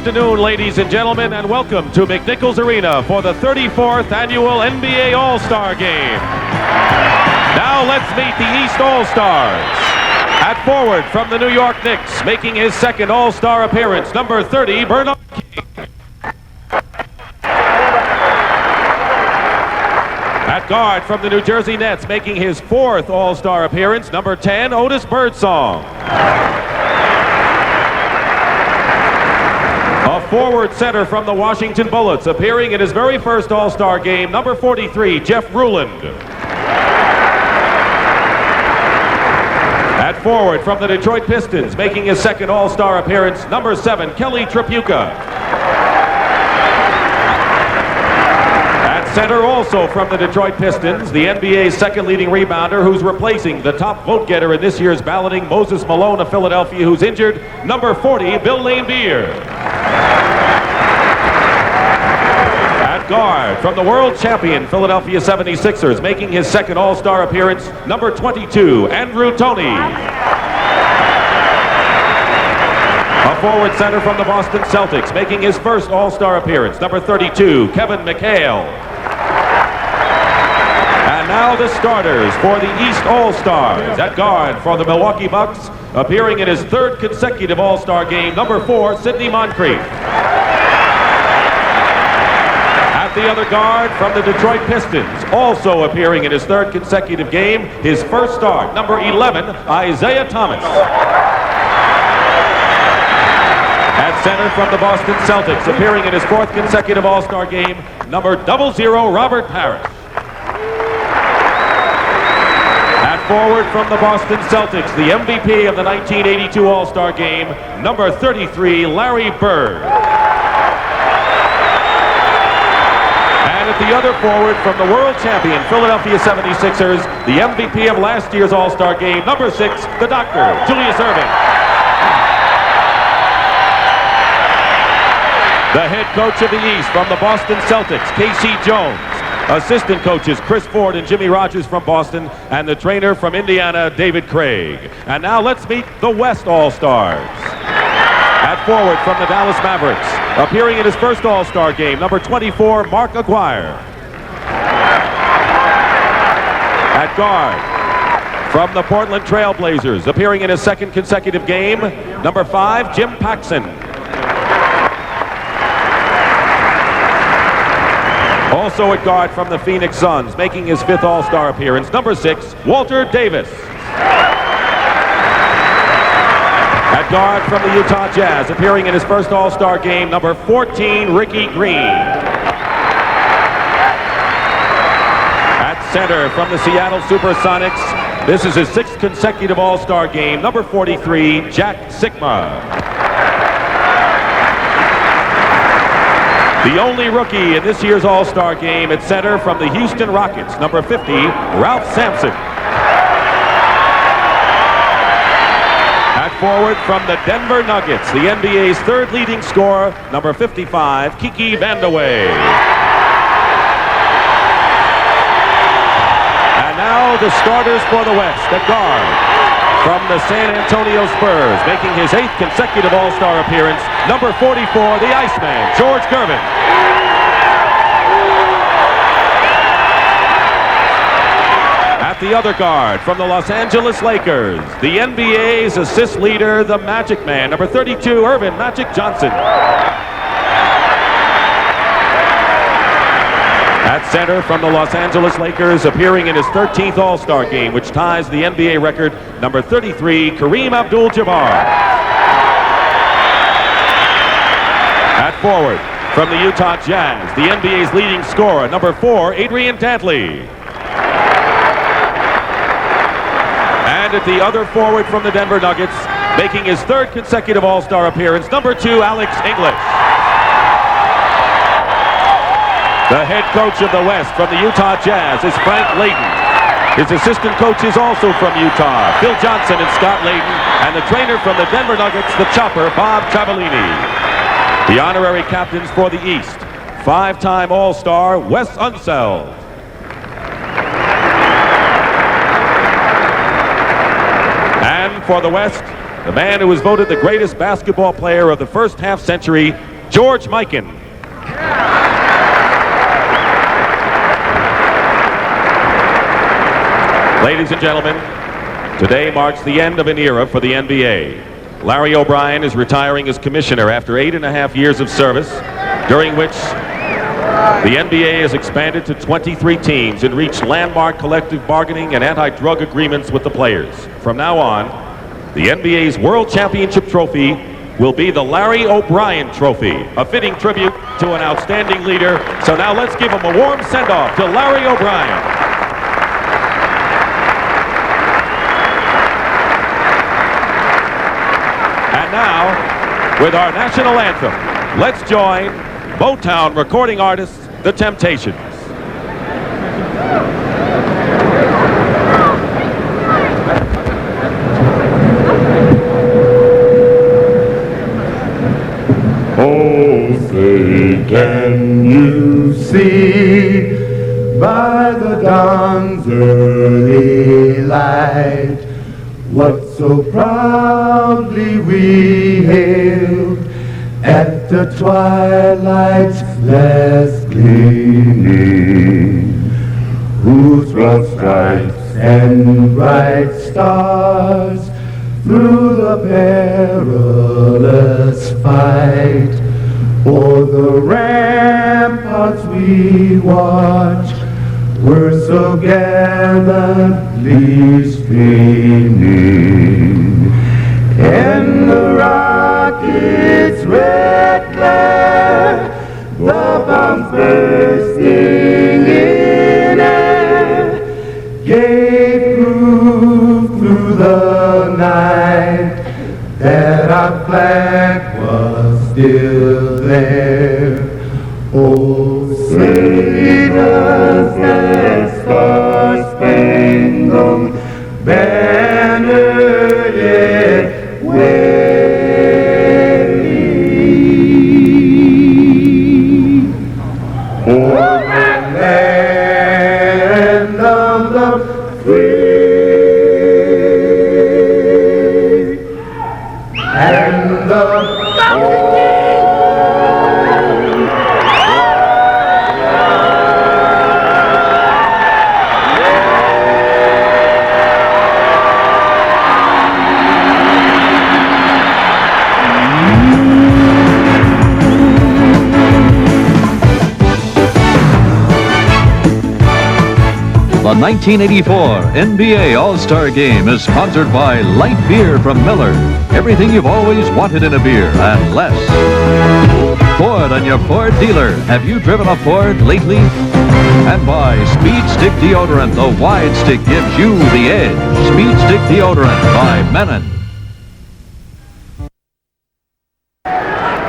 afternoon, ladies and gentlemen, and welcome to McNichols Arena for the 34th annual NBA All-Star Game. Now let's meet the East All-Stars. At forward from the New York Knicks, making his second All-Star appearance, number 30, Bernard King. At guard from the New Jersey Nets, making his fourth All-Star appearance, number 10, Otis Birdsong. A forward center from the Washington Bullets, appearing in his very first All-Star game, number 43, Jeff Ruland. At forward from the Detroit Pistons, making his second All-Star appearance, number 7, Kelly Tripucka. At center, also from the Detroit Pistons, the NBA's second leading rebounder, who's replacing the top vote-getter in this year's balloting, Moses Malone of Philadelphia, who's injured, number 40, Bill Laimbeer. At guard from the world champion Philadelphia 76ers, making his second All-Star appearance, number 22, Andrew Toney. A forward center from the Boston Celtics, making his first All-Star appearance, number 32, Kevin McHale. And now the starters for the East All-Stars. At guard for the Milwaukee Bucks, appearing in his third consecutive All-Star game, number 4, Sidney Moncrief. At the other guard from the Detroit Pistons, also appearing in his third consecutive game, his first start, number 11, Isaiah Thomas. At center from the Boston Celtics, appearing in his fourth consecutive All-Star game, number 00, Robert Parish. At forward from the Boston Celtics, the MVP of the 1982 All-Star game, number 33, Larry Bird. And at the other forward from the world champion Philadelphia 76ers, the MVP of last year's All-Star game, number 6, the Doctor, Julius Erving. The head coach of the East from the Boston Celtics, K.C. Jones. Assistant coaches Chris Ford and Jimmy Rogers from Boston, and the trainer from Indiana, David Craig. And now let's meet the West All-Stars. At forward from the Dallas Mavericks, appearing in his first All-Star game, number 24, Mark Aguirre. At guard from the Portland Trail Blazers, appearing in his second consecutive game, number 5, Jim Paxson. Also at guard from the Phoenix Suns, making his fifth All-Star appearance, number 6, Walter Davis. At guard from the Utah Jazz, appearing in his first All-Star game, number 14, Ricky Green. At center from the Seattle Supersonics, this is his sixth consecutive All-Star game, number 43, Jack Sikma. The only rookie in this year's All-Star game at center from the Houston Rockets, number 50, Ralph Sampson. At forward from the Denver Nuggets, the NBA's third leading scorer, number 55, Kiki Vandeweghe. And now the starters for the West. At guard from the San Antonio Spurs, making his eighth consecutive All-Star appearance, number 44, the Iceman, George Gervin. At the other guard from the Los Angeles Lakers, the NBA's assist leader, the Magic Man, number 32, Erving Magic Johnson. At center from the Los Angeles Lakers, appearing in his 13th All-Star game, which ties the NBA record, number 33, Kareem Abdul-Jabbar. At forward from the Utah Jazz, the NBA's leading scorer, number 4, Adrian Dantley. And at the other forward from the Denver Nuggets, making his third consecutive All-Star appearance, number 2, Alex English. The head coach of the West from the Utah Jazz is Frank Layden. His assistant coach is also from Utah, Phil Johnson and Scott Layden, and the trainer from the Denver Nuggets, the Chopper, Bob Cavallini. The honorary captains for the East, five-time All-Star, Wes Unseld. And for the West, the man who was voted the greatest basketball player of the first half-century, George Mikan. Ladies and gentlemen, today marks the end of an era for the NBA. Larry O'Brien is retiring as commissioner after 8.5 years of service, during which the NBA has expanded to 23 teams and reached landmark collective bargaining and anti-drug agreements with the players. From now on, the NBA's World Championship Trophy will be the Larry O'Brien Trophy, a fitting tribute to an outstanding leader. So now let's give him a warm send-off to Larry O'Brien. And now, with our national anthem, let's join Motown recording artists, The Temptations. Oh, say, can you see by the dawn's early light what so proudly we hailed at the twilight's last gleaming, whose broad stripes and bright stars through the perilous fight o'er the ramparts we watched were so gallantly streaming, and the rocket's red glare, the bombs bursting in air, gave proof through the night that our flag was still there. Oh, say does that star-spangled banner yet wave o'er the land of the free and the The 1984 NBA All-Star Game is sponsored by Light Beer from Miller. Everything you've always wanted in a beer and less. Ford and your Ford dealer. Have you driven a Ford lately? And by Speed Stick Deodorant. The wide stick gives you the edge. Speed Stick Deodorant by Menon.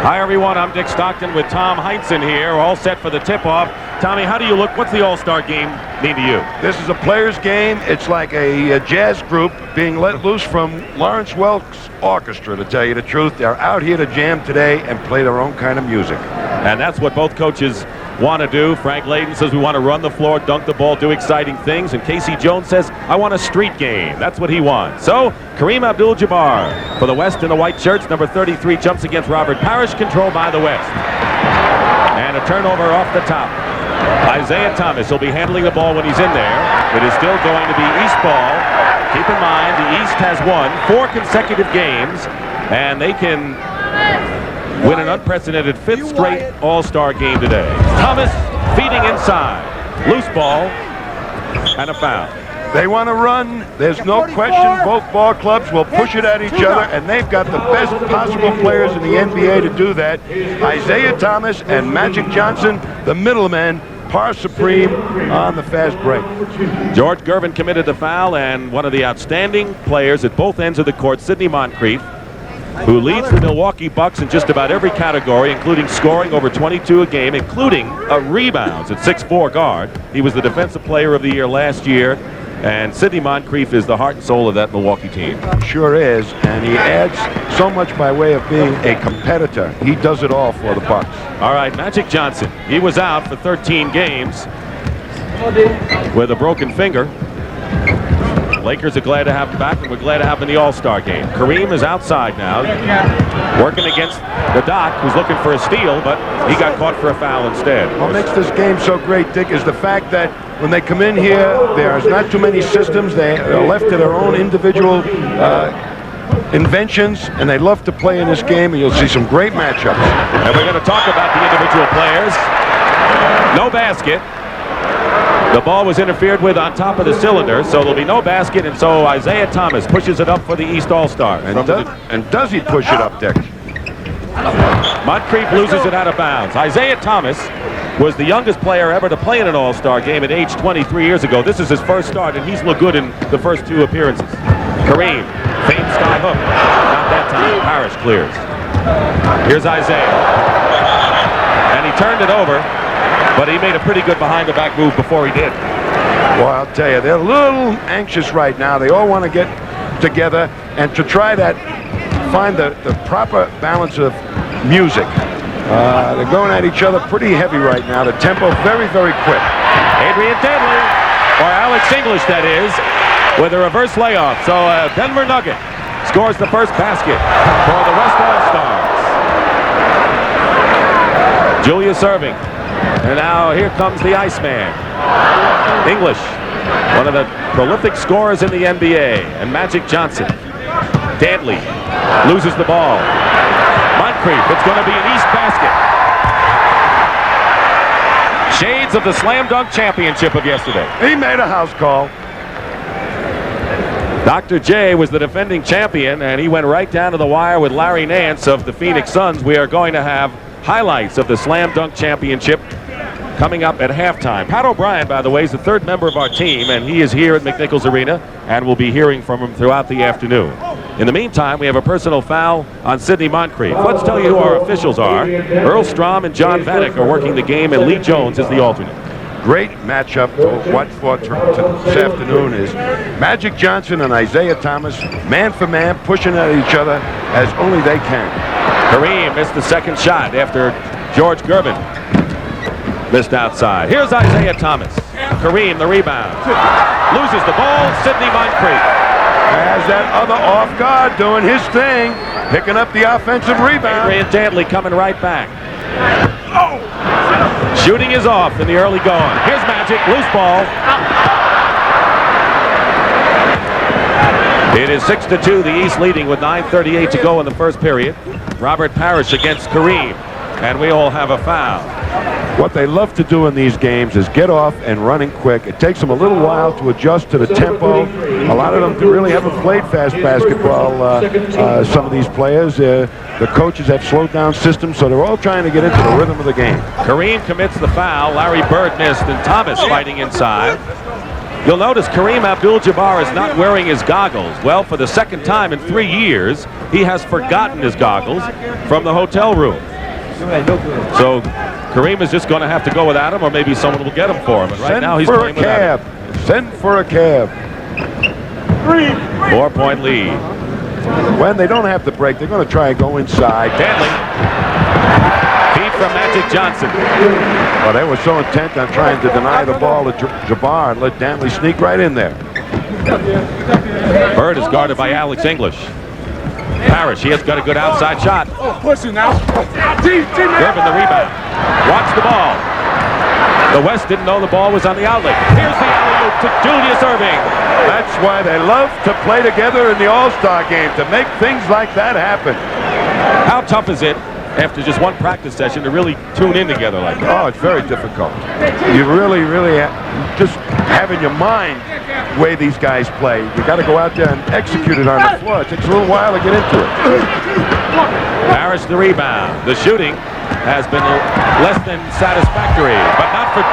Hi, everyone. I'm Dick Stockton with Tom Heinsohn here, all set for the tip-off. Tommy, how do you look? What's the All-Star Game mean to you? This is a players' game. It's like a jazz group being let loose from Lawrence Welk's orchestra, to tell you the truth. They're out here to jam today and play their own kind of music. And that's what both coaches want to do. Frank Layden says we want to run the floor, dunk the ball, do exciting things. And Casey Jones says, I want a street game. That's what he wants. So, Kareem Abdul-Jabbar for the West in the white shirts. Number 33 jumps against Robert Parish, controlled by the West. And a turnover off the top. Isaiah Thomas will be handling the ball when he's in there. It is still going to be East ball. Keep in mind, the East has won 4 consecutive games, and they can win an unprecedented 5th straight All-Star game today. Thomas feeding inside. Loose ball and a foul. They want to run. There's no question both ball clubs will push it at each other, and they've got the best possible players in the NBA to do that. Isaiah Thomas and Magic Johnson, the middlemen, par supreme on the fast break. George Gervin committed the foul, and one of the outstanding players at both ends of the court, Sidney Moncrief, who leads the Milwaukee Bucks in just about every category, including scoring over 22 a game, including rebounds at 6'4" guard. He was the Defensive Player of the Year last year, and Sidney Moncrief is the heart and soul of that Milwaukee team. Sure is, and he adds so much by way of being a competitor. He does it all for the Bucks. All right, Magic Johnson. He was out for 13 games with a broken finger. Lakers are glad to have him back, and we're glad to have him in the All-Star game. Kareem is outside now, working against the Doc, who's looking for a steal, but he got caught for a foul instead. What makes this game so great, Dick, is the fact that when they come in here, there's not too many systems. They are left to their own individual inventions, and they love to play in this game, and you'll see some great matchups. And we're going to talk about the individual players. No basket. The ball was interfered with on top of the cylinder, so there'll be no basket, and so Isaiah Thomas pushes it up for the East All-Star. And does he push it up, Dick? Moncrief loses it out of bounds. Isaiah Thomas was the youngest player ever to play in an All-Star game at age 23 years ago. This is his first start, and he's looked good in the first 2 appearances. Kareem, faint sky hook. Not that time. Parish clears. Here's Isaiah. And he turned it over, but he made a pretty good behind-the-back move before he did. Well, I'll tell you, they're a little anxious right now. They all want to get together and to try that, find the proper balance of music. They're going at each other pretty heavy right now. The tempo very, very quick. Adrian Dantley, or Alex English, that is, with a reverse layoff. So Denver Nugget scores the first basket for the West All-Stars. Julius Erving. And now here comes the Iceman. English, one of the prolific scorers in the NBA. And Magic Johnson. Dantley loses the ball. Moncrief, it's going to be an East basket. Shades of the slam dunk championship of yesterday. He made a house call. Dr. J was the defending champion, and he went right down to the wire with Larry Nance of the Phoenix Suns. We are going to have highlights of the slam dunk championship coming up at halftime. Pat O'Brien, by the way, is the 3rd member of our team, and he is here at McNichols Arena, and we'll be hearing from him throughout the afternoon. In the meantime, we have a personal foul on Sidney Moncrief. Let's tell you who our officials are. Earl Strom and John Vanek are working the game, and Lee Jones is the alternate. Great matchup to watch for this afternoon is Magic Johnson and Isaiah Thomas, man for man, pushing at each other as only they can. Kareem missed the second shot after George Gervin missed outside. Here's Isaiah Thomas. Kareem, the rebound. Loses the ball. Sidney Moncrief Has that other off guard doing his thing, picking up the offensive rebound. Adrian Dantley coming right back. Shooting is off in the early going. Here's Magic, loose ball. It is 6-2, the East leading with 9:38 to go in the first period. Robert Parish against Kareem, and we all have a foul. What they love to do in these games is get off and running quick. It takes them a little while to adjust to the tempo. A lot of them really haven't played fast basketball, some of these players. The coaches have slowed down systems, so they're all trying to get into the rhythm of the game. Kareem commits the foul. Larry Bird missed, and Thomas fighting inside. You'll notice Kareem Abdul-Jabbar is not wearing his goggles. Well, for the second time in 3 years, he has forgotten his goggles from the hotel room. So Kareem is just going to have to go without him, or maybe someone will get him for him. And right now he's playing without him. Send for a cab. 4-point lead. When they don't have the break, they're going to try and go inside. Dantley. Feed from Magic Johnson. Well, they were so intent on trying to deny the ball to Jabbar and let Dantley sneak right in there. Bird is guarded by Alex English. Parish, he has got a good outside shot. Pushing now. Gervin the rebound. Watch the ball. The West didn't know the ball was on the outlet. Here's the alley-oop to Julius Erving. That's why they love to play together in the All-Star game, to make things like that happen. How tough is it after just one practice session to really tune in together like that? Oh, it's very difficult. You really just have in your mind the way these guys play. You got to go out there and execute it on the floor. It takes a little while to get into it. Parish the rebound. The shooting has been less than satisfactory, but not for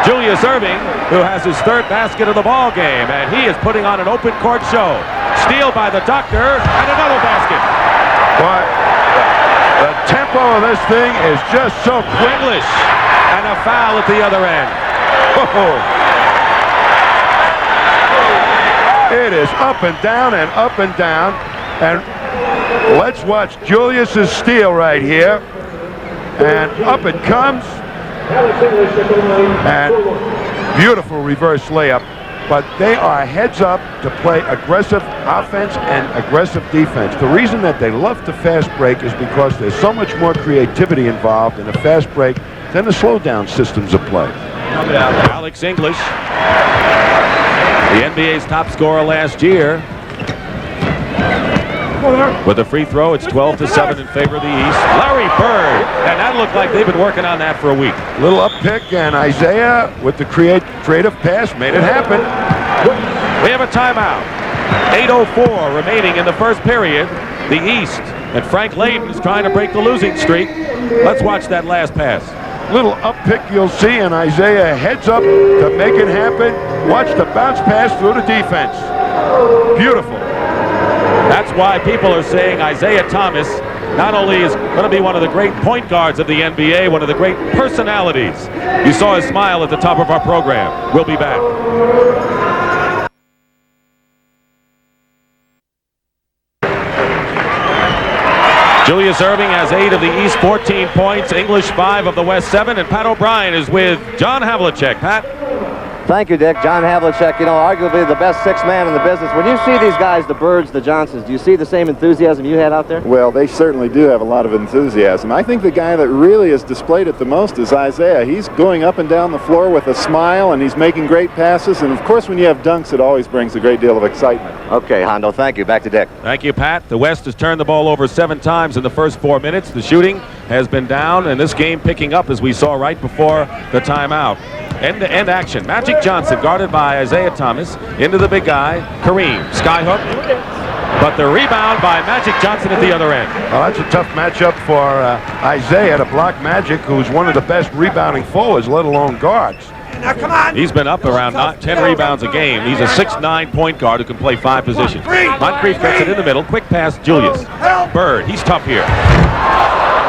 Julius Erving, who has his 3rd basket of the ball game, and he is putting on an open court show. Steal by the Doctor, and another basket. But the tempo of this thing is just so quick. English, and a foul at the other end. Oh. It is up and down and up and down, and let's watch Julius's steal right here. And up it comes. And beautiful reverse layup but they are heads up to play aggressive offense and aggressive defense. The reason that they love to fast break is because there's so much more creativity involved in a fast break than the slow down systems of play. Alex English, the NBA's top scorer last year. With a free throw, it's 12-7 in favor of the East. Larry Bird, and that looked like they've been working on that for a week. Little up pick, and Isaiah with the creative pass made it happen. We have a timeout. 8:04 remaining in the first period. The East, and Frank Layden is trying to break the losing streak. Let's watch that last pass. Little up pick you'll see, and Isaiah heads up to make it happen. Watch the bounce pass through the defense. Beautiful. That's why people are saying Isaiah Thomas not only is going to be one of the great point guards of the NBA, one of the great personalities. You saw his smile at the top of our program. We'll be back. Julius Erving has 8 of the East 14 points, English 5 of the West 7, and Pat O'Brien is with John Havlicek. Pat? Thank you, Dick. John Havlicek, you know, arguably the best sixth man in the business. When you see these guys, the Birds, the Johnsons, do you see the same enthusiasm you had out there? Well, they certainly do have a lot of enthusiasm. I think the guy that really has displayed it the most is Isaiah. He's going up and down the floor with a smile, and he's making great passes. And, of course, when you have dunks, it always brings a great deal of excitement. Okay, Hondo, thank you. Back to Dick. Thank you, Pat. The West has turned the ball over 7 times in the first 4 minutes. The shooting has been down, and this game picking up, as we saw right before the timeout. End-to-end action. Magic Johnson guarded by Isaiah Thomas into the big guy, Kareem. Skyhook, but the rebound by Magic Johnson at the other end. Well, that's a tough matchup for Isaiah to block Magic, who's one of the best rebounding forwards, let alone guards. Now, come on. He's been up around 10 rebounds a game. He's a 6'9" point guard who can play 5 positions. Moncrief gets it in the middle. Quick pass, Julius. Bird, he's tough here,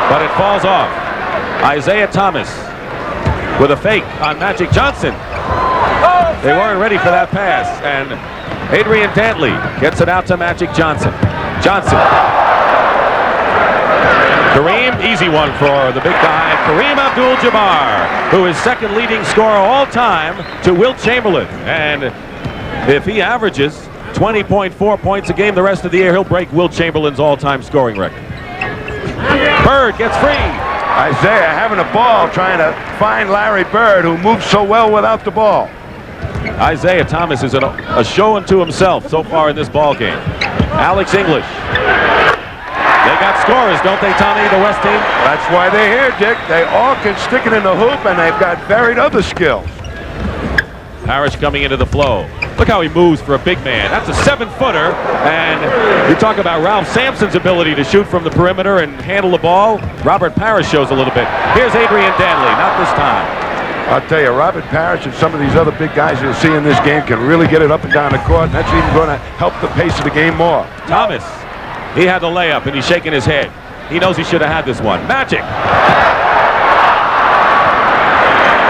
but it falls off. Isaiah Thomas with a fake on Magic Johnson. They weren't ready for that pass, and Adrian Dantley gets it out to Magic Johnson. Kareem, easy one for the big guy, Kareem Abdul-Jabbar, who is second leading scorer all time to Wilt Chamberlain. And if he averages 20.4 points a game the rest of the year, he'll break Wilt Chamberlain's all-time scoring record. Bird gets free. Isaiah having a ball, trying to find Larry Bird, who moves so well without the ball. Isaiah Thomas is a show unto himself so far in this ball game. Alex English. They got scorers, don't they, Tommy, the West team? That's why they're here, Dick. They all can stick it in the hoop, and they've got varied other skills. Parish coming into the flow. Look how he moves for a big man. That's a 7-footer, and you talk about Ralph Sampson's ability to shoot from the perimeter and handle the ball. Robert Parish shows a little bit. Here's Adrian Dantley, not this time. I'll tell you, Robert Parish and some of these other big guys you'll see in this game can really get it up and down the court, and that's even going to help the pace of the game more. Thomas, he had the layup, and he's shaking his head. He knows he should have had this one. Magic.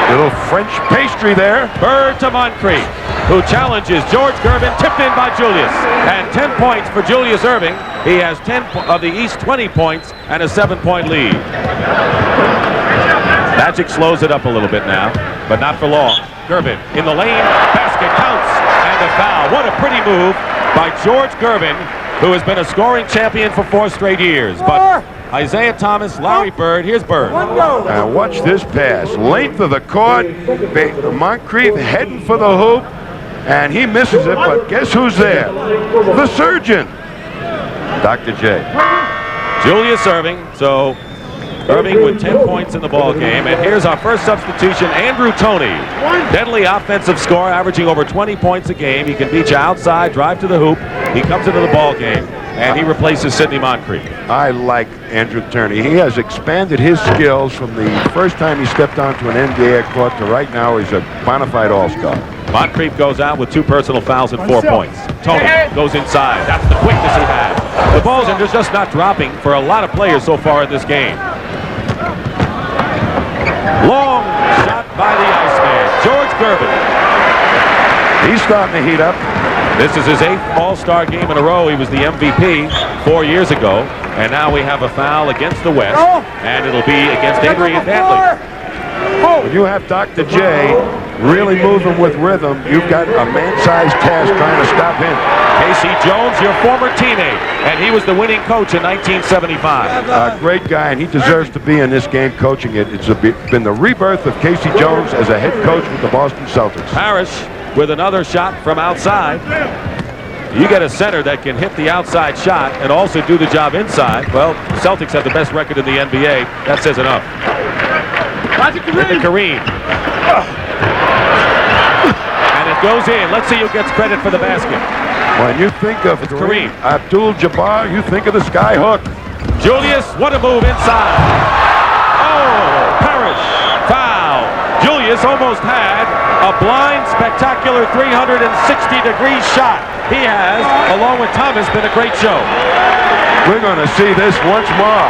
Little French pastry there. Bird to Moncrief, who challenges George Gervin, tipped in by Julius. And 10 points for Julius Erving. He has 10 of the East 20 points and a 7-point lead. Magic slows it up a little bit now, but not for long. Gervin in the lane, basket counts, and a foul. What a pretty move by George Gervin, who has been a scoring champion for 4 straight years. But Isaiah Thomas, Larry Bird, here's Bird. And watch this pass. Length of the court. Moncrief heading for the hoop, and he misses it, but guess who's there? The surgeon, Dr. J. Julius Erving. So Erving with 10 points in the ball game. And here's our first substitution, Andrew Toney. Deadly offensive scorer, averaging over 20 points a game. He can beat you outside, drive to the hoop. He comes into the ball game, and he replaces Sidney Moncrief. I like Andrew Toney. He has expanded his skills from the first time he stepped onto an NBA court to right now he's a bona fide all-star. Moncrief goes out with 2 personal fouls and 4 points. Toney goes inside. That's the quickness he has. The balls are just not dropping for a lot of players so far in this game. Long shot by the Iceman, George Gervin. He's starting to heat up. This is his 8th All-Star game in a row. He was the MVP 4 years ago. And now we have a foul against the West. And it'll be against Adrian Dantley. When you have Dr. J really moving with rhythm, you've got a man-sized task trying to stop him. Casey Jones, your former teammate, and he was the winning coach in 1975. A great guy, and he deserves to be in this game coaching it. It's been the rebirth of Casey Jones as a head coach with the Boston Celtics. Parish with another shot from outside. You get a center that can hit the outside shot and also do the job inside. Well, the Celtics have the best record in the NBA. That says enough. Into Kareem. And it goes in. Let's see who gets credit for the basket. When you think of Kareem. Abdul-Jabbar, you think of the sky hook. Julius, what a move inside. Oh, Parish, foul. Julius almost had a blind, spectacular 360-degree shot. He has, along with Thomas, been a great show. We're going to see this once more.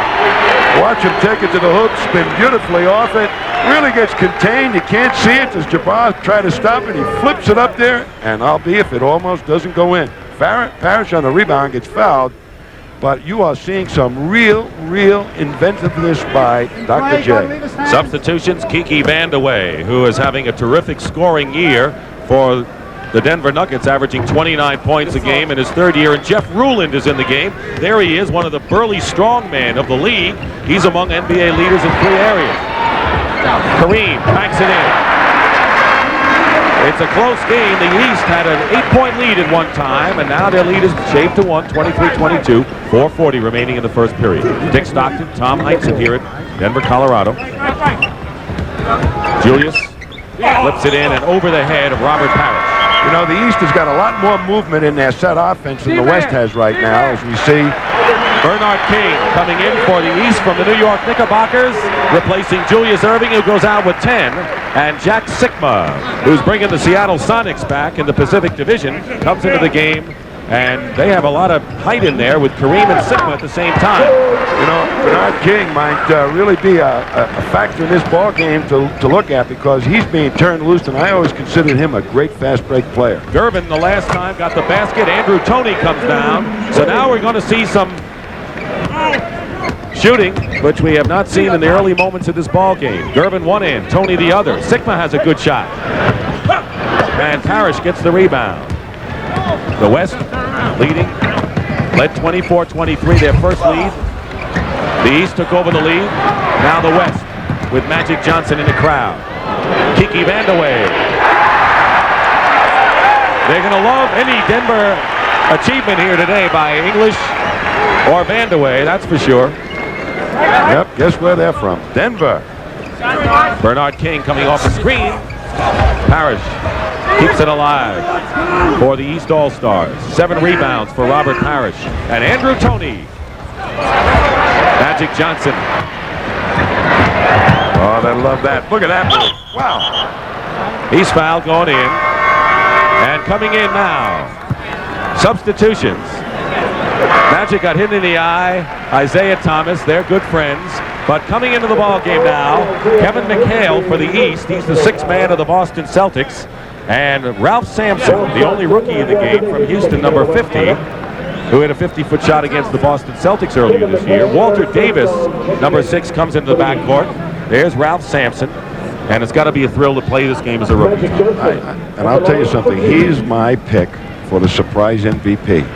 Watch him take it to the hoop, spin beautifully off it. Really gets contained. You can't see it as Jabbar tries to stop it. He flips it up there, and I'll be if it almost doesn't go in. Parish on the rebound gets fouled, but you are seeing some real inventiveness by Dr. J. Substitutions, Kiki Vandeweghe, who is having a terrific scoring year for the Denver Nuggets, averaging 29 points a game in his third year, and Jeff Ruland is in the game. There he is, one of the burly strong men of the league. He's among NBA leaders in 3 areas. Kareem backs it in. It's a close game. The East had an 8-point lead at one time, and now their lead is shaved to 1, 23-22, 4:40 remaining in the first period. Dick Stockton, Tom Heinsohn here at Denver, Colorado. Julius flips it in and over the head of Robert Parish. You know, the East has got a lot more movement in their set offense than the West has right now, as we see. Bernard King coming in for the East from the New York Knickerbockers, replacing Julius Erving, who goes out with 10, and Jack Sikma, who's bringing the Seattle Sonics back in the Pacific Division, comes into the game, and they have a lot of height in there with Kareem and Sikma at the same time. You know, Bernard King might really be a factor in this ball game to look at, because he's being turned loose, and I always considered him a great fast break player. Gervin, the last time, got the basket. Andrew Toney comes down. So now we're going to see some shooting, which we have not seen in the early moments of this ball game. Gervin one end, Toney the other. Sikma has a good shot. And Parish gets the rebound. The West leading, led 24-23, their first lead. The East took over the lead. Now the West with Magic Johnson in the crowd. Kiki Vandeweghe. They're going to love any Denver achievement here today by English or Vandeweghe, that's for sure. Yep, guess where they're from? Denver. Bernard King coming off the screen. Parish keeps it alive for the East All-Stars. 7 rebounds for Robert Parish. And Andrew Toney. Magic Johnson. Oh, they love that. Look at that move. Wow. He's fouled going in. And coming in now. Substitutions. Magic got hit in the eye. Isaiah Thomas, they're good friends. But coming into the ball game now, Kevin McHale for the East. He's the 6th man of the Boston Celtics. And Ralph Sampson, the only rookie in the game from Houston, number 50, who had a 50-foot shot against the Boston Celtics earlier this year. Walter Davis, number 6, comes into the backcourt. There's Ralph Sampson. And it's got to be a thrill to play this game as a rookie. And I'll tell you something. He's my pick for the surprise MVP.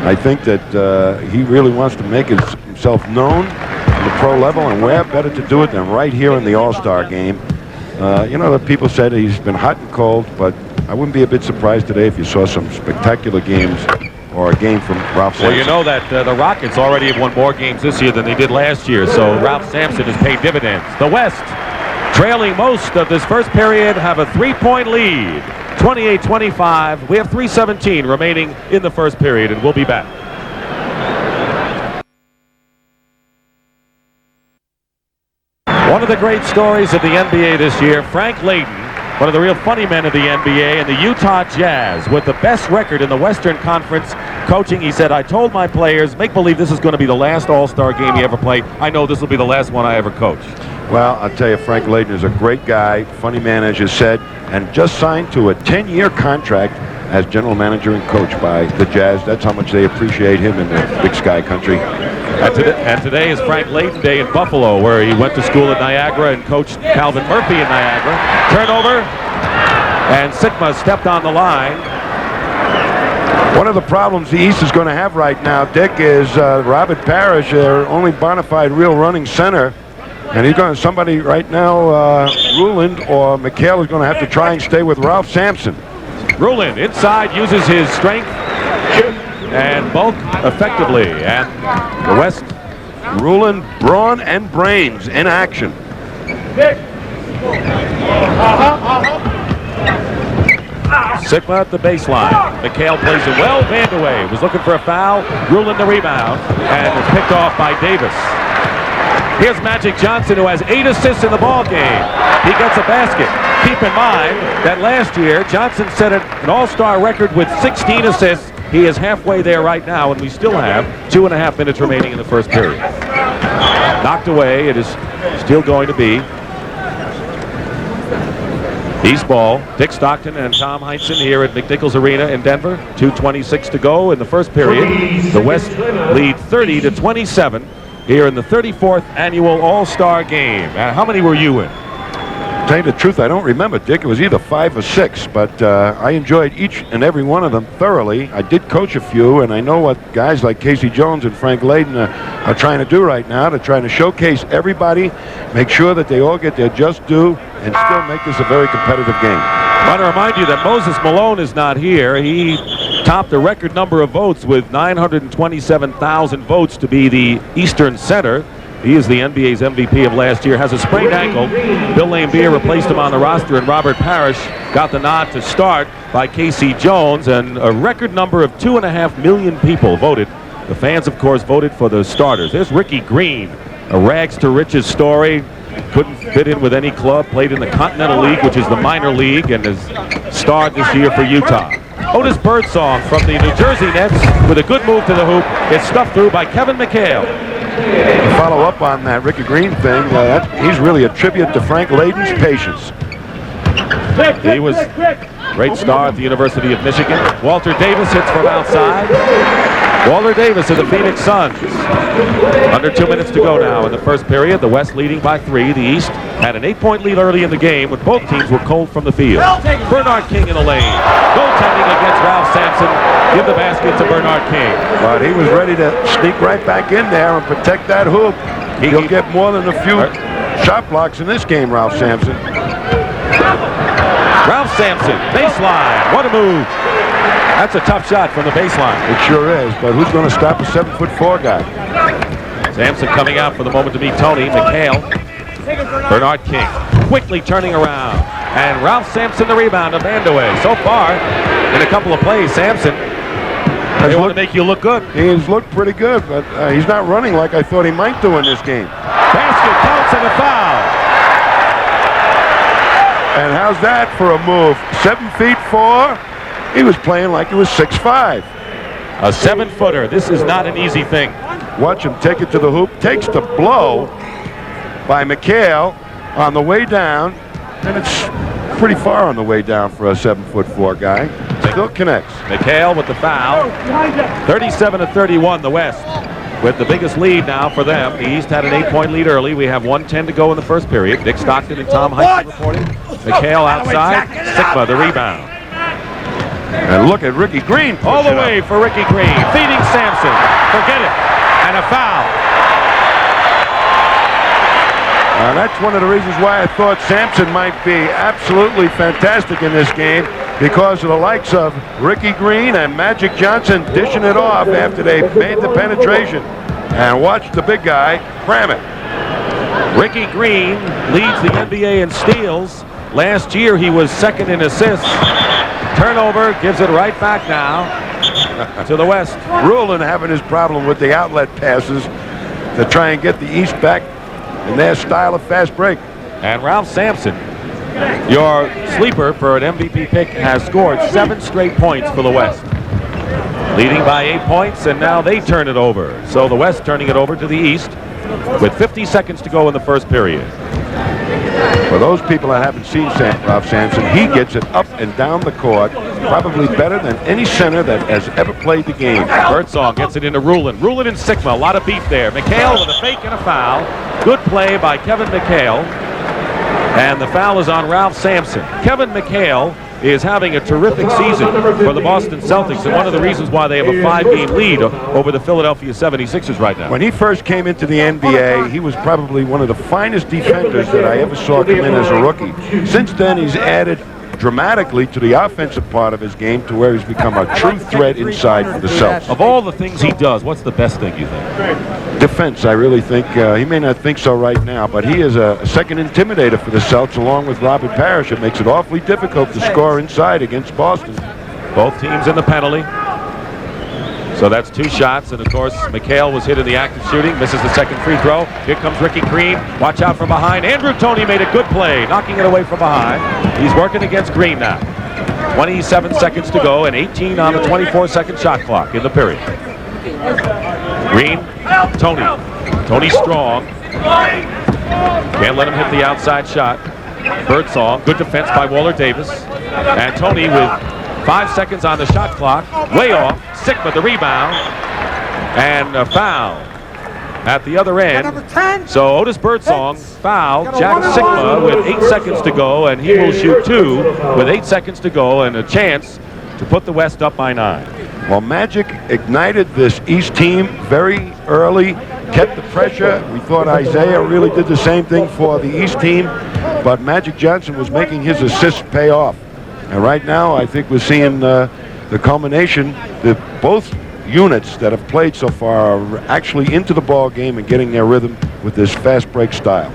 I think that he really wants to make himself known on the pro level, and where better to do it than right here in the All-Star game. You know, the people said he's been hot and cold, but I wouldn't be a bit surprised today if you saw some spectacular games or a game from Ralph Sampson. Well, you know that the Rockets already have won more games this year than they did last year, so Ralph Sampson has paid dividends. The West, trailing most of this first period, have a 3-point lead. 28-25. We have 3:17 remaining in the first period, and we'll be back. One of the great stories of the NBA this year, Frank Layden, one of the real funny men of the NBA, and the Utah Jazz with the best record in the Western Conference coaching. He said, I told my players, make believe this is going to be the last All-Star game you ever play. I know this will be the last one I ever coach. Well, I'll tell you, Frank Layden is a great guy, funny man, as you said, and just signed to a 10-year contract as general manager and coach by the Jazz. That's how much they appreciate him in the Big Sky country. And today is Frank Layden Day in Buffalo, where he went to school at Niagara and coached Calvin Murphy in Niagara. Turnover. And Sikma stepped on the line. One of the problems the East is going to have right now, Dick, is Robert Parish, their only bona fide real running center. And he's going to, somebody right now, Ruland or McHale is going to have to try and stay with Ralph Sampson. Ruland inside uses his strength and bulk effectively. And the West. Ruland, brawn, and brains in action. Sikma at the baseline. McHale plays it well. Vandeweghe was looking for a foul. Ruland the rebound. And it's picked off by Davis. Here's Magic Johnson, who has 8 assists in the ball game. He gets a basket. Keep in mind that last year, Johnson set an all-star record with 16 assists. He is halfway there right now, and we still have 2.5 minutes remaining in the first period. Knocked away. It is still going to be East ball. Dick Stockton and Tom Heinsohn here at McNichols Arena in Denver. 2:26 to go in the first period. The West lead 30-27 here in the 34th annual All-Star Game. How many were you in? To tell you the truth, I don't remember, Dick. It was either 5 or 6, but I enjoyed each and every one of them thoroughly. I did coach a few, and I know what guys like Casey Jones and Frank Layden are trying to do right now. They're trying to showcase everybody, make sure that they all get their just due, and still make this a very competitive game. I want to remind you that Moses Malone is not here. He topped the record number of votes with 927,000 votes to be the Eastern Center. He is the NBA's MVP of last year, has a sprained ankle. Bill Laimbeer replaced him on the roster, and Robert Parish got the nod to start by Casey Jones, and a record number of 2.5 million people voted. The fans, of course, voted for the starters. There's Ricky Green, a rags to riches story. Couldn't fit in with any club, played in the Continental League, which is the minor league, and has starred this year for Utah. Otis Birdsong from the New Jersey Nets with a good move to the hoop. It's stuffed through by Kevin McHale. To follow up on that Ricky Green thing, he's really a tribute to Frank Layden's patience. He was a great star at the University of Michigan. Walter Davis hits from outside. Walter Davis of the Phoenix Suns. Under 2 minutes to go now in the first period. The West leading by 3. The East had an 8-point lead early in the game when both teams were cold from the field. Bernard King in the lane. Goaltending against Ralph Sampson. Give the basket to Bernard King. But he was ready to sneak right back in there and protect that hoop. He'll get more than a few shot blocks in this game, Ralph Sampson. Ralph Sampson, baseline. What a move. That's a tough shot from the baseline. It sure is, but who's going to stop a 7'4" guy? Sampson coming out for the moment to meet Toney. McHale. Bernard King quickly turning around. And Ralph Sampson the rebound of Vandeweghe. So far, in a couple of plays, Sampson, they want to make you look good. He's looked pretty good, but he's not running like I thought he might do in this game. Basket counts and a foul. And how's that for a move? 7'4". He was playing like he was 6'5". A 7-footer. This is not an easy thing. Watch him take it to the hoop. Takes the blow by McHale on the way down, and it's pretty far on the way down for a 7'4" guy. Still connects. McHale with the foul. 37-31, the West with the biggest lead now for them. The East had an 8-point lead early. We have 1:10 to go in the first period. Dick Stockton and Tom Heinsohn reporting. McHale outside. Sikma the rebound. And look at Ricky Green. All the way for Ricky Green. Feeding Sampson. Forget it. And a foul. That's one of the reasons why I thought Sampson might be absolutely fantastic in this game, because of the likes of Ricky Green and Magic Johnson dishing it off after they made the penetration. And watch the big guy cram it. Ricky Green leads the NBA in steals. Last year he was second in assists. Turnover, gives it right back now to the West. Ruland having his problem with the outlet passes to try and get the East back in their style of fast break. And Ralph Sampson, your sleeper for an MVP pick, has scored 7 straight points for the West. Leading by 8 points, and now they turn it over. So the West turning it over to the East with 50 seconds to go in the first period. For those people that haven't seen Ralph Sampson, he gets it up and down the court, probably better than any center that has ever played the game. Birdsong gets it into Ruland. Ruland and Sikma, a lot of beef there. McHale with a fake and a foul. Good play by Kevin McHale. And the foul is on Ralph Sampson. Kevin McHale is having a terrific season for the Boston Celtics, and one of the reasons why they have a 5-game lead over the Philadelphia 76ers right now. When he first came into the NBA, he was probably one of the finest defenders that I ever saw come in as a rookie. Since then, he's added dramatically to the offensive part of his game to where he's become a true threat inside for the Celtics. Of all the things he does, what's the best thing you think? Defense, I really think. He may not think so right now, but he is a second intimidator for the Celtics along with Robert Parish. It makes it awfully difficult to score inside against Boston. Both teams in the penalty. So that's 2 shots, and of course McHale was hit in the act of shooting, misses the second free throw. Here comes Ricky Green. Watch out from behind. Andrew Toney made a good play, knocking it away from behind. He's working against Green now. 27 seconds to go and 18 on the 24-second shot clock in the period. Green, Toney. Toney's strong. Can't let him hit the outside shot. Birdsong, good defense by Waller Davis. And Toney with 5 seconds on the shot clock, way off. Sikma the rebound, and a foul at the other end. So Otis Birdsong fouled Jack Sikma with 8 seconds to go, and he will shoot 2 with 8 seconds to go and a chance to put the West up by 9. Well, Magic ignited this East team very early, kept the pressure. We thought Isaiah really did the same thing for the East team, but Magic Johnson was making his assists pay off. And right now, I think we're seeing the culmination that both units that have played so far are actually into the ball game and getting their rhythm with this fast break style.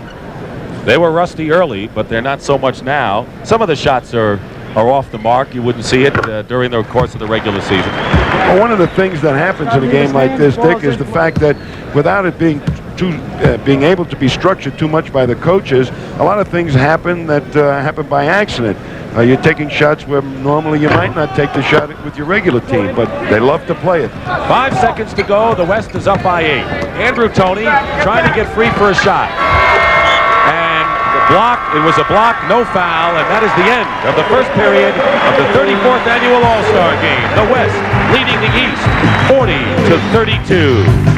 They were rusty early, but they're not so much now. Some of the shots are off the mark. You wouldn't see it during the course of the regular season. Well, one of the things that happens in a game like this, Dick, is the fact that without it being being able to be structured too much by the coaches, a lot of things happen that happen by accident. You're taking shots where normally you might not take the shot with your regular team, but they love to play it. 5 seconds to go. The West is up by 8. Andrew Toney trying to get free for a shot. And the block, it was a block, no foul, and that is the end of the first period of the 34th annual All-Star Game. The West leading the East 40-32.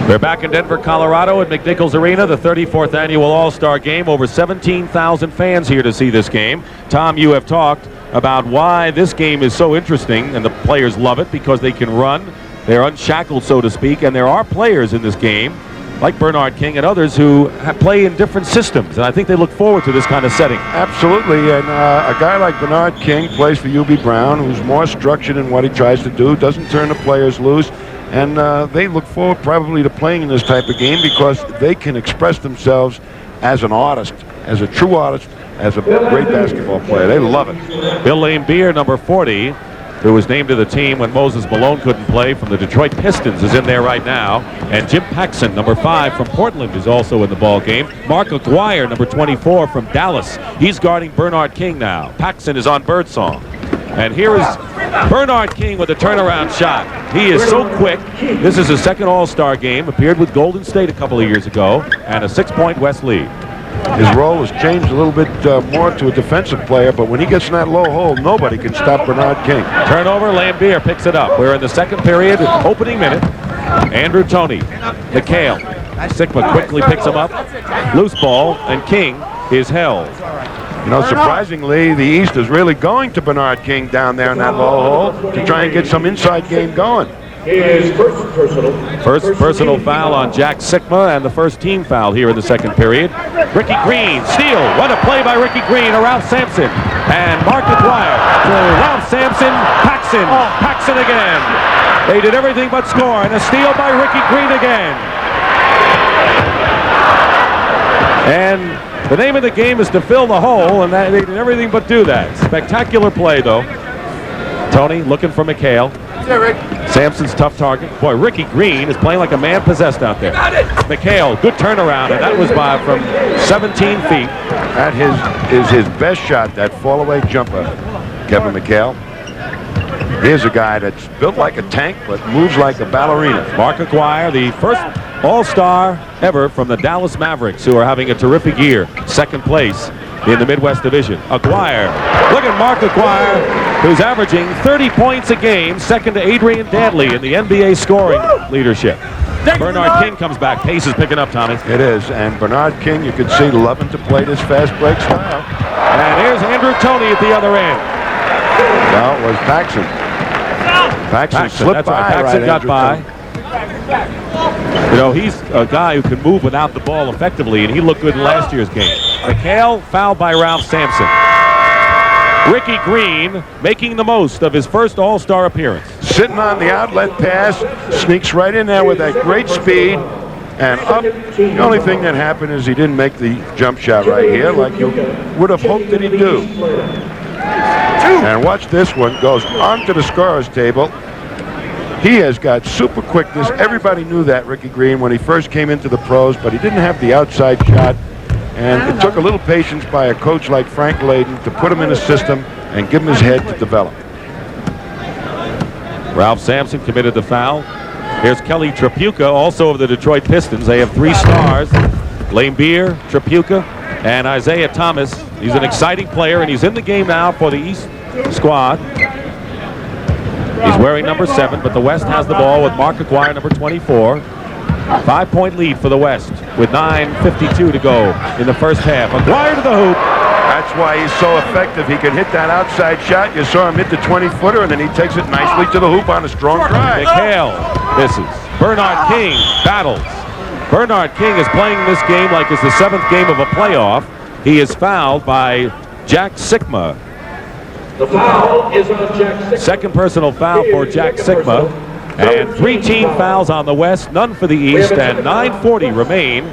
We're back in Denver, Colorado at McNichols Arena, the 34th annual All-Star Game. Over 17,000 fans here to see this game. Tom, you have talked about why this game is so interesting, and the players love it because they can run. They're unshackled, so to speak, and there are players in this game, like Bernard King and others, who play in different systems, and I think they look forward to this kind of setting. Absolutely, and a guy like Bernard King plays for UB Brown, who's more structured in what he tries to do, doesn't turn the players loose. And they look forward probably to playing in this type of game because they can express themselves as an artist, as a true artist, as a great basketball player. They love it. Bill Laimbeer, number 40, who was named to the team when Moses Malone couldn't play from the Detroit Pistons, is in there right now. And Jim Paxson, number 5 from Portland, is also in the ball game. Mark Aguirre, number 24 from Dallas. He's guarding Bernard King now. Paxson is on Birdsong. And here is Bernard King with a turnaround shot. He is so quick. This is his second All-Star game. Appeared with Golden State a couple of years ago. And a 6-point West lead. His role has changed a little bit more to a defensive player, but when he gets in that low hole, nobody can stop Bernard King. Turnover, Laimbeer picks it up. We're in the second period, opening minute. Andrew Toney, McHale. Sikma quickly picks him up. Loose ball, and King is held. You know, surprisingly, the East is really going to Bernard King down there in that low hole to try and get some inside game going. First personal foul on Jack Sikma, and the first team foul here in the second period. Ricky Green, steal. What a play by Ricky Green to Ralph Sampson. And Mark Aguirre to Ralph Sampson. Paxson. Paxson again. They did everything but score, and a steal by Ricky Green again. And the name of the game is to fill the hole, and they did everything but do that. Spectacular play, though. Toney looking for McHale. Sampson's tough target. Boy, Ricky Green is playing like a man possessed out there. McHale, good turnaround, and that was by from 17 feet. That is his best shot, that fall-away jumper, Kevin McHale. Here's a guy that's built like a tank, but moves like a ballerina. Mark Aguirre, the first All-Star ever from the Dallas Mavericks, who are having a terrific year. Second place in the Midwest Division. Aguirre. Look at Mark Aguirre, who's averaging 30 points a game, second to Adrian Dantley in the NBA scoring leadership. Bernard King comes back. Pace is picking up, Tommy. It is, and Bernard King, you can see, loving to play this fast break style. And here's Andrew Toney at the other end. Well, it was Paxson. Paxson slipped that's by. right. Paxson got Andrew by. Toney. You know, he's a guy who can move without the ball effectively, and he looked good in last year's game. McHale fouled by Ralph Sampson. Ricky Green making the most of his first All-Star appearance. Sitting on the outlet pass, sneaks right in there with that great speed, and up. The only thing that happened is he didn't make the jump shot right here like you would have hoped that he'd do. And watch this one, goes onto the scorer's table. He has got super quickness. Everybody knew that, Ricky Green, when he first came into the pros, but he didn't have the outside shot. And it took a little patience by a coach like Frank Layden to put him in a system and give him his head to develop. Ralph Sampson committed the foul. Here's Kelly Tripucka, also of the Detroit Pistons. They have 3 stars, Laimbeer, Tripucka, and Isaiah Thomas. He's an exciting player, and he's in the game now for the East squad. He's wearing number 7, but the West has the ball with Mark Aguirre, number 24. 5-point lead for the West with 9:52 to go in the first half. Aguirre to the hoop. That's why he's so effective. He can hit that outside shot. You saw him hit the 20-footer, and then he takes it nicely to the hoop on a strong drive. McHale misses. Bernard King battles. Bernard King is playing this game like it's the 7th game of a playoff. He is fouled by Jack Sikma. The foul is on Jack Sikma. Second personal foul for Jack Sikma. And 3 team fouls on the West, none for the East, and 9:40 remain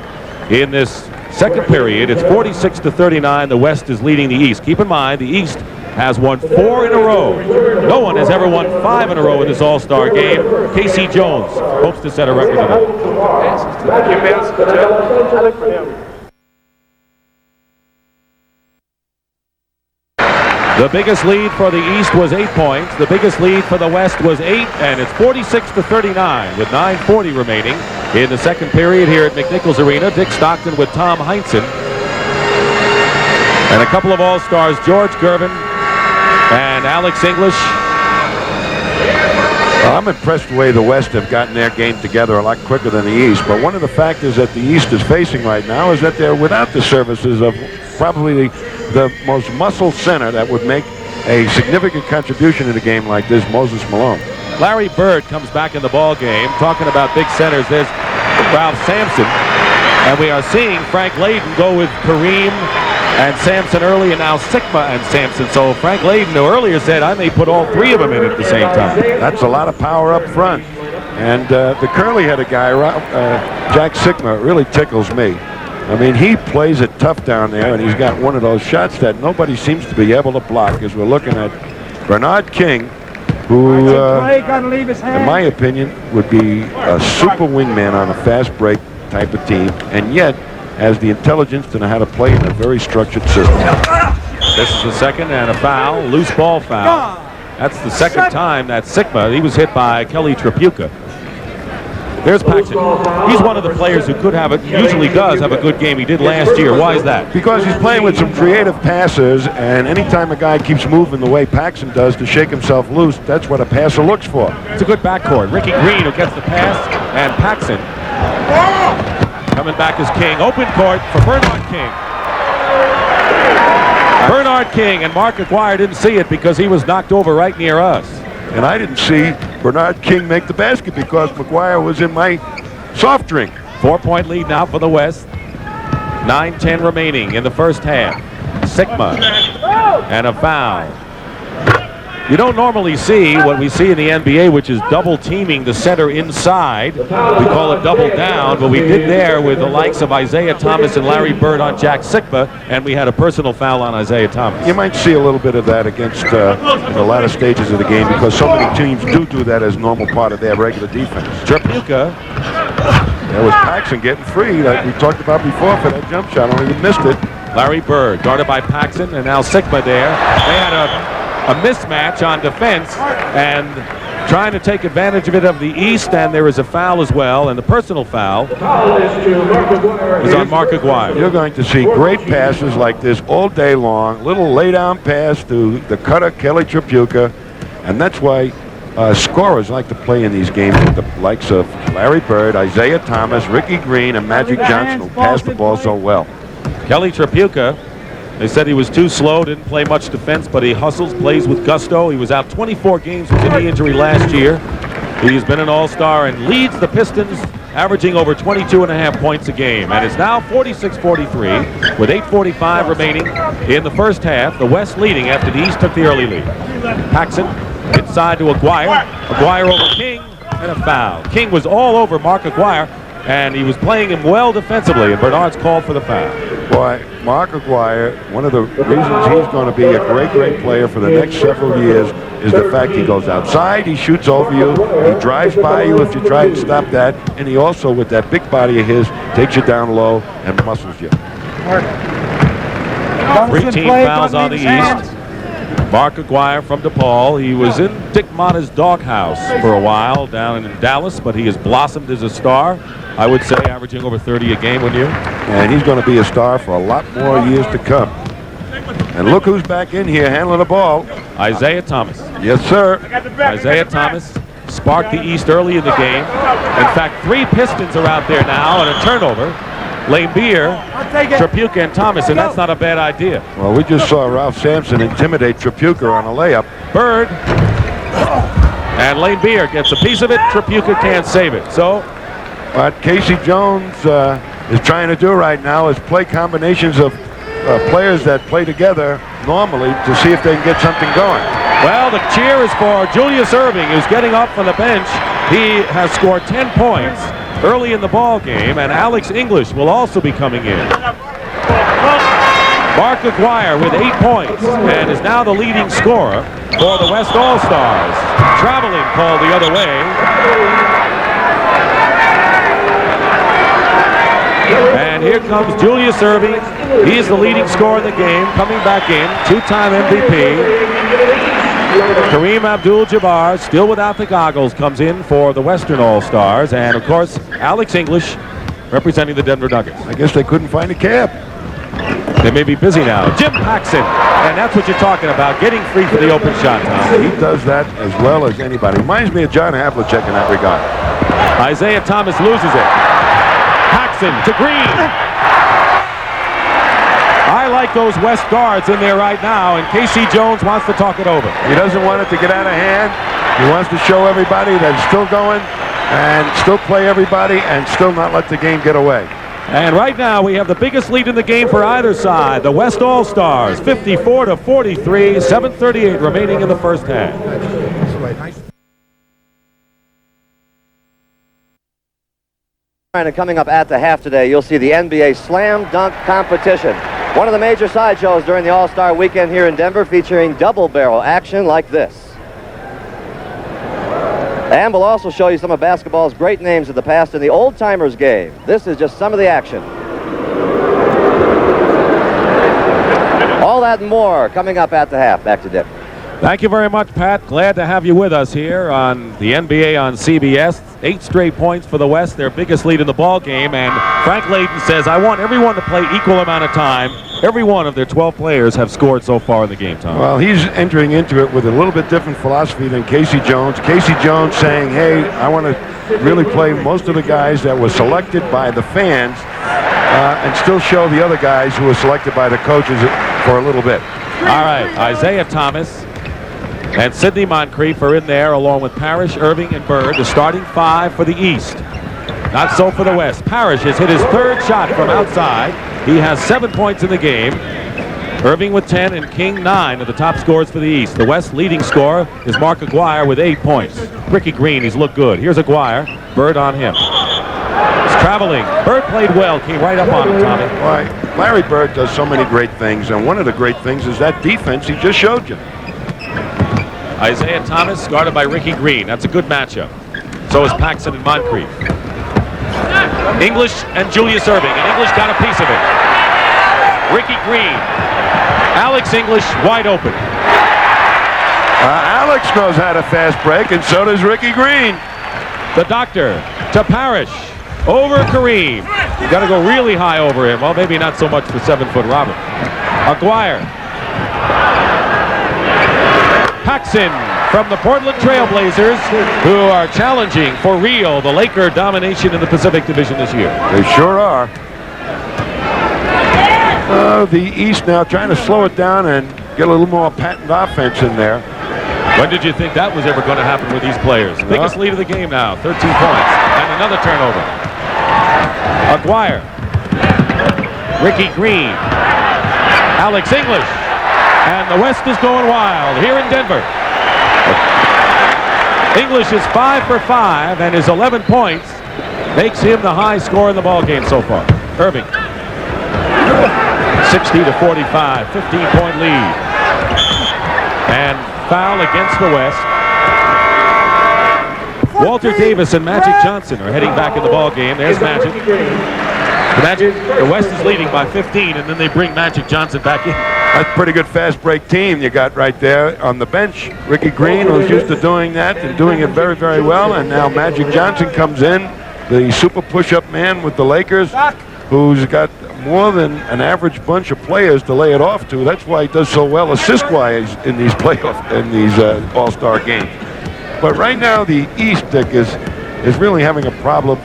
in this second period. It's 46-39. The West is leading the East. Keep in mind, the East has won 4 in a row. No one has ever won 5 in a row in this All-Star game. Casey Jones hopes to set a record tonight. The biggest lead for the East was 8 points. The biggest lead for the West was 8, and it's 46-39 with 9:40 remaining in the second period here at McNichols Arena. Dick Stockton with Tom Heinsohn. And a couple of All-Stars, George Gervin and Alex English. Well, I'm impressed the way the West have gotten their game together a lot quicker than the East. But one of the factors that the East is facing right now is that they're without the services of probably the most muscle center that would make a significant contribution in a game like this, Moses Malone. Larry Bird comes back in the ball game. Talking about big centers, there's Ralph Sampson. And we are seeing Frank Layden go with Kareem and Sampson early, and now Sikma and Sampson. So Frank Layden, who earlier said, I may put all 3 of them in at the same time. That's a lot of power up front. And the curly-headed guy, Jack Sikma, really tickles me. I mean, he plays it tough down there, and he's got one of those shots that nobody seems to be able to block, as we're looking at Bernard King, who, in my opinion, would be a super wingman on a fast break type of team, and yet has the intelligence to know how to play in a very structured system. This is the second and a foul, loose ball foul. That's the second time that Sikma, he was hit by Kelly Tripucka. There's Paxson. He's one of the players who could have usually does have a good game. He did last year. Why is that? Because he's playing with some creative passes, and anytime a guy keeps moving the way Paxson does to shake himself loose, that's what a passer looks for. It's a good backcourt. Ricky Green who gets the pass, and Paxson coming back as King. Open court for Bernard King. Bernard King, and Mark Aguirre didn't see it because he was knocked over right near us. And I didn't see Bernard King make the basket because McGuire was in my soft drink. 4-point lead now for the West. 9:10 remaining in the first half. Sikma and a foul. You don't normally see what we see in the NBA, which is double teaming the center inside. We call it double down, but we did there with the likes of Isaiah Thomas and Larry Bird on Jack Sikma, and we had a personal foul on Isaiah Thomas. You might see a little bit of that against in the latter stages of the game because so many teams do that as normal part of their regular defense. Tripucka. There was Paxson getting free, like we talked about before, for that jump shot, only he missed it. Larry Bird guarded by Paxson, and now Sikma there. They had a mismatch on defense and trying to take advantage of it of the East, and there is a foul as well, and the personal foul is on Mark Aguirre. You're going to see great passes like this all day long, little lay-down pass to the cutter Kelly Tripucka, and that's why scorers like to play in these games with the likes of Larry Bird, Isaiah Thomas, Ricky Green, and Magic Johnson, who pass the ball so well. Kelly Tripucka, they said he was too slow, didn't play much defense, but he hustles, plays with gusto. He was out 24 games with a knee injury last year. He's been an all-star and leads the Pistons, averaging over 22.5 points a game. And it's now 46-43 with 8:45 remaining in the first half. The West leading after the East took the early lead. Paxson inside to Aguirre. Aguirre over King and a foul. King was all over Mark Aguirre, and he was playing him well defensively, and Bernard's called for the foul. Boy, Mark Aguirre, one of the reasons he's going to be a great player for the next several years is the fact he goes outside, he shoots over you, he drives by you if you try to stop that, and he also, with that big body of his, takes you down low and muscles you. 13 fouls on the East. Mark Aguirre from DePaul. He was in Dick Motta's doghouse for a while down in Dallas, but he has blossomed as a star. I would say averaging over 30 a game, wouldn't you? And he's going to be a star for a lot more years to come. And look who's back in here handling the ball. Isaiah Thomas. Yes, sir. Isaiah Thomas sparked the East early in the game. In fact, 3 Pistons are out there now on a turnover. Laimbeer, Tripucka, and Thomas, and that's not a bad idea. Well, we just saw Ralph Sampson intimidate Tripucka on a layup. Bird. And Laimbeer gets a piece of it. Tripucka can't save it. So what Casey Jones is trying to do right now is play combinations of players that play together normally to see if they can get something going. Well, the cheer is for Julius Erving, who's getting up from the bench. He has scored 10 points early in the ball game, and Alex English will also be coming in. Mark Aguirre with 8 points and is now the leading scorer for the West All-Stars. Traveling called the other way. And here comes Julius Erving. He is the leading scorer in the game, coming back in, 2-time MVP. Kareem Abdul-Jabbar, still without the goggles, comes in for the Western All-Stars. And, of course, Alex English representing the Denver Nuggets. I guess they couldn't find a cab. They may be busy now. Jim Paxson, and that's what you're talking about, getting free for the open shot, Tom. He does that as well as anybody. Reminds me of John Havlicek in that regard. Isaiah Thomas loses it. Paxson to Green. I like those West guards in there right now, and Casey Jones wants to talk it over. He doesn't want it to get out of hand. He wants to show everybody that it's still going and still play everybody and still not let the game get away. And right now we have the biggest lead in the game for either side. The West All-Stars, 54-43, 7:38 remaining in the first half. And coming up at the half today, you'll see the NBA Slam Dunk Competition. One of the major sideshows during the All-Star Weekend here in Denver, featuring double barrel action like this. And we'll also show you some of basketball's great names of the past in the old-timers game. This is just some of the action. All that and more coming up at the half. Back to Dick. Thank you very much, Pat. Glad to have you with us here on the NBA on CBS. 8 straight points for the West, their biggest lead in the ball game. And Frank Layden says, I want everyone to play equal amount of time. Every one of their 12 players have scored so far in the game, Tom. Well, he's entering into it with a little bit different philosophy than Casey Jones. Casey Jones saying, hey, I want to really play most of the guys that were selected by the fans and still show the other guys who were selected by the coaches for a little bit. All right, Isaiah Thomas and Sidney Moncrief are in there along with Parish, Erving, and Bird, the starting 5 for the East. Not so for the West. Parish has hit his 3rd shot from outside. He has 7 points in the game. Erving with 10 and King 9 are the top scorers for the East. The West leading scorer is Mark Aguirre with 8 points. Ricky Green, he's looked good. Here's Aguirre. Bird on him. He's traveling. Bird played well. Came right up on him, Tommy. Why, Larry Bird does so many great things, and one of the great things is that defense he just showed you. Isaiah Thomas guarded by Ricky Green. That's a good matchup. So is Paxson and Moncrief. English and Julius Erving, and English got a piece of it. Ricky Green. Alex English wide open. Alex knows how to fast break, and so does Ricky Green. The doctor to Parish. Over Kareem. You got to go really high over him. Well, maybe not so much for 7-foot Robert. Aguirre. Paxson from the Portland Trailblazers, who are challenging for real the Laker domination in the Pacific Division this year. They sure are. The East now trying to slow it down and get a little more patent offense in there. When did you think that was ever going to happen with these players? Biggest lead of the game now, 13 points, and another turnover. Aguirre, Ricky Green, Alex English, and the West is going wild here in Denver. English is 5 for 5, and his 11 points makes him the high scorer in the ball game so far. Erving, 60 to 45, 15-point lead, and foul against the West. Walter Davis and Magic Johnson are heading back in the ball game. There's Magic. The West is leading by 15, and then they bring Magic Johnson back in. That's a pretty good fast break team you got right there on the bench. Ricky Green, who's used to doing that and doing it very, very well, and now Magic Johnson comes in, the super push-up man with the Lakers, who's got more than an average bunch of players to lay it off to. That's why he does so well assist-wise in these All-Star games. But right now, the East, Dick, is really having a problem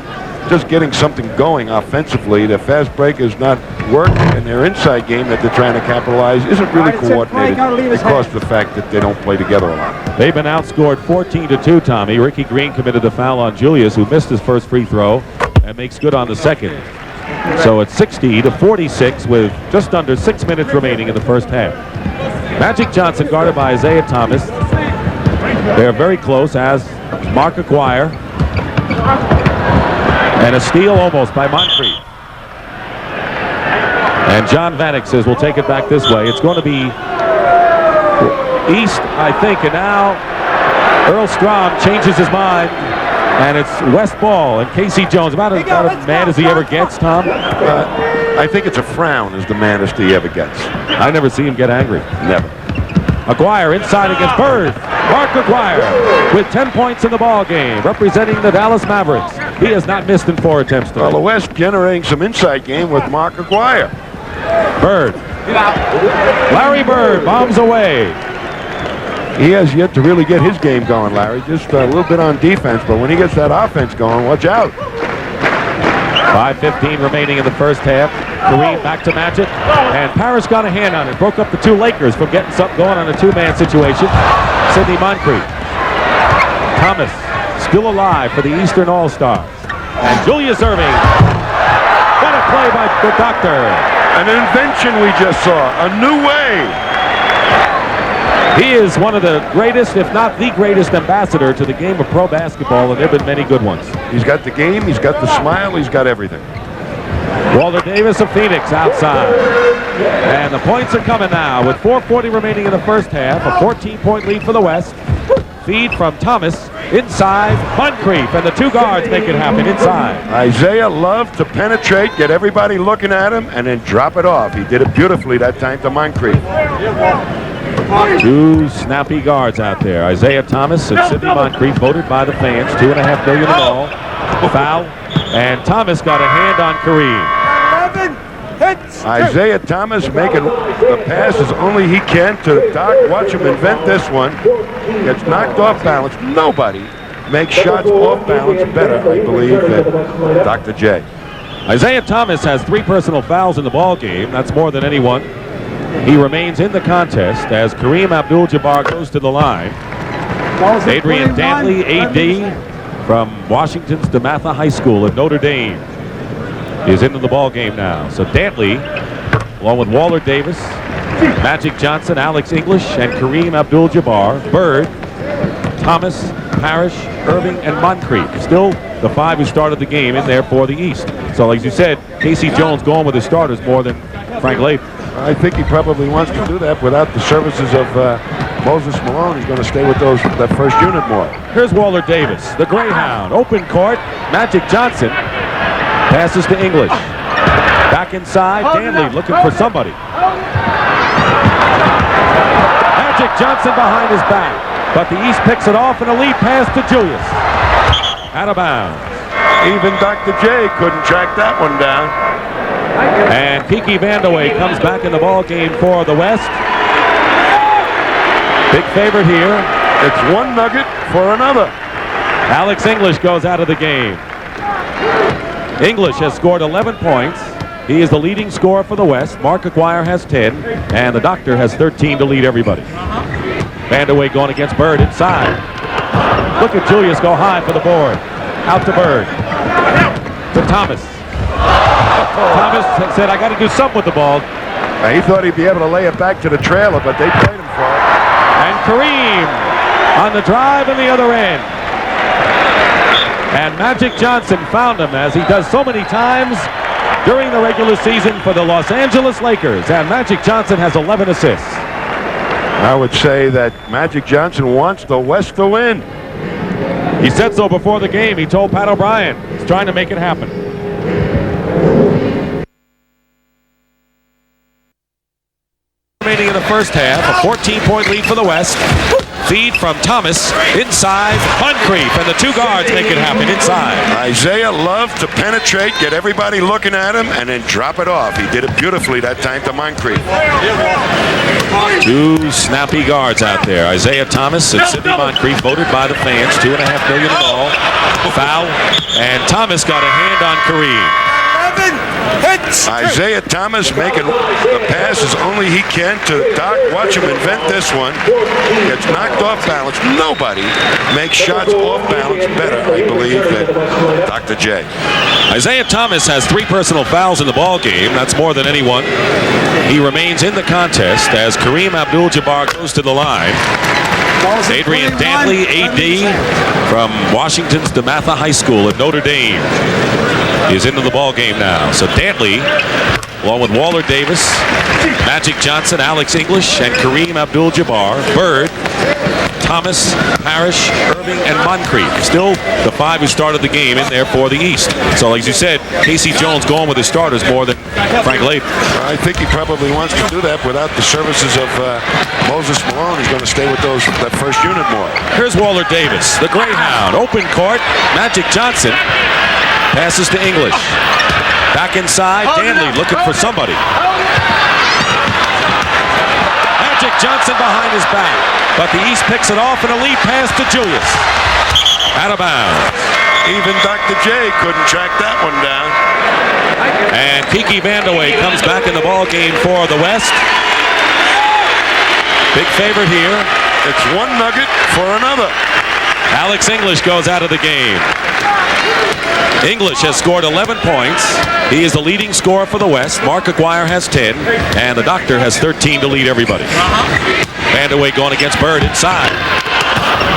just getting something going offensively. Their fast break is not working, and their inside game that they're trying to capitalize isn't really coordinated because of the fact that they don't play together a lot. They've been outscored 14-2, Tommy. Ricky Green committed a foul on Julius, who missed his first free throw and makes good on the second. So it's 60 to 46 with just under 6 minutes remaining in the first half. Magic Johnson guarded by Isaiah Thomas. They're very close as Mark Aguirre. And a steal almost by Moncrief. And John Vanek says we'll take it back this way. It's going to be East, I think, and now Earl Strom changes his mind. And it's West ball, and Casey Jones, about as mad as he ever gets, Tom. I think it's a frown is the maddest he ever gets. I never see him get angry. Never. Aguirre inside against Bird. Mark Aguirre with 10 points in the ball game, representing the Dallas Mavericks. He has not missed in 4 attempts tonight. Well, the West generating some inside game with Mark Aguirre. Bird. Larry Bird bombs away. He has yet to really get his game going, Larry. Just a little bit on defense, but when he gets that offense going, watch out. 5:15 remaining in the first half. Kareem back to Magic, and Parish got a hand on it. Broke up the two Lakers from getting something going on a two-man situation. Sidney Moncrief. Thomas still alive for the Eastern All-Stars. And Julius Erving. What a play by the doctor. An invention we just saw. A new way. He is one of the greatest, if not the greatest ambassador to the game of pro basketball, and there have been many good ones. He's got the game, he's got the smile, he's got everything. Walter Davis of Phoenix outside. And the points are coming now with 4:40 remaining in the first half. A 14-point lead for the West. Feed from Thomas inside Moncrief, and the two guards make it happen inside. Isaiah loved to penetrate, get everybody looking at him, and then drop it off. He did it beautifully that time to Moncrief. Two snappy guards out there. Isaiah Thomas and Sidney Moncrief, voted by the fans. $2.5 million in all. Foul. And Thomas got a hand on Kareem. Isaiah Thomas making the passes only he can to Doc. Watch him invent this one. Gets knocked off balance. Nobody makes shots off balance better, I believe, than Dr. J. Isaiah Thomas has 3 personal fouls in the ball game. That's more than anyone. He remains in the contest as Kareem Abdul-Jabbar goes to the line. Adrian Dantley, AD from Washington's DeMatha High School in Notre Dame, is into the ball game now. So Dantley, along with Walter Davis, Magic Johnson, Alex English, and Kareem Abdul-Jabbar, Bird, Thomas, Parish, Erving, and Moncrief. Still the 5 who started the game in there for the East. So as you said, Casey Jones going with his starters more than Frank Laimbeer. I think he probably wants to do that without the services of Moses Malone. He's going to stay with that first unit more. Here's Walter Davis, the Greyhound. Open court, Magic Johnson passes to English. Back inside, Dantley looking for somebody. Magic Johnson behind his back, but the East picks it off, and a lead pass to Julius. Out of bounds. Even Dr. J couldn't track that one down. And Kiki Vandeweghe comes back in the ball game for the West. Big favorite here. It's one nugget for another. Alex English goes out of the game. English has scored 11 points. He is the leading scorer for the West. Mark Aguirre has 10, and the Doctor has 13 to lead everybody. Vandeweghe going against Bird inside. Look at Julius go high for the board. Out to Bird. To Thomas. Thomas said, I got to do something with the ball. He thought he'd be able to lay it back to the trailer, but they played him for it. And Kareem on the drive in the other end. And Magic Johnson found him, as he does so many times during the regular season for the Los Angeles Lakers. And Magic Johnson has 11 assists. I would say that Magic Johnson wants the West to win. He said so before the game. He told Pat O'Brien he's trying to make it happen. Remaining in the first half, a 14-point lead for the West. Feed from Thomas inside Moncrief, and the two guards make it happen inside. Isaiah loved to penetrate, get everybody looking at him, and then drop it off. He did it beautifully that time to Moncrief. Two snappy guards out there. Isaiah Thomas and Sidney Moncrief, voted by the fans, $2.5 million in all. Foul, and Thomas got a hand on Kareem. Isaiah Thomas making the pass as only he can to Doc. Watch him invent this one. Gets knocked off balance. Nobody makes shots off balance better, I believe, than Dr. J. Isaiah Thomas has 3 personal fouls in the ball game. That's more than anyone. He remains in the contest as Kareem Abdul-Jabbar goes to the line. Adrian Dantley, AD from Washington's DeMatha High School at Notre Dame, is into the ball game now. So Dantley, along with Waller Davis, Magic Johnson, Alex English, and Kareem Abdul-Jabbar, Bird, Thomas, Parish, Erving, and Moncrief. Still the 5 who started the game in there for the East. So as you said, Casey Jones going with his starters more than Frank Laimbeer. I think he probably wants to do that without the services of Moses Malone. He's going to stay with that first unit more. Here's Waller Davis, the Greyhound. Open court, Magic Johnson passes to English. Back inside, Dantley looking for somebody. Magic Johnson behind his back, but the East picks it off, and a lead pass to Julius. Out of bounds. Even Dr. J couldn't track that one down. And Kiki Vandeweghe comes back in the ball game for the West. Big favorite here. It's one nugget for another. Alex English goes out of the game. English has scored 11 points. He is the leading scorer for the West. Mark Aguirre has 10, and the Doctor has 13 to lead everybody. Vandeweghe going against Bird inside.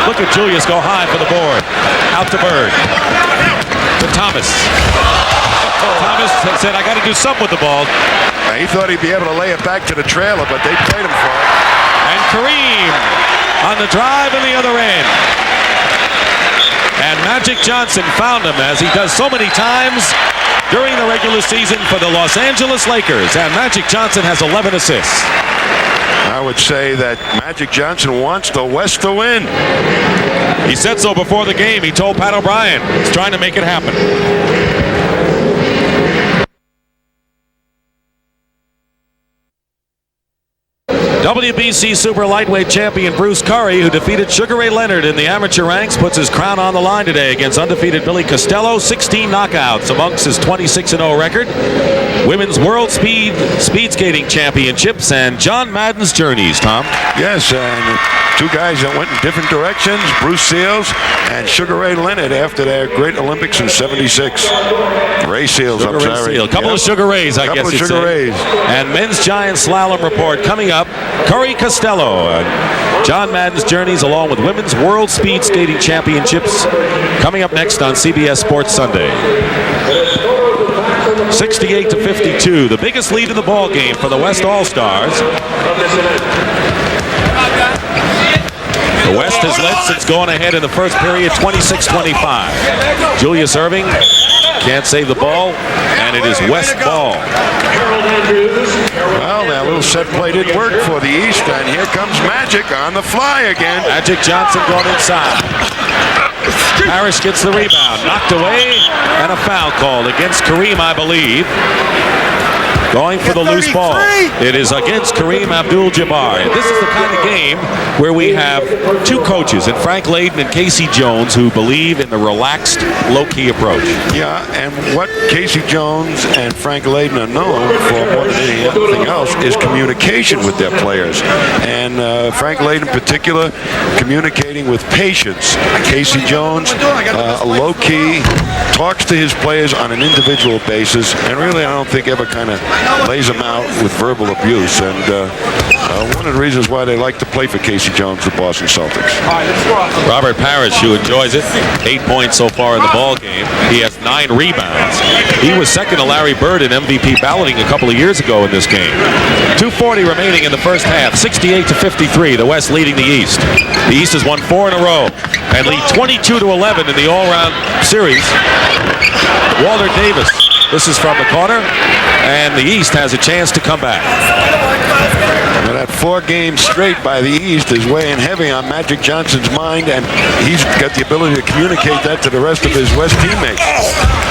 Look at Julius go high for the board. Out to Bird. To Thomas. Thomas said, I got to do something with the ball. He thought he'd be able to lay it back to the trailer, but they played him for it. And Kareem on the drive in the other end. And Magic Johnson found him, as he does so many times during the regular season for the Los Angeles Lakers. And Magic Johnson has 11 assists. I would say that Magic Johnson wants the West to win. He said so before the game. He told Pat O'Brien he's trying to make it happen. WBC Super Lightweight champion Bruce Curry, who defeated Sugar Ray Leonard in the amateur ranks, puts his crown on the line today against undefeated Billy Costello. 16 knockouts amongst his 26-0 record. Women's World Speed Skating Championships and John Madden's Journeys, Tom. Yes, and 2 guys that went in different directions, Bruce Seals and Sugar Ray Leonard after their great Olympics in '76. Ray Seals, I'm sorry. A couple of Sugar Rays, I guess you'd say. Sugar Rays. And men's giant slalom report coming up. Curry Costello, John Madden's Journeys, along with Women's World Speed Skating Championships, coming up next on CBS Sports Sunday. 68-52, the biggest lead in the ball game for the West All-Stars. The West has led since going ahead in the first period, 26-25. Julius Erving can't save the ball, and it is West ball. Well, that little set play didn't work for the East, and here comes Magic on the fly again. Magic Johnson going inside. Parish gets the rebound, knocked away, and a foul called against Kareem, I believe. going for the loose ball. It is against Kareem Abdul-Jabbar. And this is the kind of game where we have two coaches, and Frank Layden and Casey Jones, who believe in the relaxed, low-key approach. Yeah, and what Casey Jones and Frank Layden are known for more than anything else is communication with their players. And Frank Layden in particular, communicating with patience. Casey Jones, low-key, talks to his players on an individual basis, and really I don't think ever kind of lays them out with verbal abuse. And one of the reasons why they like to play for Casey Jones, the Boston Celtics. Robert Parish, who enjoys it, 8 points so far in the ball game. He has 9 rebounds. He was second to Larry Bird in MVP balloting a couple of years ago in this game. 2:40 remaining in the first half, 68-53, the West leading the East. The East has won 4 in a row and lead 22-11 in the all-round series. Walter Davis, this is from the corner, and the East has a chance to come back. Now that 4 games straight by the East is weighing heavy on Magic Johnson's mind, and he's got the ability to communicate that to the rest of his West teammates.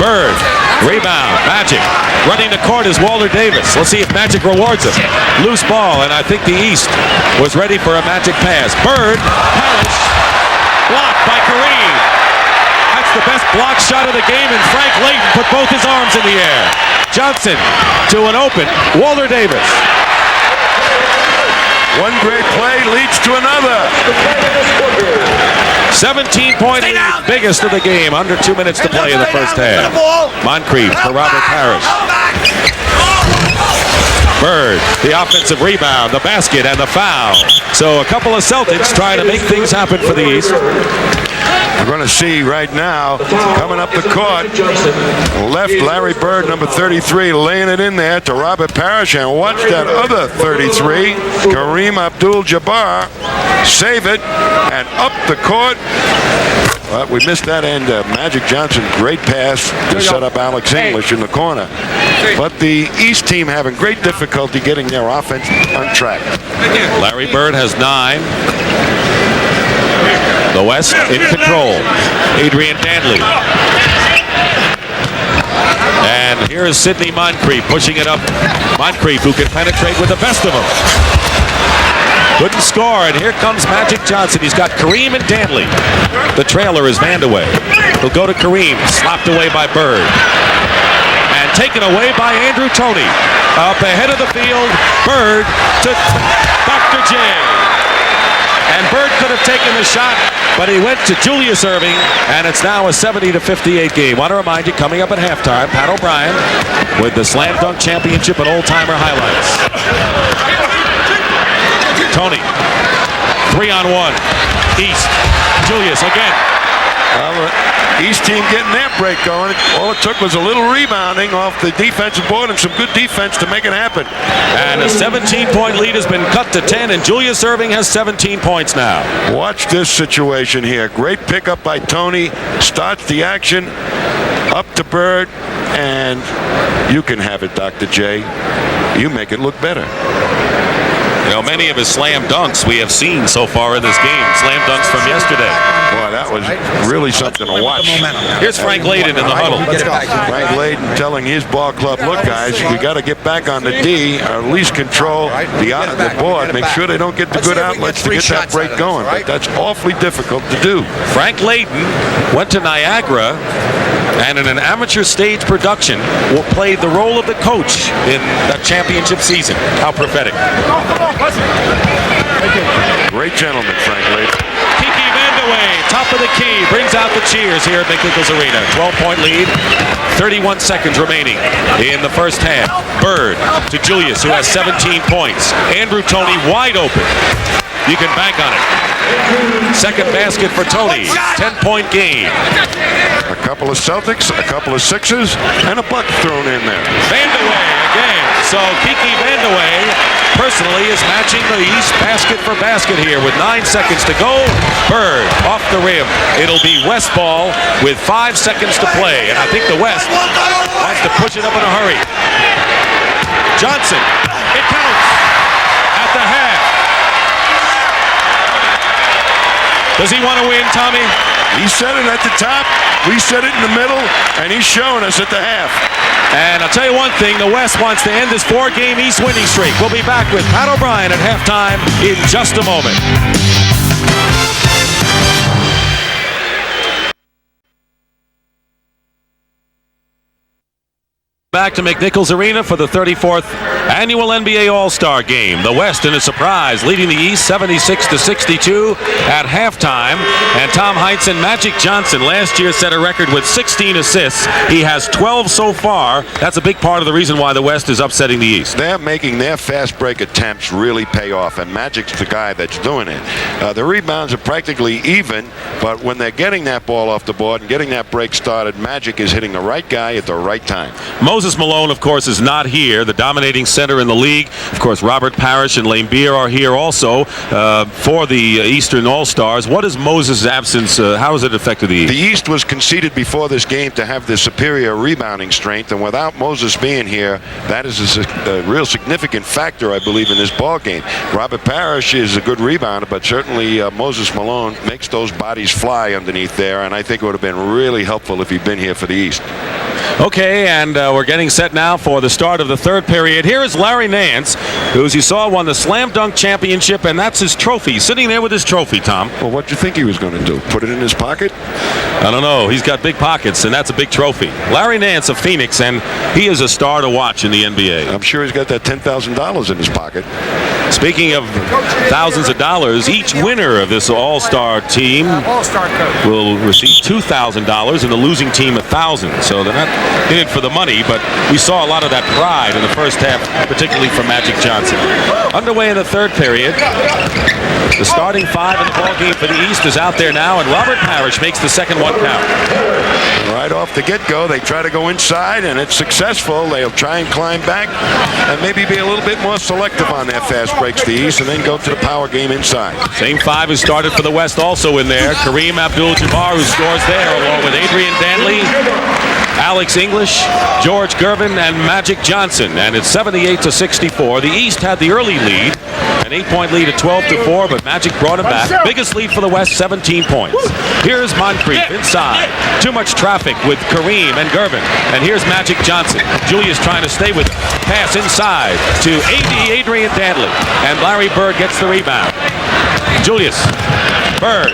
Bird, rebound, Magic. Running the court is Walter Davis. Let's see if Magic rewards him. Loose ball, and I think the East was ready for a Magic pass. Bird, Parish, blocked by Kareem. That's the best block shot of the game, and Frank Layden put both his arms in the air. Johnson to an open Walter Davis. One great play leads to another. 17-point lead, biggest of the game. Under 2 minutes to play in the first half. Moncrief for Robert Parish. Bird, the offensive rebound, the basket, and the foul. So a couple of Celtics trying to make things happen for the East. We're going to see right now, coming up the court, left Larry Bird, number 33, laying it in there to Robert Parish, and watch that other 33, Kareem Abdul-Jabbar, save it, and up the court. Well, we missed that end. Magic Johnson, great pass to set up Alex English in the corner. But the East team having great difficulty getting their offense on track. Larry Bird has 9. The West in control. Adrian Dantley. And here is Sidney Moncrief pushing it up. Moncrief, who can penetrate with the best of them. Couldn't score, and here comes Magic Johnson. He's got Kareem and Dantley. The trailer is Vandeweghe. He'll go to Kareem, slapped away by Bird. And taken away by Andrew Toney. Up ahead of the field, Bird to Dr. J. And Bird could have taken the shot, but he went to Julius Erving, and it's now a 70-58 game. Want to remind you, coming up at halftime, Pat O'Brien with the Slam Dunk Championship and old-timer highlights. Toney, 3-on-1. East, Julius again. Well, the East team getting their break going. All it took was a little rebounding off the defensive board and some good defense to make it happen. And a 17-point lead has been cut to 10, and Julius Erving has 17 points now. Watch this situation here. Great pickup by Toney. Starts the action. Up to Bird. And you can have it, Dr. J. You make it look better. You know, many of his slam dunks we have seen so far in this game. Slam dunks from yesterday. Boy, that was really something to watch. Here's Frank Layden in the huddle. Frank Layden telling his ball club, look, guys, we got to get back on the D, or at least control the board. Make sure they don't get the good outlets to get that break going. But that's awfully difficult to do. Frank Layden went to Niagara, and in an amateur stage production, played the role of the coach in that championship season. How prophetic. Great gentleman, Frank Layden. Kiki Vandeweghe, top of the key, brings out the cheers here at McHale Arena. 12-point lead, 31 seconds remaining in the first half. Bird to Julius, who has 17 points. Andrew Toney wide open. You can bank on it. Second basket for Toney. 10-point game. A couple of Celtics, a couple of Sixers, and a buck thrown in there. Vandeweghe again. So Kiki Vandeweghe personally is matching the East basket for basket here with 9 seconds to go. Bird off the rim. It'll be West ball with 5 seconds to play. And I think the West wants to push it up in a hurry. Johnson. It counts at the half. Does he want to win, Tommy? He said it at the top, we said it in the middle, and he's showing us at the half. And I'll tell you one thing, the West wants to end this 4-game East winning streak. We'll be back with Pat O'Brien at halftime in just a moment. Back to McNichols Arena for the 34th annual NBA All-Star Game. The West in a surprise, leading the East 76-62 at halftime. And Tom Heitz and Magic Johnson last year set a record with 16 assists. He has 12 so far. That's a big part of the reason why the West is upsetting the East. They're making their fast break attempts really pay off, and Magic's the guy that's doing it. The rebounds are practically even, but when they're getting that ball off the board and getting that break started, Magic is hitting the right guy at the right time. Moses Malone, of course, is not here, the dominating center in the league. Of course, Robert Parish and Laimbeer are here also for the Eastern All-Stars. What is Moses' absence? How has it affected the East? The East was conceded before this game to have the superior rebounding strength, and without Moses being here, that is a real significant factor, I believe, in this ball game. Robert Parish is a good rebounder, but certainly Moses Malone makes those bodies fly underneath there, and I think it would have been really helpful if he'd been here for the East. Okay, and we're getting set now for the start of the third period. Here is Larry Nance, who, as you saw, won the Slam Dunk Championship, and that's his trophy. Sitting there with his trophy, Tom. Well, what do you think he was going to do? Put it in his pocket? I don't know. He's got big pockets, and that's a big trophy. Larry Nance of Phoenix, and he is a star to watch in the NBA. I'm sure he's got that $10,000 in his pocket. Speaking of thousands of dollars, each winner of this All-Star team will receive $2,000, and the losing team $1,000. So they're not in it for the money, but we saw a lot of that pride in the first half, particularly from Magic Johnson. Underway in the third period. The starting five in the ball game for the East is out there now, and Robert Parish makes the second one count. Right off the get-go, they try to go inside, and it's successful. They'll try and climb back and maybe be a little bit more selective on their fast breaks, the East, and then go to the power game inside. Same five has started for the West also in there. Kareem Abdul-Jabbar, who scores there, along with Adrian Dantley, Alex English, George Gervin, and Magic Johnson. And it's 78-64. The East had the early lead, an 8-point lead at 12-4, but Magic brought it back. Biggest lead for the West, 17 points. Here's Moncrief inside. Too much traffic with Kareem and Gervin. And here's Magic Johnson. Julius trying to stay with it. Pass inside to Adrian Dantley. And Larry Bird gets the rebound. Julius. Bird.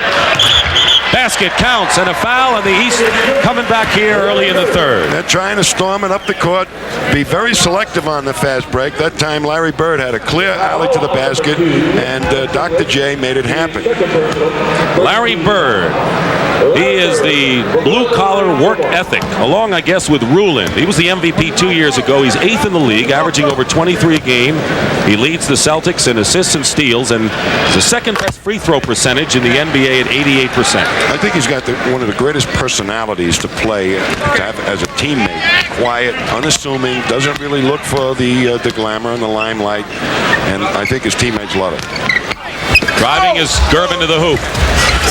Basket counts and a foul, and the East coming back here early in the third. They're trying to storm it up the court, be very selective on the fast break. That time Larry Bird had a clear alley to the basket, and Dr. J made it happen. Larry Bird, he is the blue-collar work ethic, along, I guess, with Rulin. He was the MVP 2 years ago. He's 8th in the league, averaging over 23 a game. He leads the Celtics in assists and steals, and is the second-best free throw percentage in the NBA at 88%. I think he's got one of the greatest personalities to play, to have as a teammate. Quiet, unassuming, doesn't really look for the glamour and the limelight, and I think his teammates love it. Driving is Gervin to the hoop.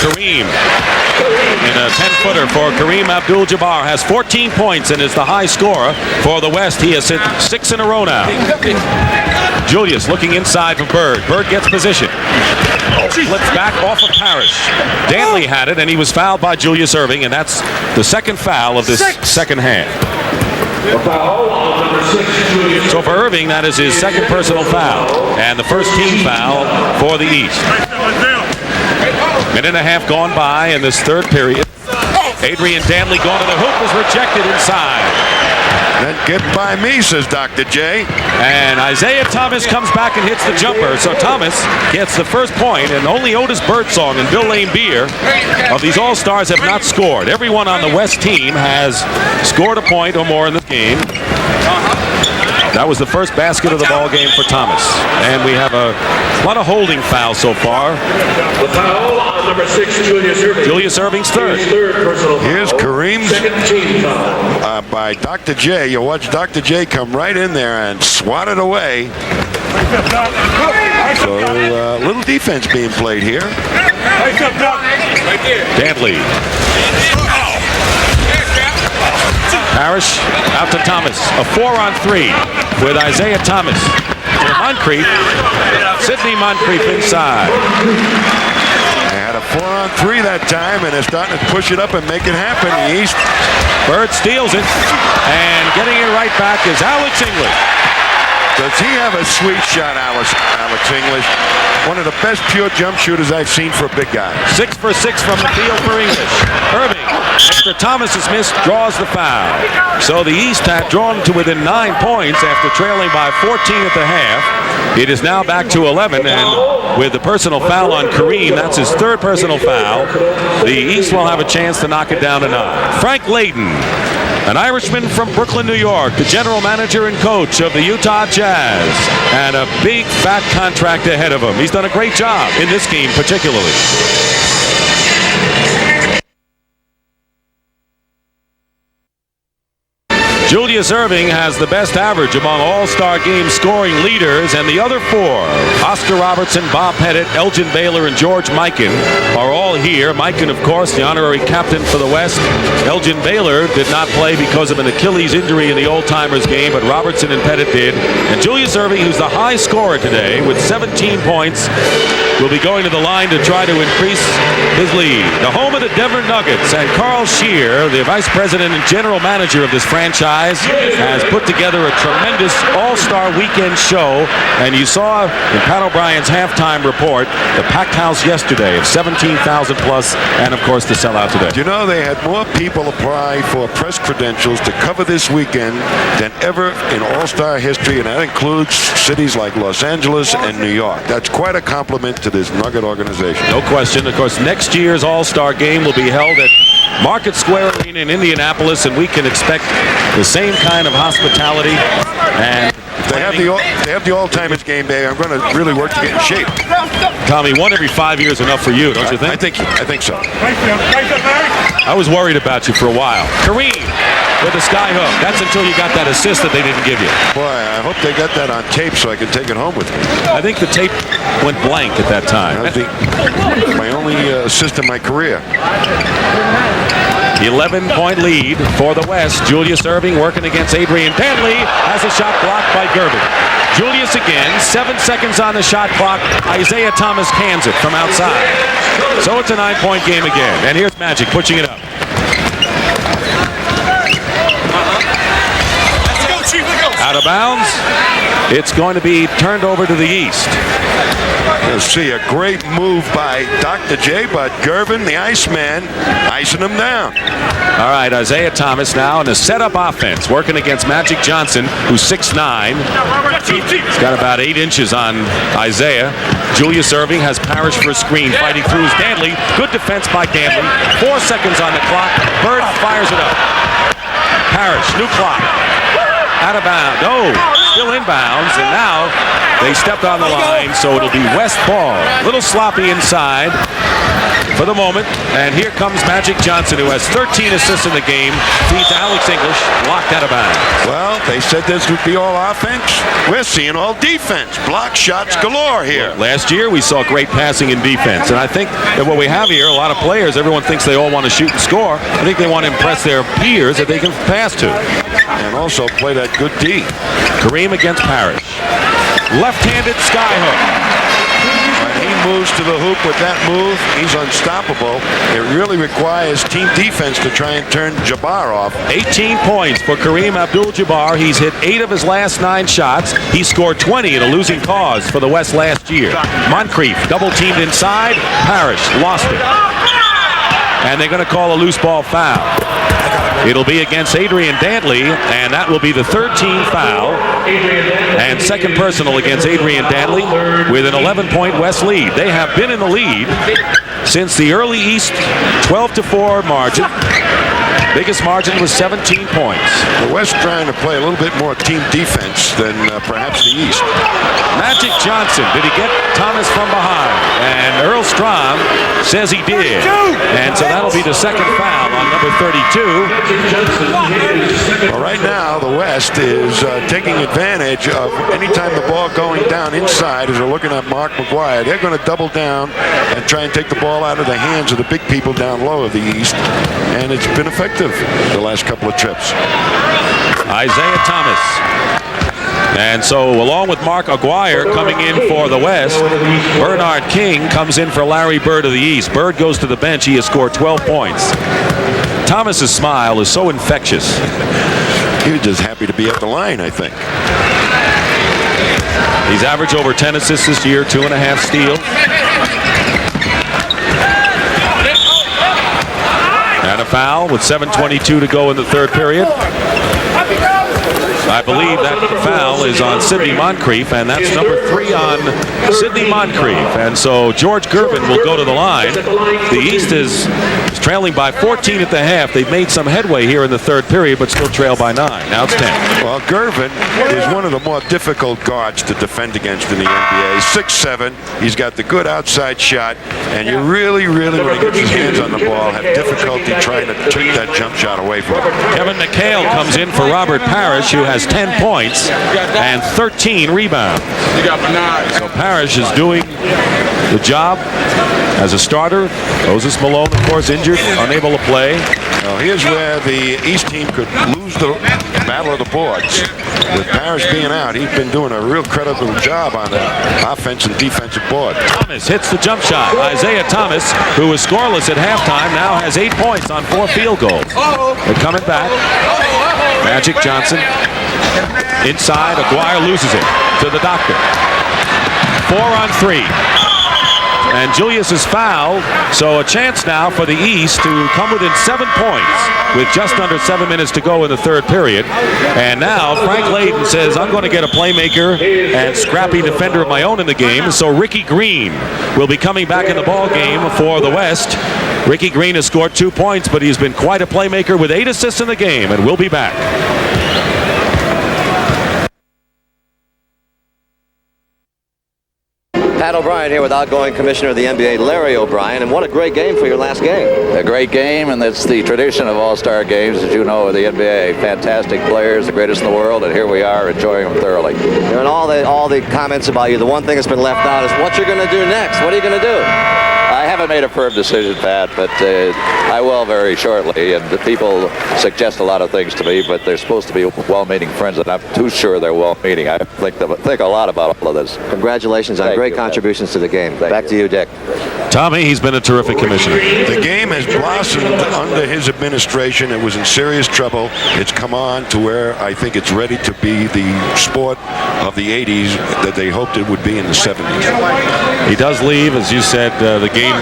Kareem in a 10-footer for Kareem Abdul-Jabbar has 14 points and is the high scorer for the West. He has hit 6 in a row now. Julius looking inside for Bird. Bird gets position. Flips back off of Parish. Dantley had it, and he was fouled by Julius Erving, and that's the second foul of this second half. So for Erving, that is his second personal foul, and the first team foul for the East. Minute and a half gone by in this third period. Adrian Dantley going to the hoop, is rejected inside. Then get by me, says Dr. J. And Isaiah Thomas comes back and hits the jumper. So Thomas gets the first point, and only Otis Birdsong and Bill Laimbeer of these All-Stars have not scored. Everyone on the West team has scored a point or more in this game. That was the first basket of the ball game for Thomas. And we have a lot of holding fouls so far. The foul on number 6, Julius Erving. Julius Erving's third. Here's Kareem's second team foul. By Dr. J. You watch Dr. J come right in there and swat it away. So little defense being played here. Dantley. Parish out to Thomas. A 4-on-3 with Isaiah Thomas. To Moncrief. Sidney Moncrief inside. They had a 4-on-3 that time, and they're starting to push it up and make it happen. The East. Bird steals it, and getting it right back is Alex English. Does he have a sweet shot, Alex English? One of the best pure jump shooters I've seen for a big guy. 6 for 6 from the field for English. Erving, after Thomas is missed, draws the foul. So the East had drawn to within 9 points after trailing by 14 at the half. It is now back to 11, and with the personal foul on Kareem, that's his third personal foul, the East will have a chance to knock it down to 9. Frank Layden, an Irishman from Brooklyn, New York, the general manager and coach of the Utah Jazz, and a big fat contract ahead of him. He's done a great job in this game particularly. Julius Erving has the best average among All-Star Game scoring leaders, and the other 4, Oscar Robertson, Bob Pettit, Elgin Baylor, and George Mikan, are all here. Mikan, of course, the honorary captain for the West. Elgin Baylor did not play because of an Achilles injury in the old-timers game, but Robertson and Pettit did. And Julius Erving, who's the high scorer today with 17 points, will be going to the line to try to increase his lead. The home of the Denver Nuggets, and Carl Shear, the vice president and general manager of this franchise, has put together a tremendous All-Star Weekend show, and you saw in Pat O'Brien's halftime report the packed house yesterday of 17,000 plus, and of course the sellout today. You know, they had more people apply for press credentials to cover this weekend than ever in All-Star history, and that includes cities like Los Angeles and New York. That's quite a compliment to this Nugget organization. No question. Of course, next year's All-Star Game will be held at Market Square Arena in Indianapolis, and we can expect the same kind of hospitality. And they have the all-timers game day. I'm going to really work to get in shape. Tommy, 1 every 5 years enough for you, don't you think? I think so. I was worried about you for a while. Kareem with the sky hook. That's until you got that assist that they didn't give you. Boy, I hope they got that on tape so I can take it home with me. I think the tape went blank at that time. That was my only assist in my career. 11-point lead for the West. Julius Erving working against Adrian Dantley, has a shot blocked by Gervin. Julius again, 7 seconds on the shot clock. Isaiah Thomas cans it from outside. So it's a 9-point game again. And here's Magic pushing it up. Out of bounds. It's going to be turned over to the East. You'll see a great move by Dr. J, but Gervin, the Iceman, icing him down. All right, Isaiah Thomas now in the setup offense, working against Magic Johnson, who's 6'9". He's got about 8 inches on Isaiah. Julius Erving has Parish for a screen, fighting through his Dantley. Good defense by Dantley. 4 seconds on the clock. Bird fires it up. Parish, new clock. Out of bounds. Oh, still inbounds, and now they stepped on the line, so it'll be West ball. A little sloppy inside for the moment, and here comes Magic Johnson, who has 13 assists in the game, feeds Alex English, locked out of bounds. Well, they said this would be all offense. We're seeing all defense. Block shots galore here. Last year, we saw great passing and defense, and I think that what we have here, a lot of players, everyone thinks they all want to shoot and score. I think they want to impress their peers that they can pass to. And also play that good D. Kareem against Parish. Left-handed sky hook. When he moves to the hoop with that move, he's unstoppable. It really requires team defense to try and turn Jabbar off. 18 points for Kareem Abdul-Jabbar. He's hit 8 of his last 9 shots. He scored 20 in a losing cause for the West last year. Moncrief double-teamed inside. Parish lost it. And they're going to call a loose ball foul. It'll be against Adrian Dantley, and that will be the 13th foul. And second personal against Adrian Dantley with an 11-point West lead. They have been in the lead since the early East 12-4 margin. Biggest margin was 17 points. The West trying to play a little bit more team defense than perhaps the East. Magic Johnson, did he get Thomas from behind? And Earl Strom says he did. And so that'll be the second foul on number 32. Well, right now, the West is taking advantage of any time the ball going down inside as they're looking at Mark McGuire. They're going to double down and try and take the ball out of the hands of the big people down low of the East. And it's been effective the last couple of trips. Isaiah Thomas And so along with Mark Aguirre coming in for the West, Bernard King comes in for Larry Bird of the East. Bird goes to the bench. He has scored 12 points. Thomas's smile is so infectious. He was just happy to be at the line, I think. He's averaged over 10 assists this year, 2.5 steals. And a foul with 7:22 to go in the third period. I believe that foul is on Sidney Moncrief, and that's number 3 on Sidney Moncrief. And so George Gervin will go to the line. The East is trailing by 14 at the half. They've made some headway here in the third period, but still trail by 9. Now it's 10. Well, Gervin is one of the more difficult guards to defend against in the NBA. 6'7". He's got the good outside shot, and you really, when he gets his hands on the ball, have difficulty trying to take that jump shot away from him. Kevin McHale comes in for Robert Parish, who has 10 points and 13 rebounds. So Parish is doing the job as a starter. Moses Malone, of course, injured, unable to play. Well, here's where the East team could lose the battle of the boards. With Parish being out, he's been doing a real credible job on the offense and defensive board. Thomas hits the jump shot. Isaiah Thomas, who was scoreless at halftime, now has 8 points on 4 field goals. They're coming back. Magic Johnson inside. Aguirre loses it to the doctor. 4 on 3. And Julius is fouled, so a chance now for the East to come within 7 points with just under 7 minutes to go in the third period. And now Frank Layden says, I'm going to get a playmaker and scrappy defender of my own in the game. So Ricky Green will be coming back in the ball game for the West. Ricky Green has scored 2 points, but he's been quite a playmaker with 8 assists in the game, and we'll be back. Pat O'Brien here with outgoing commissioner of the NBA, Larry O'Brien, and what a great game for your last game. A great game, and it's the tradition of all-star games, as you know, of the NBA. Fantastic players, the greatest in the world, and here we are enjoying them thoroughly. And all the comments about you, the one thing that's been left out is what you're going to do next. What are you going to do? I haven't made a firm decision, Pat, but I will very shortly. And the people suggest a lot of things to me, but they're supposed to be well-meaning friends, and I'm too sure they're well-meaning. I think a lot about all of this. Congratulations on great contributions to the game. Back to you, Dick. Tommy, he's been a terrific commissioner. The game has blossomed under his administration. It was in serious trouble. It's come on to where I think it's ready to be the sport of the 80s that they hoped it would be in the 70s. He does leave, as you said, the game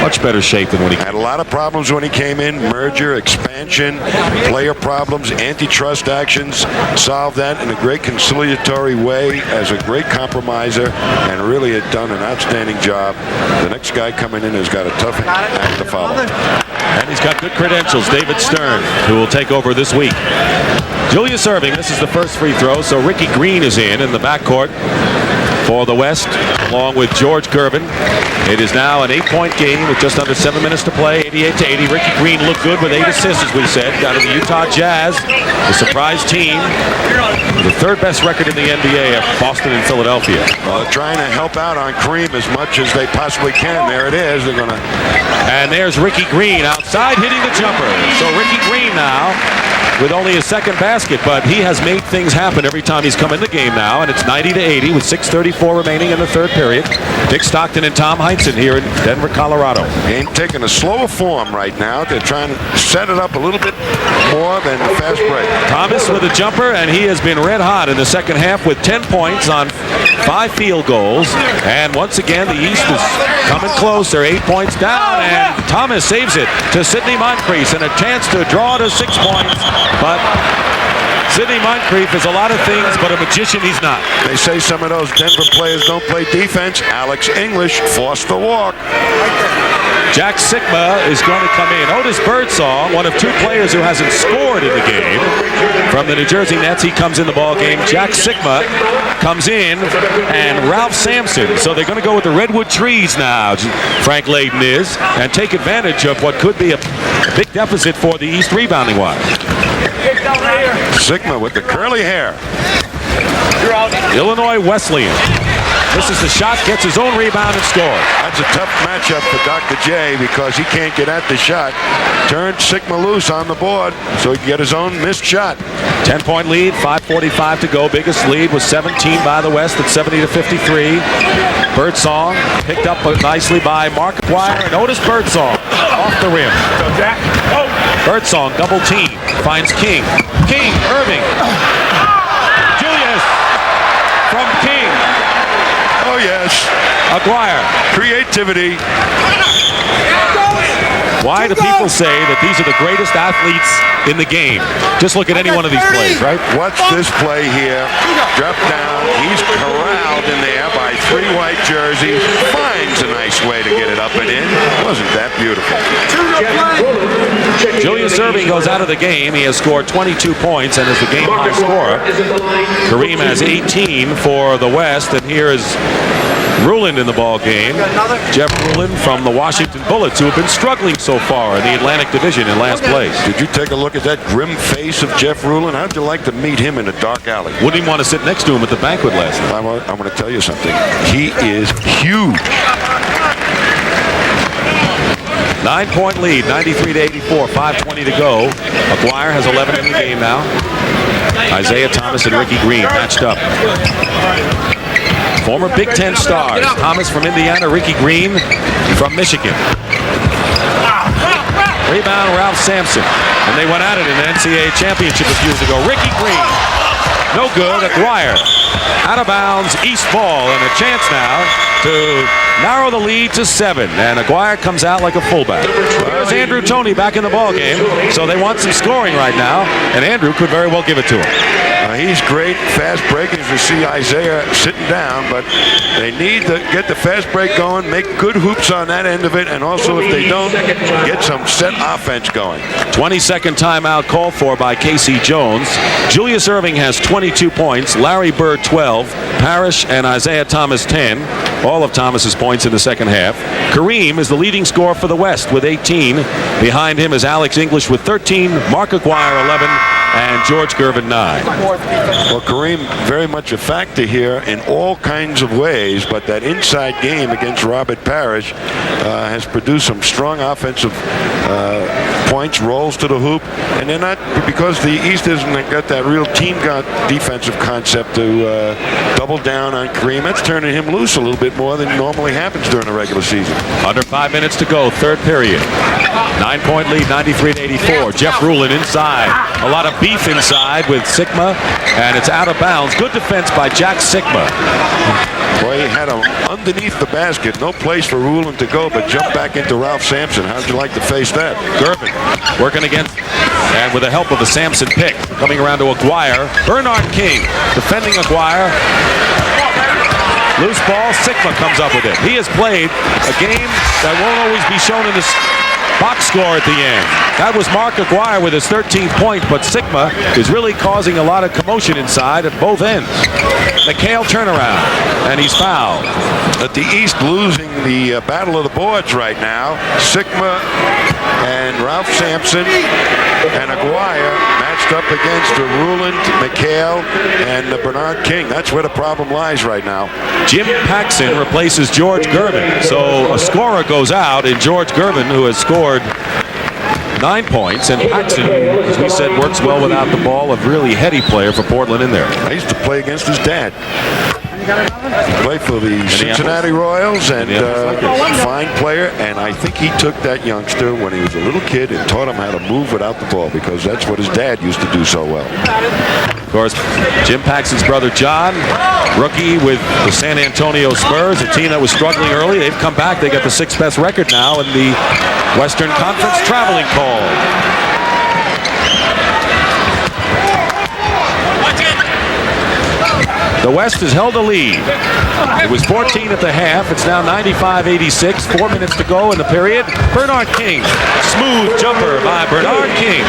much better shape than when he had a lot of problems when he came in. Merger, expansion, player problems, antitrust actions. Solved that in a great conciliatory way as a great compromiser, and really had done an outstanding job. The next guy coming in has got a tough act to follow. And he's got good credentials, David Stern, who will take over this week. Julius Erving, this is the first free throw, so Ricky Green is in the backcourt for the West, along with George Gervin. It is now an 8-point game with just under 7 minutes to play, 88-80. Ricky Green looked good with 8 assists, as we said. Got in the Utah Jazz, the surprise team, the third best record in the NBA of Boston and Philadelphia. Well, they're trying to help out on Kareem as much as they possibly can. There it is. They're going to. And there's Ricky Green outside hitting the jumper. So Ricky Green now with only his second basket, but he has made things happen every time he's come in the game now, and it's 90-80 with 6:34 remaining in the third period. Dick Stockton and Tom Heinsohn here in Denver, Colorado. Game taking a slower form right now. They're trying to set it up a little bit more than the fast break. Thomas with a jumper, and he has been red hot in the second half with 10 points on 5 field goals. And once again, the East is coming close. They're 8 points down, and Thomas saves it to Sidney Moncrief, and a chance to draw to 6 points. But Sidney Moncrief is a lot of things, but a magician he's not. They say some of those Denver players don't play defense. Alex English forced the walk. Jack Sikma is going to come in. Otis Birdsong, one of 2 players who hasn't scored in the game. From the New Jersey Nets, he comes in the ball game. Jack Sikma comes in, and Ralph Sampson. So they're going to go with the Redwood Trees now, Frank Layden is, and take advantage of what could be a big deficit for the East rebounding-wise. Sikma with the curly hair. Illinois Wesleyan. Misses the shot, gets his own rebound, and scores. That's a tough matchup for Dr. J because he can't get at the shot. Turned Sikma loose on the board so he can get his own missed shot. 10-point lead, 5:45 to go. Biggest lead was 17 by the West at 70-53. Birdsong picked up nicely by Mark Aguirre and Otis Birdsong off the rim. Birdsong double team, finds King. King, Erving. Julius from King. Oh, yes. Aguirre. Creativity. Why do people say that these are the greatest athletes in the game? Just look at any one of these plays, right? Watch this play here. Drop down. He's corralled in there by 3 white jerseys. Finds a nice way to get it up and in. Wasn't that beautiful? Julius Erving goes out of the game. He has scored 22 points and is the game high scorer. Kareem has 18 for the West, and here is Ruland in the ball game. Jeff Ruland from the Washington Bullets, who have been struggling so far in the Atlantic Division in last place. Did you take a look at that grim face of Jeff Ruland? How'd you like to meet him in a dark alley? Wouldn't even want to sit next to him at the banquet last night. I'm going to tell you something. He is huge. 9-point lead, 93-84, 5:20 to go. Aguirre has 11 in the game now. Isaiah Thomas and Ricky Green matched up. Former Big Ten stars, Thomas from Indiana, Ricky Green from Michigan. Rebound, Ralph Sampson. And they went at it in the NCAA championship a few years ago. Ricky Green, no good. Aguirre, out of bounds, East ball, and a chance now to narrow the lead to 7. And Aguirre comes out like a fullback. Here's Andrew Toney back in the ball game, so they want some scoring right now, and Andrew could very well give it to him. He's great, fast break, as you see Isaiah sitting down, but they need to get the fast break going, make good hoops on that end of it, and also if they don't, get some set offense going. 20-second timeout called for by Casey Jones. Julius Erving has 22 points, Larry Bird 12, Parish and Isaiah Thomas 10, all of Thomas's points in the second half. Kareem is the leading scorer for the West with 18. Behind him is Alex English with 13, Mark Aguirre 11, and George Gervin 9. Well, Kareem very much a factor here in all kinds of ways, but that inside game against Robert Parish has produced some strong offensive points, rolls to the hoop, and they're not, because the East hasn't got that real team defensive concept to double down on Kareem. That's turning him loose a little bit more than normally happens during the regular season. Under 5 minutes to go, third period. 9-point lead, 93-84. Jeff Ruland inside. A lot of beef inside with Sikma, and it's out of bounds. Good defense by Jack Sikma. Boy, he had him underneath the basket. No place for Ruland to go, but jump back into Ralph Sampson. How'd you like to face that? Gervin working against, and with the help of a Sampson pick, coming around to Aguirre. Bernard King defending Aguirre. Loose ball, Sikma comes up with it. He has played a game that won't always be shown in the box score at the end. That was Mark Aguirre with his 13th point, but Sikma is really causing a lot of commotion inside at both ends. McHale turnaround, and he's fouled. But the East losing the battle of the boards right now. Sikma and Ralph Sampson and Aguirre matched up against Ruland, McHale, and Bernard King. That's where the problem lies right now. Jim Paxson replaces George Gervin, so a scorer goes out in George Gervin, who has scored 9 points, and Paxson, as we said, works well without the ball. A really heady player for Portland in there. I used to play against his dad. Played for the Cincinnati Royals, and fine player, and I think he took that youngster when he was a little kid and taught him how to move without the ball, because that's what his dad used to do so well. Of course, Jim Paxson's brother John, rookie with the San Antonio Spurs, a team that was struggling early. They've come back. They got the 6th best record now in the Western Conference traveling call. The West has held a lead. It was 14 at the half. It's now 95-86. 4 minutes to go in the period. Bernard King. Smooth jumper by Bernard King.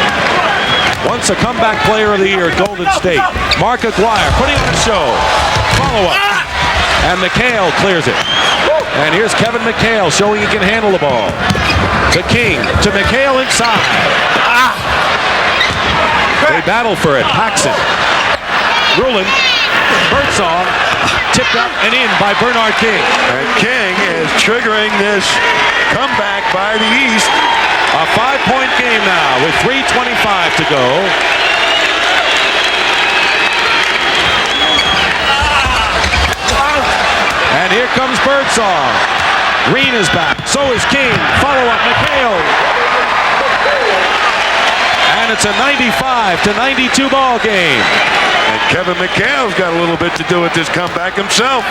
Once a comeback player of the year at Golden State. Mark Aguirre putting on the show. Follow-up. And McHale clears it. And here's Kevin McHale showing he can handle the ball. To King. To McHale inside. They battle for it. Paxson. Ruland. Birdsong tipped up and in by Bernard King. And King is triggering this comeback by the East. A 5-point game now with 3:25 to go. And here comes Birdsong. Green is back. So is King. Follow up McHale. And it's a 95-92 ball game. And Kevin McHale's got a little bit to do with this comeback himself.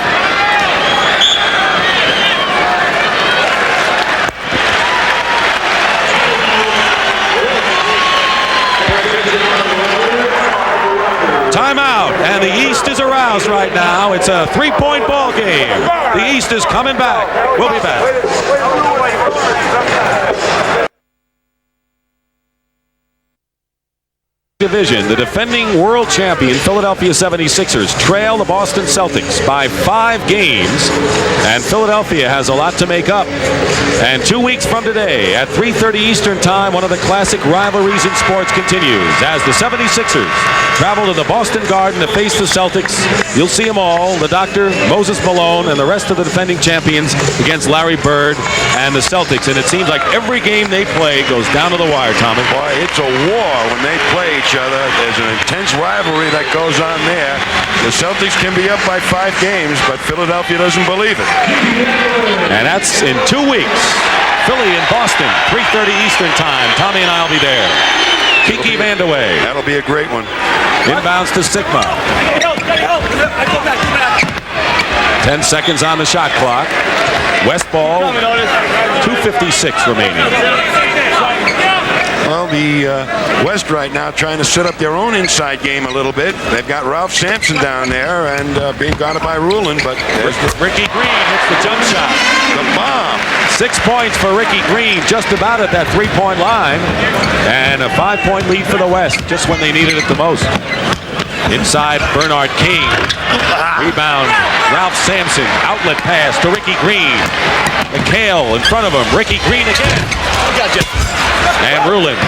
Timeout, and the East is aroused right now. It's a 3-point ball game. The East is coming back. We'll be back. Division, the defending world champion Philadelphia 76ers trail the Boston Celtics by 5 games, and Philadelphia has a lot to make up. And 2 weeks from today at 3:30 Eastern Time, one of the classic rivalries in sports continues as the 76ers travel to the Boston Garden to face the Celtics. You'll see them all, the Doctor, Moses Malone, and the rest of the defending champions against Larry Bird and the Celtics. And it seems like every game they play goes down to the wire, Tommy. Boy, it's a war when they play each other. There's an intense rivalry that goes on there. The Celtics can be up by 5 games, but Philadelphia doesn't believe it. And that's in 2 weeks. Philly and Boston, 3:30 Eastern Time. Tommy and I'll be there. Kiki Vandeweghe. That'll be a great one. Inbounds to Sikma. 10 seconds on the shot clock. West ball, 2:56 remaining. Well, the West right now trying to set up their own inside game a little bit. They've got Ralph Sampson down there and being guarded by Rulin, but there's Ricky Green hits the jump shot. the bomb. 6 points for Ricky Green, just about at that 3-point line. And a 5-point lead for the West, just when they needed it the most. Inside, Bernard King. Rebound, Ralph Sampson. Outlet pass to Ricky Green. McHale in front of him. Ricky Green again. And Rulin.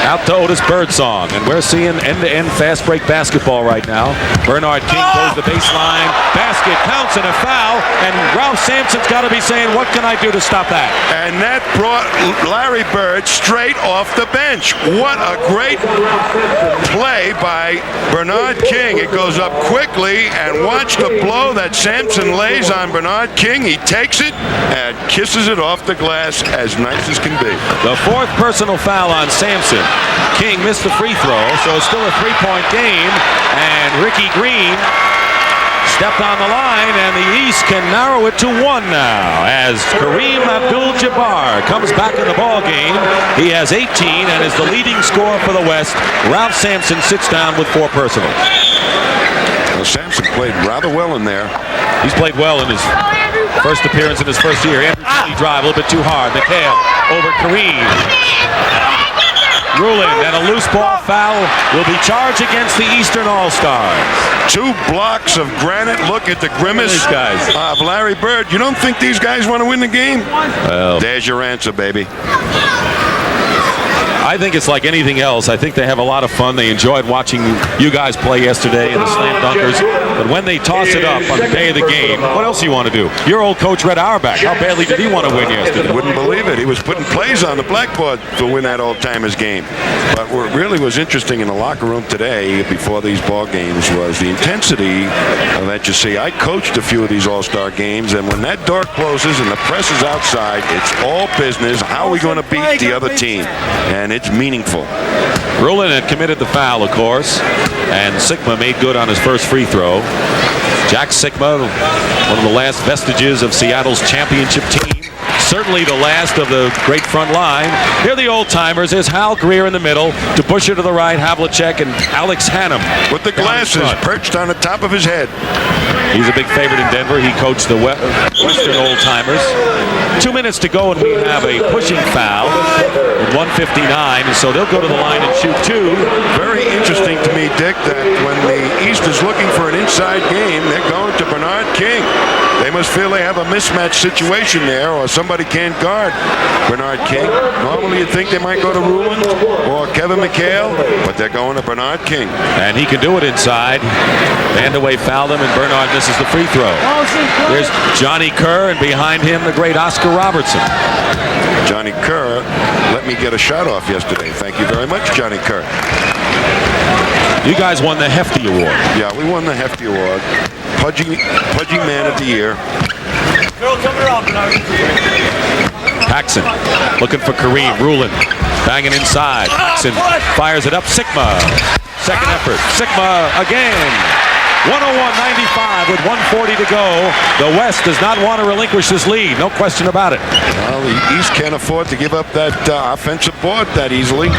Out to Otis Birdsong. And we're seeing end-to-end fast break basketball right now. Bernard King goes the baseline. Basket counts and a foul. And Ralph Sampson's got to be saying, what can I do to stop that? And that brought Larry Bird straight off the bench. What a great play by Bernard King. It goes up quickly, and watch the blow that Sampson lays on Bernard King. He takes it and kisses it off the glass as nice as can be. The 4th personal foul on Sampson. King missed the free throw, so it's still a 3-point game. And Ricky Green stepped on the line, and the East can narrow it to 1 now as Kareem Abdul-Jabbar comes back in the ball game. He has 18 and is the leading scorer for the West. Ralph Sampson sits down with 4 personals. Well, Sampson played rather well in there. He's played well in his first appearance in his first year. Andrew drive a little bit too hard. McHale over Kareem. Rulin, and a loose ball foul will be charged against the Eastern All-Stars. 2 blocks of granite. Look at the grimace of Larry Bird. You don't think these guys want to win the game? Well, there's your answer, baby. I think it's like anything else. I think they have a lot of fun. They enjoyed watching you guys play yesterday in the slam dunkers. But when they toss it up on the day of the game, what else do you want to do? Your old coach, Red Auerbach, how badly did he want to win yesterday? Wouldn't believe it. He was putting plays on the blackboard to win that old-timers game. But what really was interesting in the locker room today before these ball games was the intensity that you see. I coached a few of these all-star games, and when that door closes and the press is outside, it's all business. How are we going to beat the other team? And it's meaningful. Rulin had committed the foul, of course, and Sikma made good on his first free throw. Jack Sikma, one of the last vestiges of Seattle's championship team. Certainly the last of the great front line. Here are the old-timers. There's Hal Greer in the middle. To Busher to the right, Havlicek and Alex Hannum. With the glasses perched on the top of his head. He's a big favorite in Denver. He coached the Western old-timers. 2 minutes to go, and we have a pushing foul at 1:59, and so they'll go to the line and shoot 2. Very interesting to me, Dick, that when the East is looking for an inside game, they're going to Bernard King. They must feel they have a mismatch situation there, or somebody can't guard Bernard King. Normally you'd think they might go to Ruland or Kevin McHale, but they're going to Bernard King. And he can do it inside. Vandeweghe fouled him, and Bernard misses the free throw. There's Johnny Kerr, and behind him, the great Oscar Robertson. Johnny Kerr let me get a shot off yesterday. Thank you very much, Johnny Kerr. You guys won the Hefty Award. Yeah, we won the Hefty Award. Pudgy Man of the Year. Paxson looking for Kareem. Ruland banging inside. Paxson fires it up. Sikma. Second effort. Sikma again. 101-95 with 1:40 to go. The West does not want to relinquish this lead. No question about it. Well, the East can't afford to give up that offensive board that easily.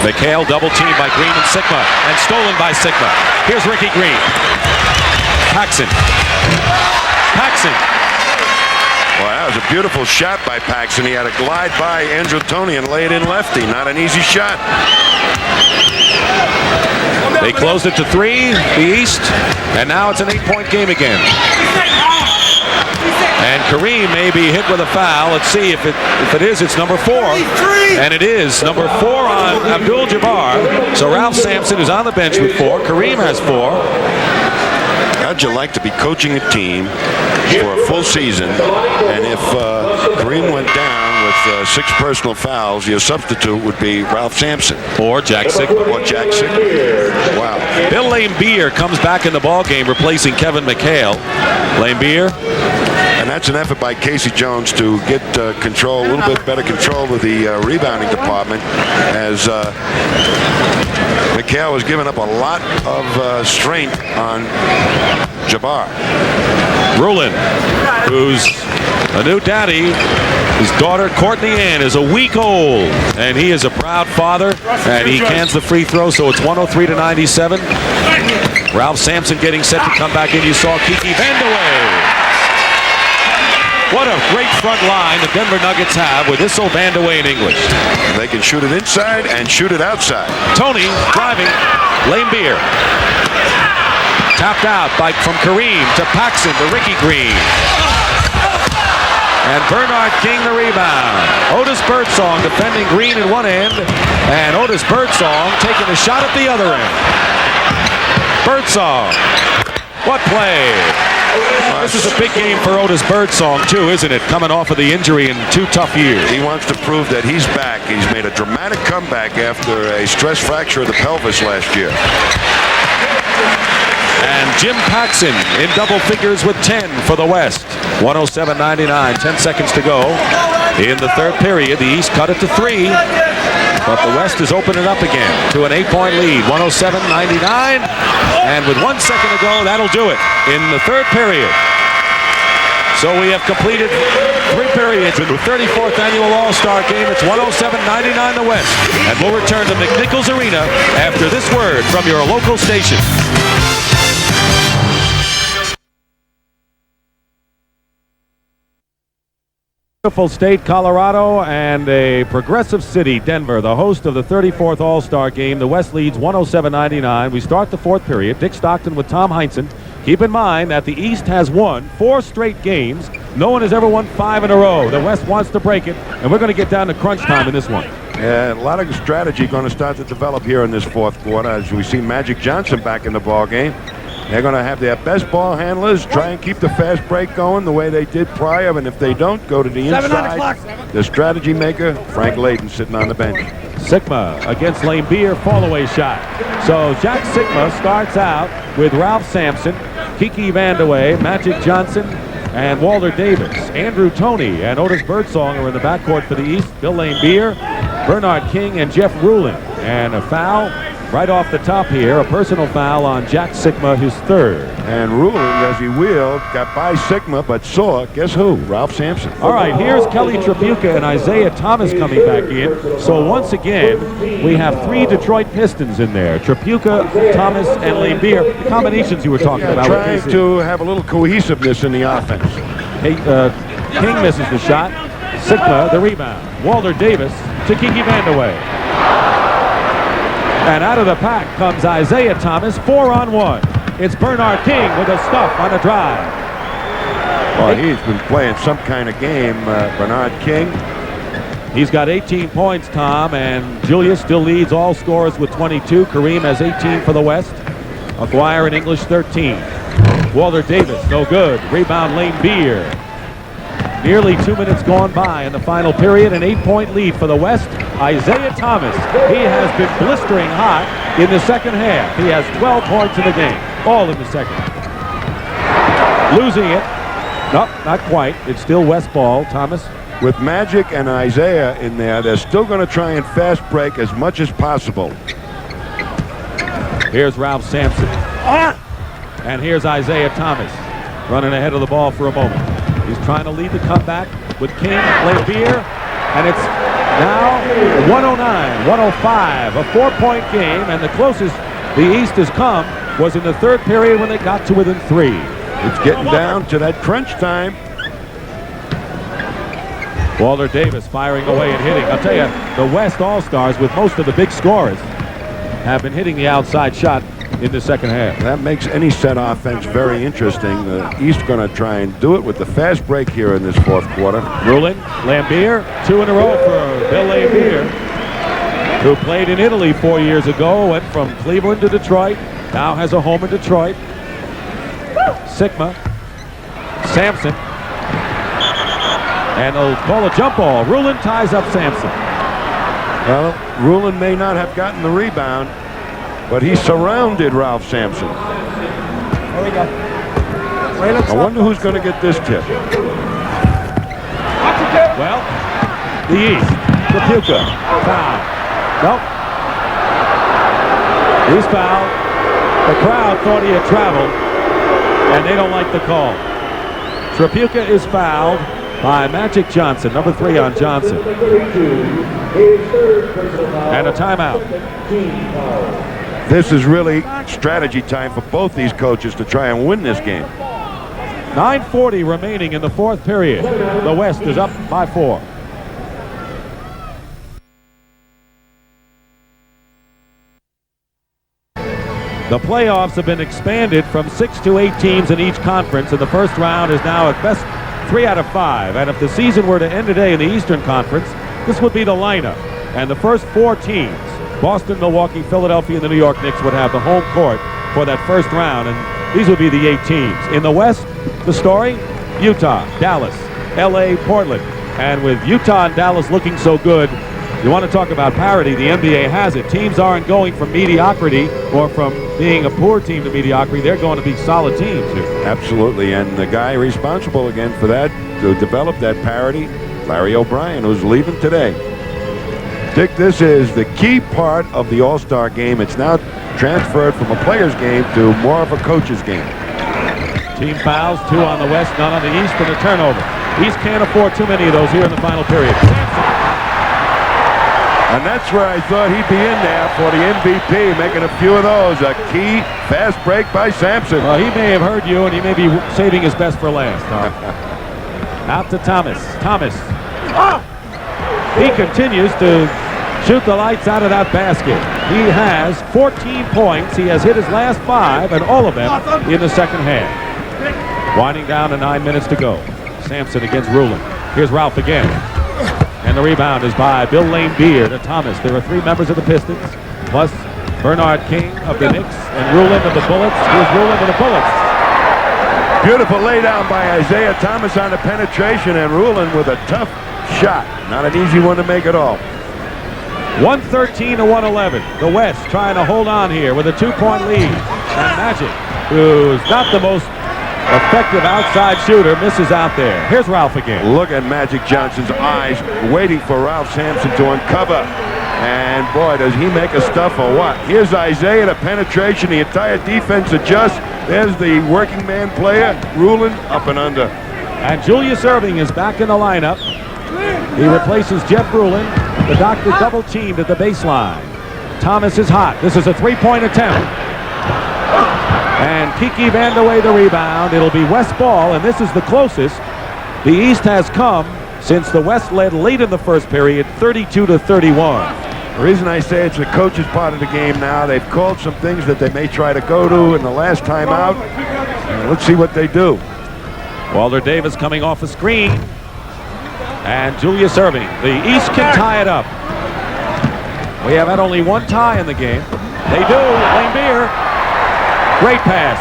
McHale double teamed by Green and Sikma, and stolen by Sikma. Here's Ricky Green. Paxson. Well, that was a beautiful shot by Paxson. He had to glide by Andrew Toney and lay it in lefty. Not an easy shot. They closed it to 3, the East, and now it's an 8-point game again. And Kareem may be hit with a foul. Let's see if it is. It's number 4, and it is number 4 on Abdul-Jabbar. So Ralph Sampson is on the bench with 4. Kareem has 4. How'd you like to be coaching a team for a full season, and if Kareem went down with 6 personal fouls, your substitute would be Ralph Sampson. Or Jack Sikma. Wow. Bill Laimbeer comes back in the ball game, replacing Kevin McHale. Laimbeer. And that's an effort by Casey Jones to get control, a little bit better control of the rebounding department, as McHale was giving up a lot of strength on Jabbar. Ruland, who's a new daddy. His daughter, Courtney Ann, is a week old, and he is a proud father, and he cans the free throw, so it's 103-97. Ralph Sampson getting set to come back in. You saw Kiki Vandeweghe. What a great front line the Denver Nuggets have with Issel, Vandeweghe, in English. They can shoot it inside and shoot it outside. Toney driving. Laimbeer. Tapped out from Kareem to Paxson to Ricky Green. And Bernard King the rebound. Otis Birdsong defending Green in one end, and Otis Birdsong taking a shot at the other end. Birdsong. What play? This is a big game for Otis Birdsong, too, isn't it? Coming off of the injury in 2 tough years. He wants to prove that he's back. He's made a dramatic comeback after a stress fracture of the pelvis last year. And Jim Paxson in double figures with 10 for the West. 107-99, 10 seconds to go. In the third period, the East cut it to 3. But the West is opening up again to an 8-point lead. 107-99. And with 1 second to go, that'll do it in the third period. So we have completed 3 periods in the 34th annual All-Star game. It's 107-99 the West. And we'll return to McNichols Arena after this word from your local station. Beautiful state, Colorado, and a progressive city, Denver, the host of the 34th All-Star game. The West leads 107-99. We start the 4th period. Dick Stockton with Tom Heinsohn. Keep in mind that the East has won 4 straight games. No one has ever won 5 in a row. The West wants to break it, and we're going to get down to crunch time in this one. Yeah, a lot of strategy going to start to develop here in this 4th quarter as we see Magic Johnson back in the ball game. They're going to have their best ball handlers try and keep the fast break going the way they did prior, and if they don't, go to the inside. The strategy maker, Frank Layden, sitting on the bench. Sikma against Laimbeer, fall-away shot. So Jack Sikma starts out with Ralph Sampson, Kiki Vandeweghe, Magic Johnson, and Walter Davis. Andrew Toney and Otis Birdsong are in the backcourt for the East. Bill Laimbeer, Bernard King, and Jeff Ruland. And a foul right off the top here, a personal foul on Jack Sikma, his 3rd. And Ruland, as he wheeled, got by Sikma, but saw, guess who? Ralph Sampson. All right, here's Kelly Tripucka and Isaiah Thomas coming back in. So once again, we have 3 Detroit Pistons in there. Tripucka, Thomas, and Laimbeer. The combinations you were talking about. Trying to have a little cohesiveness in the offense. Hey, King misses the shot. Sikma, the rebound. Walter Davis to Kiki Vandeweghe. And out of the pack comes Isaiah Thomas, 4-on-1. It's Bernard King with a stuff on a drive. Well, he's been playing some kind of game, Bernard King. He's got 18 points, Tom, and Julius still leads all scorers with 22. Kareem has 18 for the West. Aguirre and English 13. Walter Davis, no good. Rebound, Laimbeer. Nearly 2 minutes gone by in the final period. An 8-point lead for the West. Isaiah Thomas, he has been blistering hot in the second half. He has 12 points in the game, all in the second. Losing it. Nope, not quite. It's still West ball. Thomas. With Magic and Isaiah in there, they're still going to try and fast break as much as possible. Here's Ralph Sampson. And here's Isaiah Thomas running ahead of the ball for a moment. He's trying to lead the comeback with King, Laimbeer, and it's now 109-105, a 4-point game, and the closest the East has come was in the third period when they got to within 3. It's getting down to that crunch time. Walter Davis firing away and hitting. I'll tell you, the West All-Stars with most of the big scorers have been hitting the outside shot in the second half. That makes any set offense very interesting. The East going to try and do it with the fast break here in this fourth quarter. Ruling, Laimbeer, 2 in a row for Bill Laimbeer, who played in Italy 4 years ago, went from Cleveland to Detroit, now has a home in Detroit. Sikma, Sampson, and they'll call a jump ball. Rulin ties up Sampson. Well, Rulin may not have gotten the rebound, but he surrounded Ralph Sampson. There we go. I wonder who's going to get this tip. Well, the East, Trapuka, foul. Nope. He's fouled. The crowd thought he had traveled, and they don't like the call. Trapuka is fouled by Magic Johnson, number 3 on Johnson. And a timeout. This is really strategy time for both these coaches to try and win this game. 9:40 remaining in the fourth period. The West is up by 4. The playoffs have been expanded from 6 to 8 teams in each conference, and the first round is now at best 3 out of 5. And if the season were to end today in the Eastern Conference, this would be the lineup. And the first 4 teams, Boston, Milwaukee, Philadelphia, and the New York Knicks, would have the home court for that first round, and these would be the 8 teams. In the West, the story, Utah, Dallas, LA, Portland. And with Utah and Dallas looking so good, you want to talk about parity, the NBA has it. Teams aren't going from mediocrity or from being a poor team to mediocrity. They're going to be solid teams here. Absolutely, and the guy responsible again for that, to develop that parity, Larry O'Brien, who's leaving today. Dick, this is the key part of the All-Star game. It's now transferred from a player's game to more of a coach's game. Team fouls, 2 on the West, none on the East, and a turnover. East can't afford too many of those here in the final period. And that's where I thought he'd be in there for the MVP, making a few of those. A key fast break by Sampson. Well, he may have heard you, and he may be saving his best for last. Out to Thomas. Thomas. He continues to shoot the lights out of that basket. He has 14 points. He has hit his last 5, and all of them in the second half. Winding down to 9 minutes to go. Sampson against Rulin. Here's Ralph again. And the rebound is by Bill Laimbeer to Thomas. There are 3 members of the Pistons, plus Bernard King of the Knicks and Rulin of the Bullets. Here's Rulin of the Bullets. Beautiful laydown by Isaiah Thomas on the penetration, and Rulin with a tough shot. Not an easy one to make at all. 113 to 111. The West trying to hold on here with a 2-point lead. And Magic, who's not the most effective outside shooter, misses out there. Here's Ralph again. Look at Magic Johnson's eyes waiting for Ralph Sampson to uncover. And boy, does he make a stuff or what. Here's Isaiah, the penetration, the entire defense adjusts. There's the working man player, Rulin, up and under. And Julius Erving is back in the lineup. He replaces Jeff Rulin. The doctor double teamed at the baseline. Thomas is hot. This is a 3-point attempt. And Kiki Vandeweghe the rebound. It'll be West ball, and this is the closest the East has come since the West led late in the first period, 32 to 31. The reason I say it's the coach's part of the game now, they've called some things that they may try to go to in the last timeout. And let's see what they do. Walter Davis coming off a screen. and Julius Erving. The East can tie it up. We have had only one tie in the game. They do. Laimbeer. Great pass.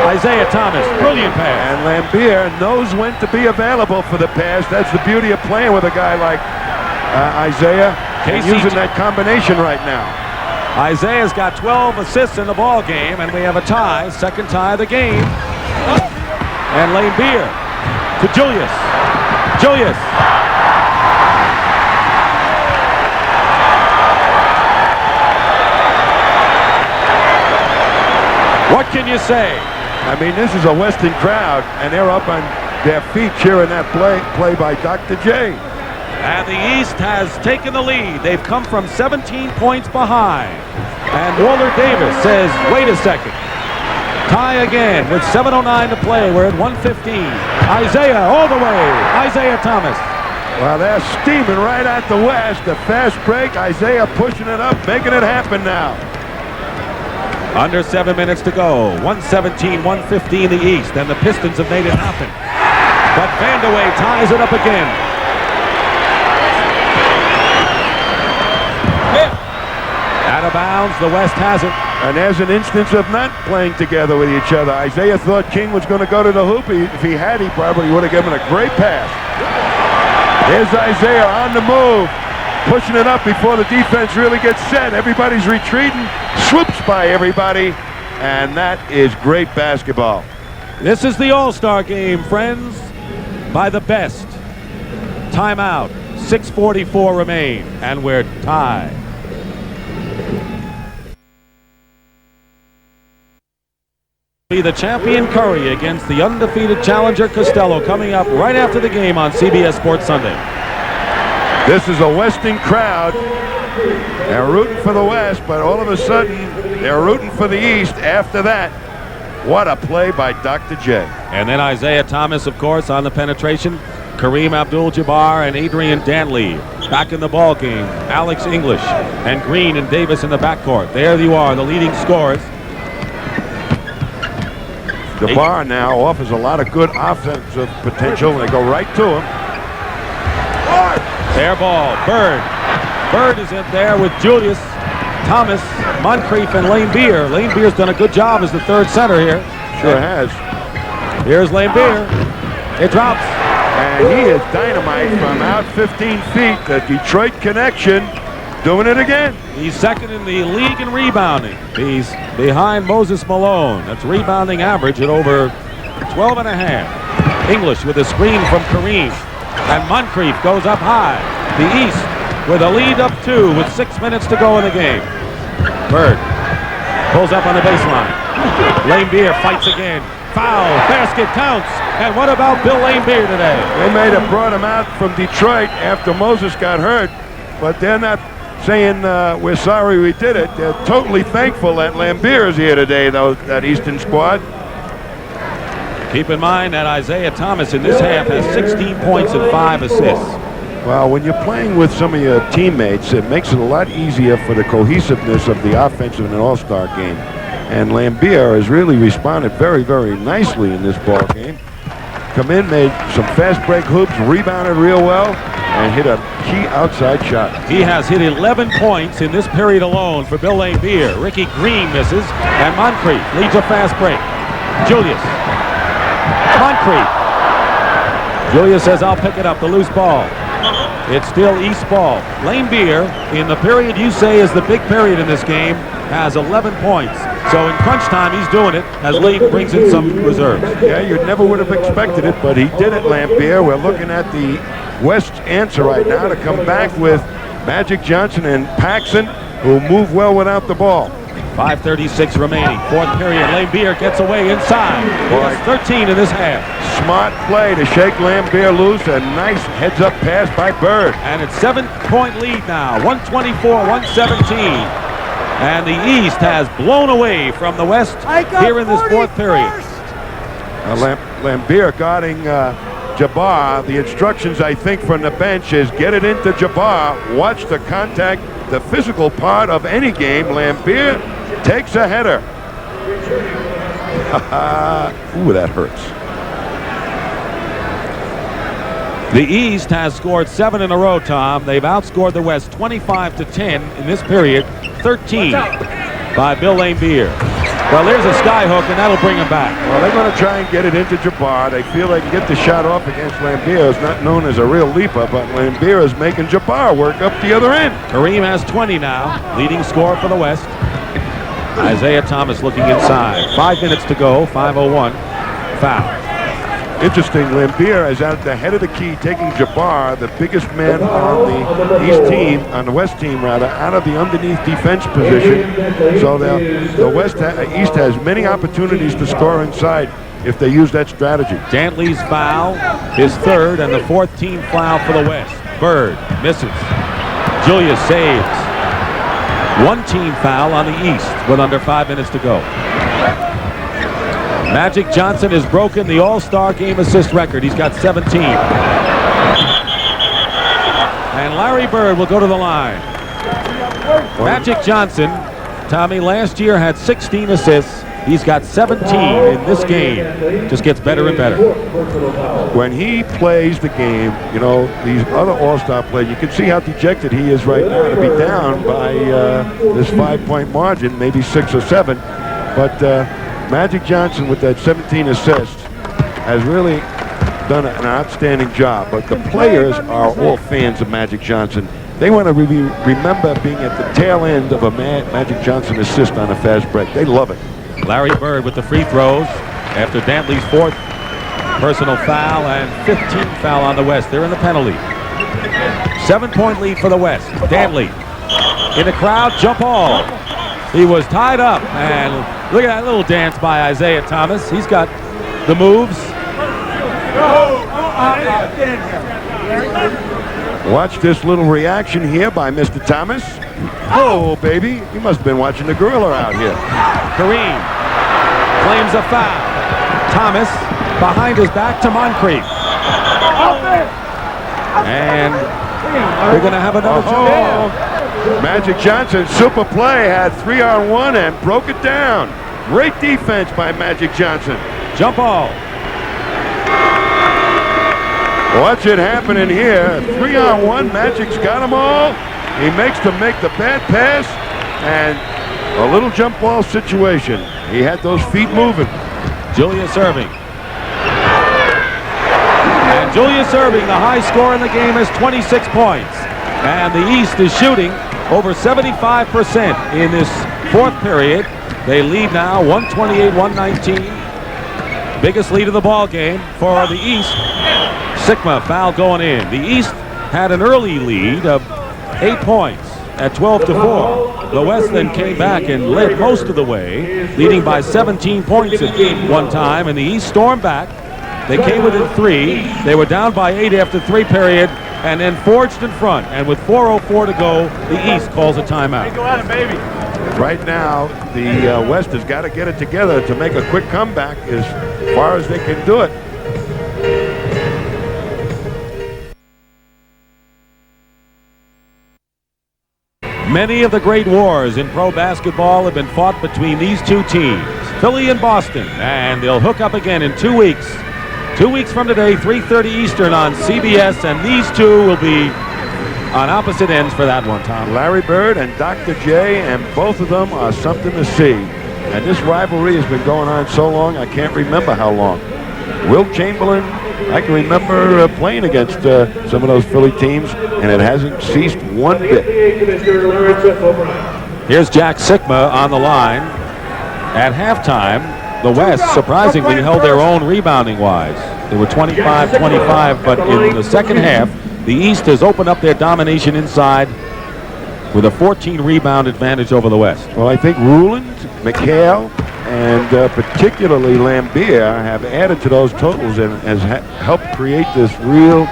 Isaiah Thomas. Brilliant pass. And Laimbeer knows when to be available for the pass. That's the beauty of playing with a guy like Isaiah. And using that combination right now. Isaiah's got 12 assists in the ball game, and we have a tie. Second tie of the game. And Laimbeer to Julius. Julius. What can you say? I mean, this is a Western crowd, and they're up on their feet cheering that play by Dr. J. And the East has taken the lead. They've come from 17 points behind. And Walter Davis says, wait a second. Tie again with 7:09 to play. We're at 1:15. Isaiah all the way. Isaiah Thomas. Well, they're steaming right at the West. The fast break. Isaiah pushing it up, making it happen now. Under 7 minutes to go. 1:17, 1:15 the East. And the Pistons have made it happen. But Vandeweghe ties it up again. Out of bounds, the West has it. And there's an instance of not playing together with each other. Isaiah thought King was going to go to the hoop. If he had, he probably would have given a great pass. Here's Isaiah on the move, pushing it up before the defense really gets set. Everybody's retreating, swoops by everybody, and that is great basketball. This is the All-Star game, friends, by the best. Timeout. 6:44 remain, and we're tied. The champion Curry against the undefeated challenger Costello coming up right after the game on CBS Sports Sunday. This is a Western crowd. They're rooting for the West, but all of a sudden they're rooting for the East after that. What a play by Dr. J. And then Isaiah Thomas, of course, on the penetration. Kareem Abdul-Jabbar and Adrian Dantley back in the ball game. Alex English and Green and Davis in the backcourt. There you are, the leading scorers. Jabbar now offers a lot of good offensive potential. They go right to him. Fair ball. Bird. Bird is in there with Julius, Thomas, Moncrief, and Laimbeer. Laimbeer's done a good job as the third center here. Sure has. Here's Laimbeer. It drops. And he is dynamite from out 15 feet. The Detroit connection doing it again. He's second in the league in rebounding. He's behind Moses Malone. That's rebounding average at over 12 and a half. English with a screen from Kareem. And Moncrief goes up high. The East with a lead up 2 with 6 minutes to go in the game. Bird pulls up on the baseline. Laimbeer fights again. Foul. Basket counts. And what about Bill Laimbeer today? They may have brought him out from Detroit after Moses got hurt, but they're not saying we're sorry we did it. They're totally thankful that Laimbeer is here today, though, that Eastern squad. Keep in mind that Isaiah Thomas in this half has 16 points and 5 assists. Well, when you're playing with some of your teammates, it makes it a lot easier for the cohesiveness of the offense in an all-star game. And Laimbeer has really responded very, very nicely in this ball game. Come in, made some fast break hoops, rebounded real well, and hit a key outside shot. He has hit 11 points in this period alone for Bill Laimbeer. Ricky Green misses, and Moncrief leads a fast break. Julius. Moncrief. Julius says, I'll pick it up, the loose ball. It's still East ball. Laimbeer, in the period you say is the big period in this game, has 11 points. So in crunch time, he's doing it as Lee brings in some reserves. Yeah, you never would have expected it, but he did it, Laimbeer. We're looking at the West's answer right now to come back with Magic Johnson and Paxson, who move well without the ball. 5:36 remaining. Fourth period. Laimbeer gets away inside. Boy, 13 in this half. Smart play to shake Laimbeer loose. A nice heads-up pass by Bird. And it's 7-point lead now. 124-117. And the East has blown away from the West here in this fourth period. Laimbeer guarding Jabbar. The instructions, I think, from the bench is get it into Jabbar. Watch the contact, the physical part of any game. Laimbeer takes a header. Ooh, that hurts. The East has scored 7 in a row, Tom. They've outscored the West 25-10 in this period, 13 by Bill Laimbeer. Well, there's a skyhook, and that'll bring him back. Well, they're going to try and get it into Jabbar. They feel they can get the shot off against Laimbeer. It's not known as a real leaper, but Laimbeer is making Jabbar work up the other end. Kareem has 20 now, leading scorer for the West. Isaiah Thomas looking inside. 5 minutes to go, 5:01. Foul. Interesting, Laimbeer is at the head of the key, taking Jabbar, the biggest man on the East team, on the West team rather, out of the underneath defense position. So the East has many opportunities to score inside if they use that strategy. Dantley's foul, his third and the 4th team foul for the West. Bird misses. Julius saves. 1 team foul on the East with under 5 minutes to go. Magic Johnson has broken the All-Star game assist record. He's got 17. And Larry Bird will go to the line. Magic Johnson, Tommy, last year had 16 assists. He's got 17 in this game. Just gets better and better. When he plays the game, you know, these other All-Star players, you can see how dejected he is right now to be down by this 5-point margin, maybe 6 or 7. But Magic Johnson with that 17 assists has really done an outstanding job. But the players are all fans of Magic Johnson. They want to remember being at the tail end of a Magic Johnson assist on a fast break. They love it. Larry Bird with the free throws after Dantley's 4th personal foul and 15th foul on the West. They're in the penalty. 7-point lead for the West. Dantley in the crowd, jump ball. He was tied up, and look at that little dance by Isaiah Thomas. He's got the moves. Watch this little reaction here by Mr. Thomas. Oh, baby, he must have been watching the gorilla out here. Kareem claims a foul. Thomas behind his back to Moncrief. And we're going to have another jump. Magic Johnson, super play, had 3-on-1 and broke it down. Great defense by Magic Johnson. Jump ball. Watch it happening here. 3-on-1, Magic's got them all. He makes them make the bad pass, and a little jump ball situation. He had those feet moving. Julius Erving. And Julius Erving, the high scorer in the game, has 26 points. And the East is shooting over 75% in this 4th period. They lead now 128-119. Biggest lead of the ball game for the East. Sikma foul going in. The East had an early lead of 8 points at 12-4. The West then came back and led most of the way, leading by 17 points at one time, and the East stormed back. They came within 3. They were down by 8 after 3 period, and then forged in front. And with 4:04 to go, the East calls a timeout. Go at it, baby. Right now, the West has got to get it together to make a quick comeback as far as they can do it. Many of the great wars in pro basketball have been fought between these two teams, Philly and Boston, and they'll hook up again in 2 weeks. 2 weeks from today, 3:30 Eastern on CBS, and these two will be on opposite ends for that one, Tom. Larry Bird and Dr. J, and both of them are something to see. And this rivalry has been going on so long, I can't remember how long. Wilt Chamberlain, I can remember playing against some of those Philly teams, and it hasn't ceased one bit. Here's Jack Sikma on the line. At halftime, the West surprisingly held their own rebounding-wise. They were 25-25, but in the second half, the East has opened up their domination inside with a 14-rebound advantage over the West. Well, I think Ruland, McHale, and particularly Laimbeer have added to those totals and has helped create this real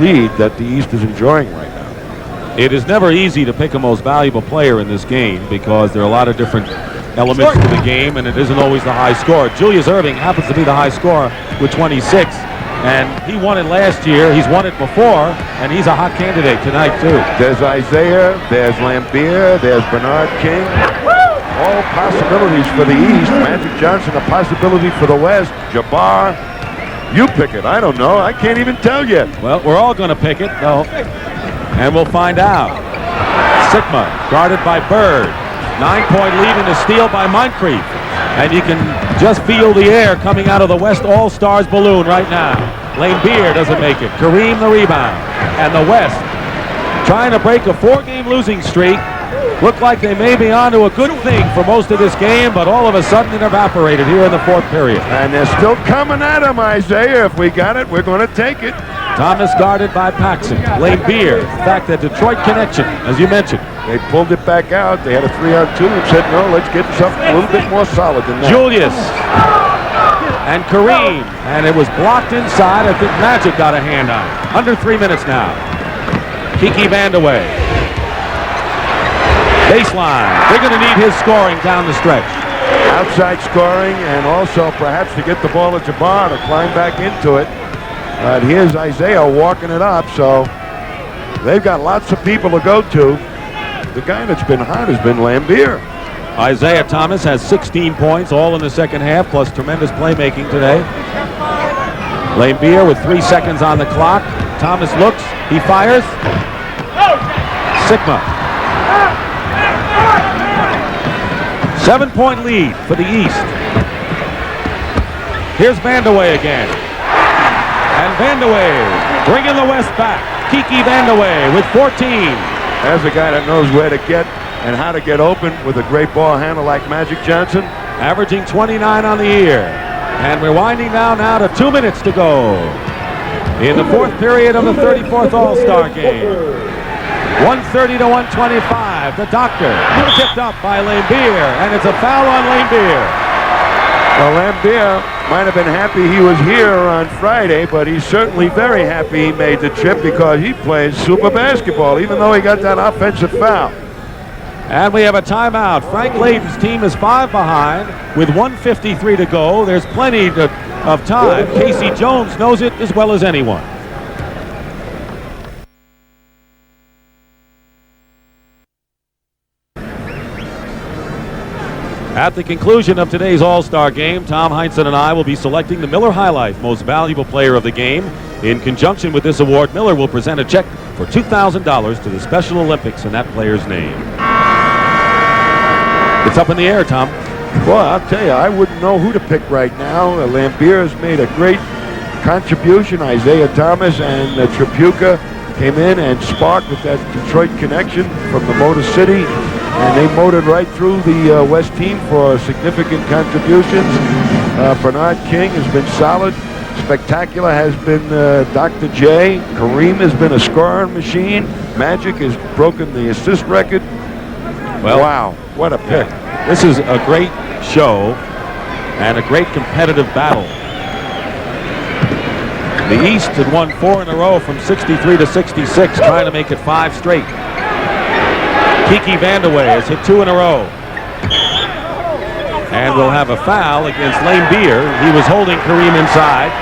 lead that the East is enjoying right now. It is never easy to pick a most valuable player in this game because there are a lot of different elements to the game, and it isn't always the high score. Julius Erving happens to be the high scorer with 26, and he won it last year. He's won it before, and he's a hot candidate tonight, too. There's Isaiah, there's Laimbeer, there's Bernard King. All possibilities for the East. Magic Johnson, a possibility for the West. Jabbar, You pick it. I don't know. I can't even tell you. Well, we're all going to pick it, though, and we'll find out. Sikma guarded by Bird. 9-point lead in a steal by Moncrief. And you can just feel the air coming out of the West All-Stars balloon right now. Laimbeer doesn't make it. Kareem the rebound. And the West trying to break a 4-game losing streak. Looked like they may be on to a good thing for most of this game, but all of a sudden it evaporated here in the fourth period. And they're still coming at him, Isaiah. If we got it, we're going to take it. Thomas guarded by Paxson. Laimbeer. In fact, the Detroit connection, as you mentioned. They pulled it back out. They had a 3-on-2 and said, no, let's get something a little bit more solid than that. Julius and Kareem. And it was blocked inside. I think Magic got a hand on it. Under 3 minutes now. Kiki Vandeweghe. Baseline. They're going to need his scoring down the stretch. Outside scoring, and also perhaps to get the ball to Jabbar to climb back into it. But here's Isaiah walking it up, so they've got lots of people to go to. The guy that's been hot has been Laimbeer. Isaiah Thomas has 16 points, all in the second half, plus tremendous playmaking today. Laimbeer with 3 seconds on the clock. Thomas looks, he fires. Sikma. 7-point lead for the East. Here's Vandeweghe again. And Vandeweghe bringing the West back. Kiki Vandeweghe with 14. There's a guy that knows where to get and how to get open with a great ball handle like Magic Johnson. Averaging 29 on the year. And we're winding down now to 2 minutes to go in the fourth period of the 34th All-Star game. 130 to 125. The doctor tipped up by Laimbeer, and it's a foul on Laimbeer. Well, Laimbeer might have been happy he was here on Friday, but he's certainly very happy he made the trip because he plays super basketball, even though he got that offensive foul. And we have a timeout. Frank Layden's team is 5 behind with 1:53 to go. There's plenty of time. Casey Jones knows it as well as anyone. At the conclusion of today's All-Star game, Tom Heinsohn and I will be selecting the Miller High Life Most Valuable Player of the Game. In conjunction with this award, Miller will present a check for $2,000 to the Special Olympics in that player's name. It's up in the air, Tom. Well, I'll tell you, I wouldn't know who to pick right now. Laimbeer has made a great contribution. Isaiah Thomas and Tripucka came in and sparked with that Detroit connection from the Motor City. And they motored right through the West team for significant contributions. Bernard King has been solid. Spectacular has been Dr. J. Kareem has been a scoring machine. Magic has broken the assist record. Well, wow, what a pick. This is a great show and a great competitive battle. The East had won 4 in a row from 63 to 66, trying to make it 5 straight. Kiki Vandeweghe has hit 2 in a row. And we'll have a foul against Laimbeer. He was holding Kareem inside.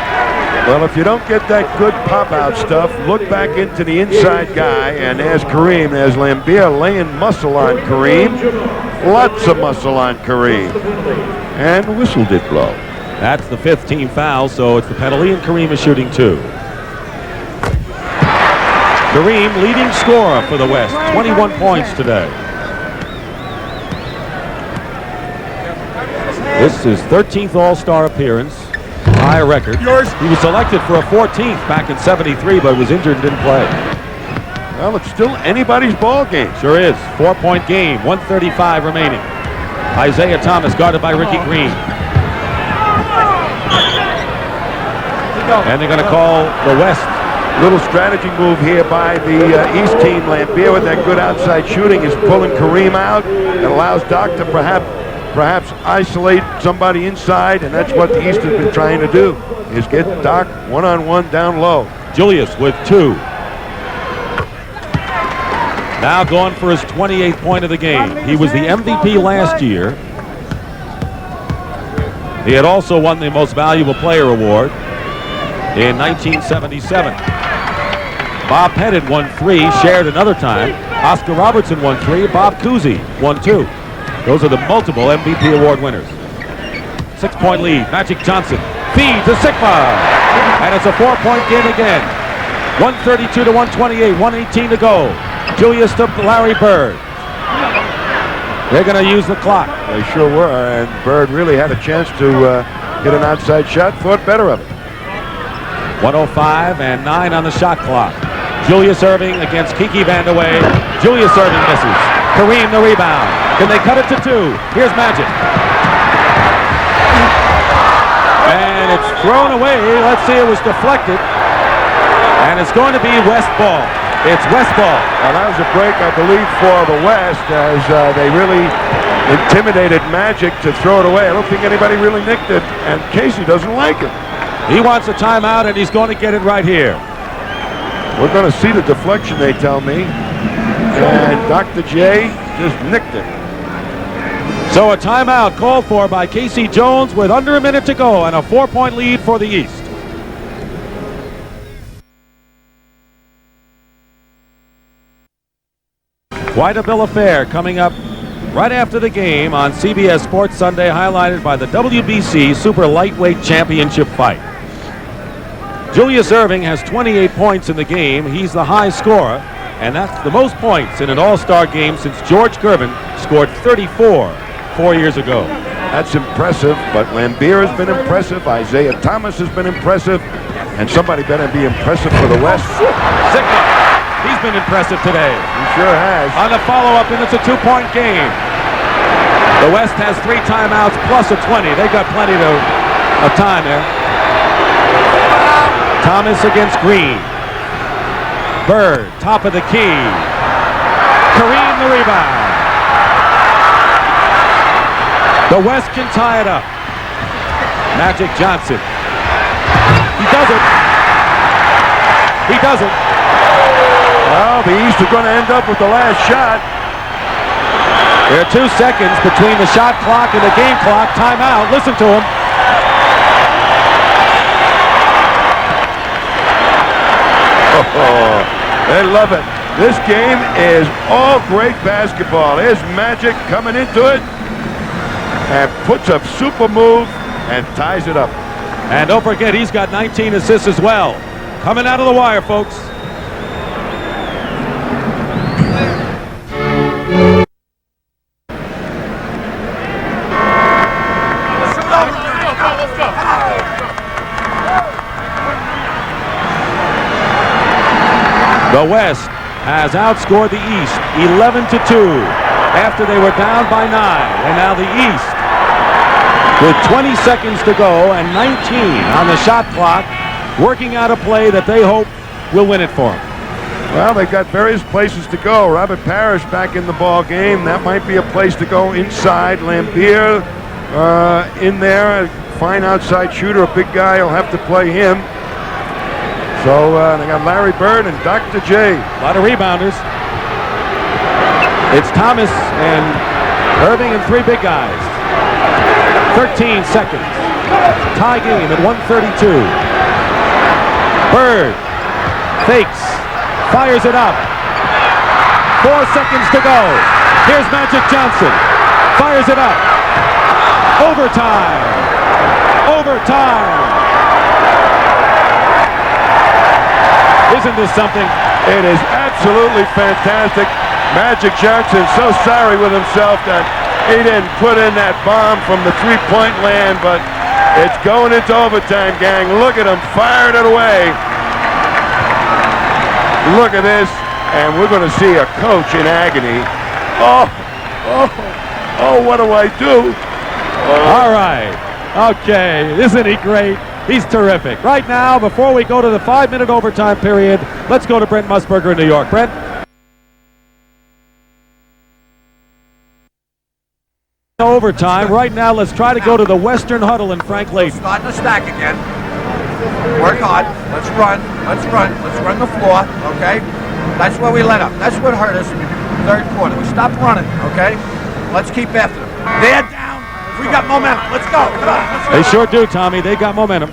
Well, if you don't get that good pop-out stuff, look back into the inside guy, and there's Kareem. There's Laimbeer laying muscle on Kareem. Lots of muscle on Kareem. And the whistle did blow. That's the 5th team foul, so it's the penalty, and Kareem is shooting 2. Kareem, leading scorer for the West, 21 points today. This is his 13th All-Star appearance, high record. He was selected for a 14th back in '73, but was injured and didn't play. Well, it's still anybody's ball game. Sure is. 4-point game, 1:35 remaining. Isaiah Thomas guarded by Ricky Green. And they're going to call the West. Little strategy move here by the East team. Laimbeer with that good outside shooting is pulling Kareem out. It allows Doc to perhaps isolate somebody inside, and that's what the East has been trying to do, is get Doc one-on-one down low. Julius with 2. Now going for his 28th point of the game. He was the MVP last year. He had also won the Most Valuable Player award in 1977. Bob Pettit won 3, shared another time. Oscar Robertson won 3. Bob Cousy won 2. Those are the multiple MVP award winners. 6-point lead. Magic Johnson feed to Sikma. And it's a 4-point game again. 132 to 128, 118 to go. Julius to Larry Bird. They're going to use the clock. They sure were, and Bird really had a chance to get an outside shot, thought better of it. 105 and 9 on the shot clock. Julius Erving against Kiki Vandeweghe. Julius Erving misses. Kareem the rebound. Can they cut it to 2? Here's Magic. And it's thrown away. Let's see, it was deflected. And it's going to be West ball. It's West ball. Well, that was a break, I believe, for the West, as they really intimidated Magic to throw it away. I don't think anybody really nicked it, and Casey doesn't like it. He wants a timeout, and he's going to get it right here. We're going to see the deflection, they tell me. And Dr. J just nicked it. So a timeout called for by Casey Jones with under a minute to go and a 4-point lead for the East. Quite a bill of fare coming up right after the game on CBS Sports Sunday, highlighted by the WBC Super Lightweight Championship fight. Julius Erving has 28 points in the game. He's the high scorer, and that's the most points in an all-star game since George Gervin scored 34 4 years ago. That's impressive, but Laimbeer has been impressive. Isaiah Thomas has been impressive, and somebody better be impressive for the West. Sikma. He's been impressive today. He sure has. On the follow-up, and it's a 2-point game. The West has 3 timeouts plus a 20. They've got plenty of time there. Thomas against Green. Bird, top of the key. Kareem the rebound. The West can tie it up. Magic Johnson. He does it. He does it. Well, the East are going to end up with the last shot. There are 2 seconds between the shot clock and the game clock. Timeout. Listen to him. Oh, they love it. This game is all great basketball. Here's Magic coming into it and puts a super move and ties it up. And don't forget, he's got 19 assists as well. Coming out of the wire, folks. The West has outscored the East 11-2 after they were down by 9. And now the East, with 20 seconds to go and 19 on the shot clock, working out a play that they hope will win it for them. Well, they've got various places to go. Robert Parish back in the ball game. That might be a place to go inside. Laimbeer in there, fine outside shooter, a big guy. You'll have to play him. So they got Larry Bird and Dr. J. A lot of rebounders. It's Thomas and Erving and 3 big guys. 13 seconds. Tie game at 132. Bird fakes, fires it up. 4 seconds to go. Here's Magic Johnson. Fires it up. Overtime. Overtime. Isn't this something? It is absolutely fantastic. Magic Johnson so sorry with himself that he didn't put in that bomb from the 3-point land, but it's going into overtime, gang. Look at him, fired it away. Look at this, and we're going to see a coach in agony. Oh, what do I do? All right. Okay, isn't he great? He's terrific. Right now, before we go to the 5-minute overtime period, let's go to Brent Musburger in New York. Brent? Overtime. Right now, let's try to go to the Western Huddle in Frank Layton. Starting to stack again. Work hard. Let's run. Let's run. Let's run the floor, okay? That's where we let up. That's what hurt us in the 3rd quarter. We stopped running, okay? Let's keep after them. They're down. We got momentum. Let's go. Come on. Let's go. They sure do, Tommy. They got momentum.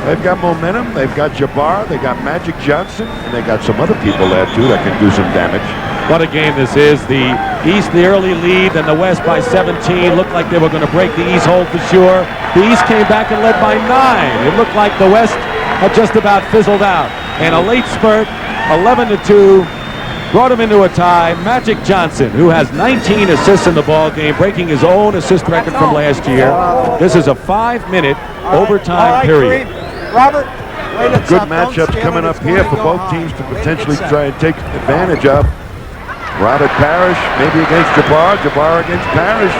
They've got momentum. They've got Jabbar. They got Magic Johnson. And they got some other people there, too, that can do some damage. What a game this is. The East, the early lead, and the West by 17. Looked like they were going to break the East hold for sure. The East came back and led by 9. It looked like the West had just about fizzled out. And a late spurt, 11-2, brought him into a tie. Magic Johnson, who has 19 assists in the ball game, breaking his own assist record from last year. This is a 5-minute overtime period. Robert. Good matchups coming up here for both teams to potentially try and take advantage of. Robert Parish maybe against Jabbar, Jabbar against Parish.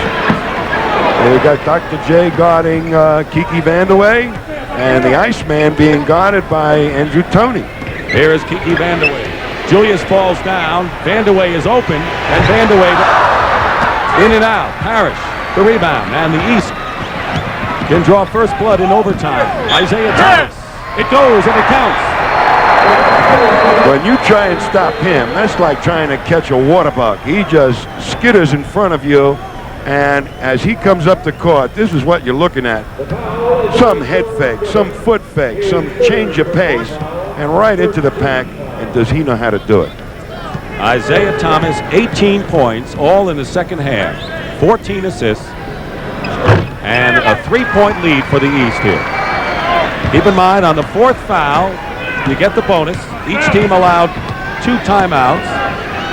We got Dr. J guarding Kiki Vandeweghe, and the Iceman being guarded by Andrew Toney. Here is Kiki Vandeweghe. Julius falls down. Vandeweghe is open, and Vandeweghe in and out. Parish, the rebound, and the East can draw first blood in overtime. Isaiah Thomas. It goes and it counts. When you try and stop him, that's like trying to catch a water bug. He just skitters in front of you, and as he comes up the court, this is what you're looking at. Some head fake, some foot fake, some change of pace, and right into the pack, and does he know how to do it? Isaiah Thomas, 18 points, all in the second half. 14 assists, and a 3-point lead for the East here. Keep in mind, on the 4th foul, you get the bonus. Each team allowed 2 timeouts.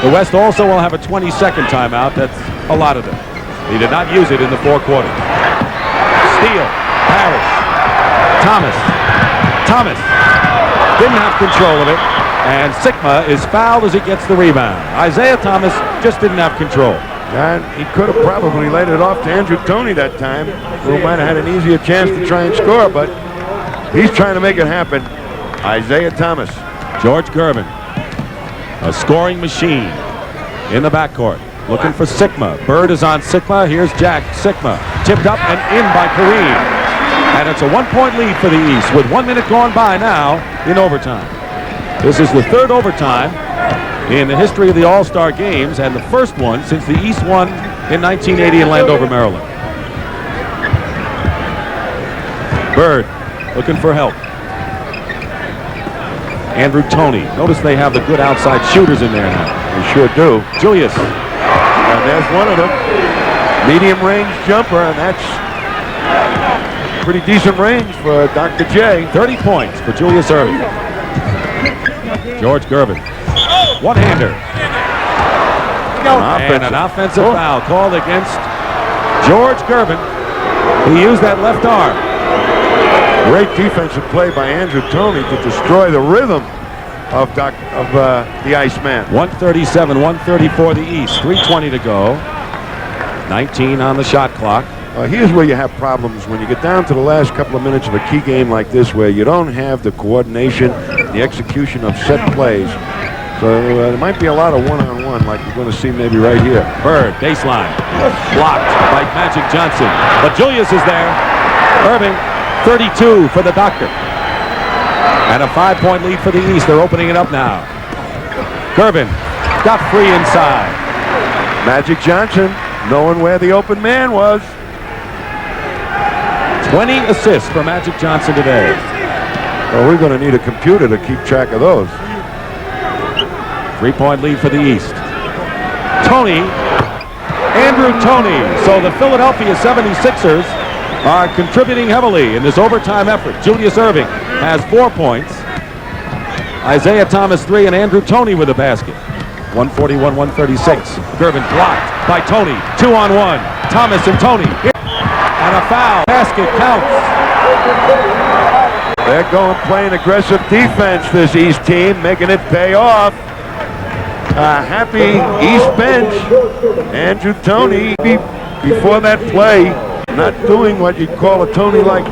The West also will have a 20-second timeout. That's a lot of them. He did not use it in the 4th quarter. Steal, Parish, Thomas. Thomas didn't have control of it, and Sikma is fouled as he gets the rebound. Isaiah Thomas just didn't have control. And he could have probably laid it off to Andrew Toney that time, who might have had an easier chance to try and score, but he's trying to make it happen. Isaiah Thomas. George Gervin, a scoring machine in the backcourt, looking for Sikma. Bird is on Sikma. Here's Jack Sikma, tipped up and in by Kareem. And it's a 1-point lead for the East with 1 minute gone by now in overtime. This is the 3rd overtime in the history of the All-Star games, and the first one since the East won in 1980 in Landover, Maryland. Bird looking for help. Andrew Toney. Notice they have the good outside shooters in there now. They sure do. Julius. And there's one of them. Medium range jumper, and that's pretty decent range for Dr. J. 30 points for Julius Erving. George Gervin. One-hander. And an offensive foul called against George Gervin. He used that left arm. Great defensive play by Andrew Toney to destroy the rhythm of the Iceman. 137-134 the East. 3:20 to go. 19 on the shot clock. Here's where you have problems when you get down to the last couple of minutes of a key game like this, where you don't have the coordination, the execution of set plays. So there might be a lot of one-on-one like we're going to see maybe right here. Bird, baseline. Blocked by Magic Johnson. But Julius is there. Erving, 32 for the Doctor. And a 5-point lead for the East. They're opening it up now. Gervin got free inside. Magic Johnson knowing where the open man was. 20 assists for Magic Johnson today. Well, we're going to need a computer to keep track of those. 3-point lead for the East. Toney, Andrew Toney. So the Philadelphia 76ers are contributing heavily in this overtime effort. Julius Erving has 4 points. Isaiah Thomas 3, and Andrew Toney with a basket. 141-136. Gervin blocked by Toney. 2-on-1. Thomas and Toney. And a foul. Basket counts. They're going playing aggressive defense, this East team, making it pay off. Happy East bench. Andrew Toney, before that play, not doing what you'd call a Toney-like.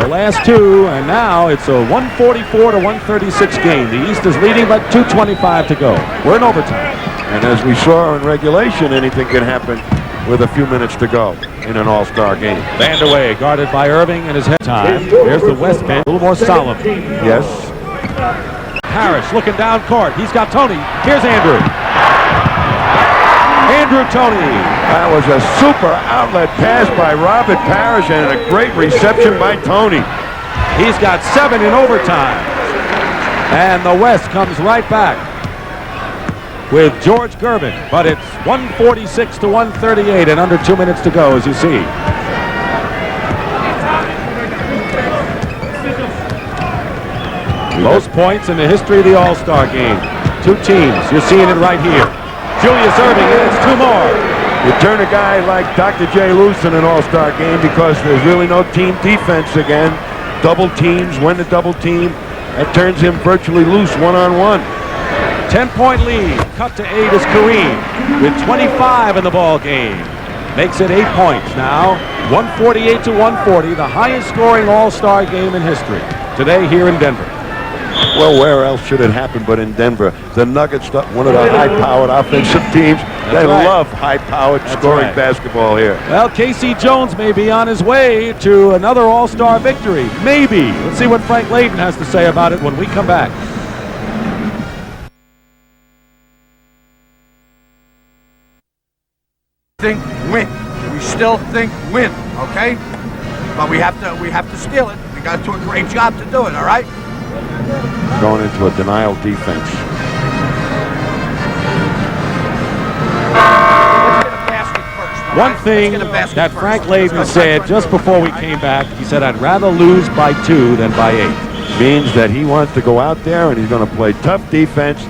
The last two, and now it's a 144-136 game. The East is leading, but 2:25 to go. We're in overtime. And as we saw in regulation, anything can happen with a few minutes to go in an all-star game. Vandeweghe guarded by Erving in his head time. There's the West bench, a little more solemn. Yes. Parish looking down court. He's got Toney. Here's Andrew. Andrew Toney. That was a super outlet pass by Robert Parish and a great reception by Toney. He's got 7 in overtime. And the West comes right back with George Gervin, but it's 146 to 138 and under 2 minutes to go, as you see. Most points in the history of the All-Star game. Two teams. You're seeing it right here. Julius Erving adds two more. You turn a guy like Dr. J loose in an All-Star game because there's really no team defense again. Double teams, win the double team. That turns him virtually loose one-on-one. 10-point lead. Cut to 8 is Kareem with 25 in the ball game. Makes it 8 points now. 148 to 140, the highest scoring All-Star game in history today here in Denver. Well, where else should it happen but in Denver? The Nuggets, one of the high-powered offensive teams. They love high-powered scoring basketball here. Well, Casey Jones may be on his way to another All-Star victory. Maybe. Let's see what Frank Layden has to say about it when we come back. Think win. We still think win, okay? But we have to steal it. We got to do a great job to do it, all right? Going into a denial defense. One thing that Frank Layden said just before we came back, he said, I'd rather lose by 2 than by 8. Means that he wants to go out there and he's going to play tough defense.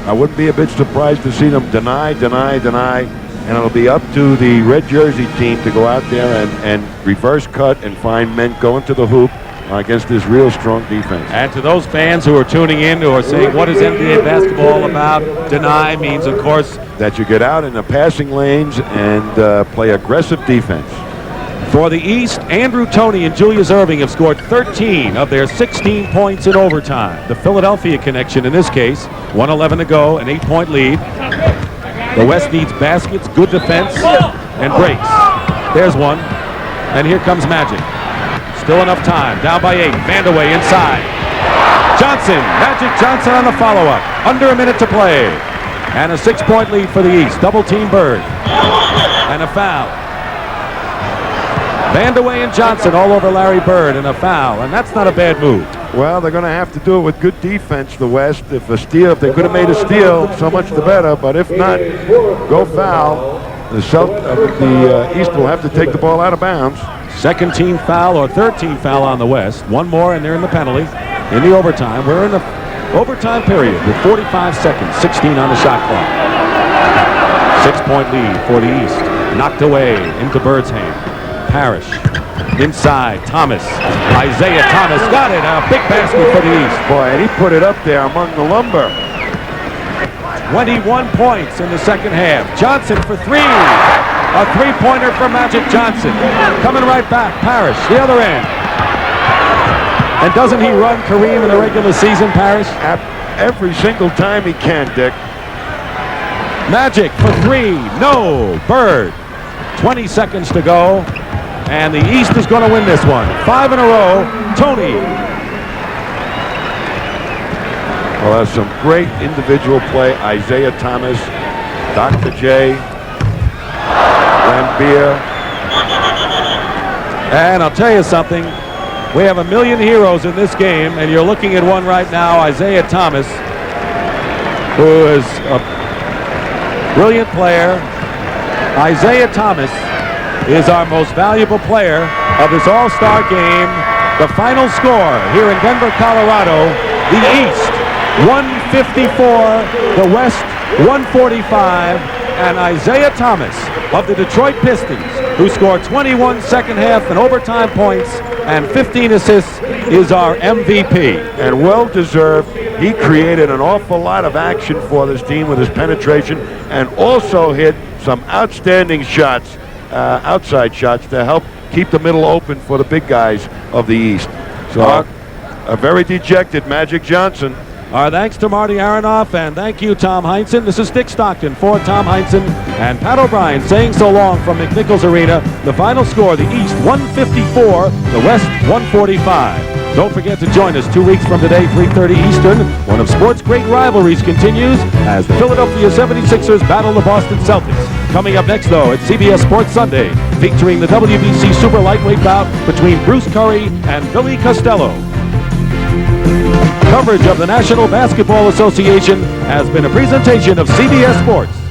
I wouldn't be a bit surprised to see them deny, and it'll be up to the red jersey team to go out there and reverse cut and find men going to the hoop against this real strong defense. And to those fans who are tuning in who are saying, what is NBA basketball about? Deny means, of course, that you get out in the passing lanes and play aggressive defense. For the East, Andrew Toney and Julius Erving have scored 13 of their 16 points in overtime. The Philadelphia connection in this case, 1:11 to go, an 8-point lead. The West needs baskets, good defense, and breaks. There's one, and here comes Magic. Still enough time, down by 8, Vandeweghe inside. Johnson, Magic Johnson on the follow-up. Under a minute to play. And a 6-point lead for the East. Double team Bird. And a foul. Vandeweghe and Johnson all over Larry Bird, and a foul, and that's not a bad move. Well, they're going to have to do it with good defense, the West. If they could have made a steal, so much the better. But if not, go foul. The East will have to take the ball out of bounds. Second team foul or third team foul on the West. One more and they're in the penalty. In the overtime. We're in the overtime period with 45 seconds, 16 on the shot clock. 6-point lead for the East. Knocked away into Bird's hand. Parish inside. Thomas. Isaiah Thomas got it. A big basket for the East. Boy, and he put it up there among the lumber. 21 points in the second half. Johnson for 3. A 3-pointer for Magic Johnson. Coming right back. Parish, the other end. And doesn't he run Kareem in the regular season, Parish? Every single time he can, Dick. Magic for 3. No. Bird. 20 seconds to go. And the East is going to win this one. 5 in a row. Toney. Well, that's some great individual play. Isaiah Thomas, Dr. J, Laimbeer. And I'll tell you something. We have a million heroes in this game, and you're looking at one right now, Isaiah Thomas, who is a brilliant player. Isaiah Thomas is our most valuable player of this All-Star game. The final score here in Denver, Colorado, the East 154, the West 145, and Isaiah Thomas of the Detroit Pistons, who scored 21 second half and overtime points and 15 assists, is our MVP. And well-deserved. He created an awful lot of action for this team with his penetration and also hit some outstanding shots, outside shots, to help keep the middle open for the big guys of the East. So a very dejected Magic Johnson. Our thanks to Marty Aronoff, and thank you, Tom Heinsohn. This is Dick Stockton for Tom Heinsohn and Pat O'Brien saying so long from McNichols Arena. The final score, the East 154, the West 145. Don't forget to join us 2 weeks from today, 3:30 Eastern. One of sports' great rivalries continues as the Philadelphia 76ers battle the Boston Celtics. Coming up next, though, at CBS Sports Sunday, featuring the WBC Super Lightweight bout between Bruce Curry and Billy Costello. Coverage of the National Basketball Association has been a presentation of CBS Sports.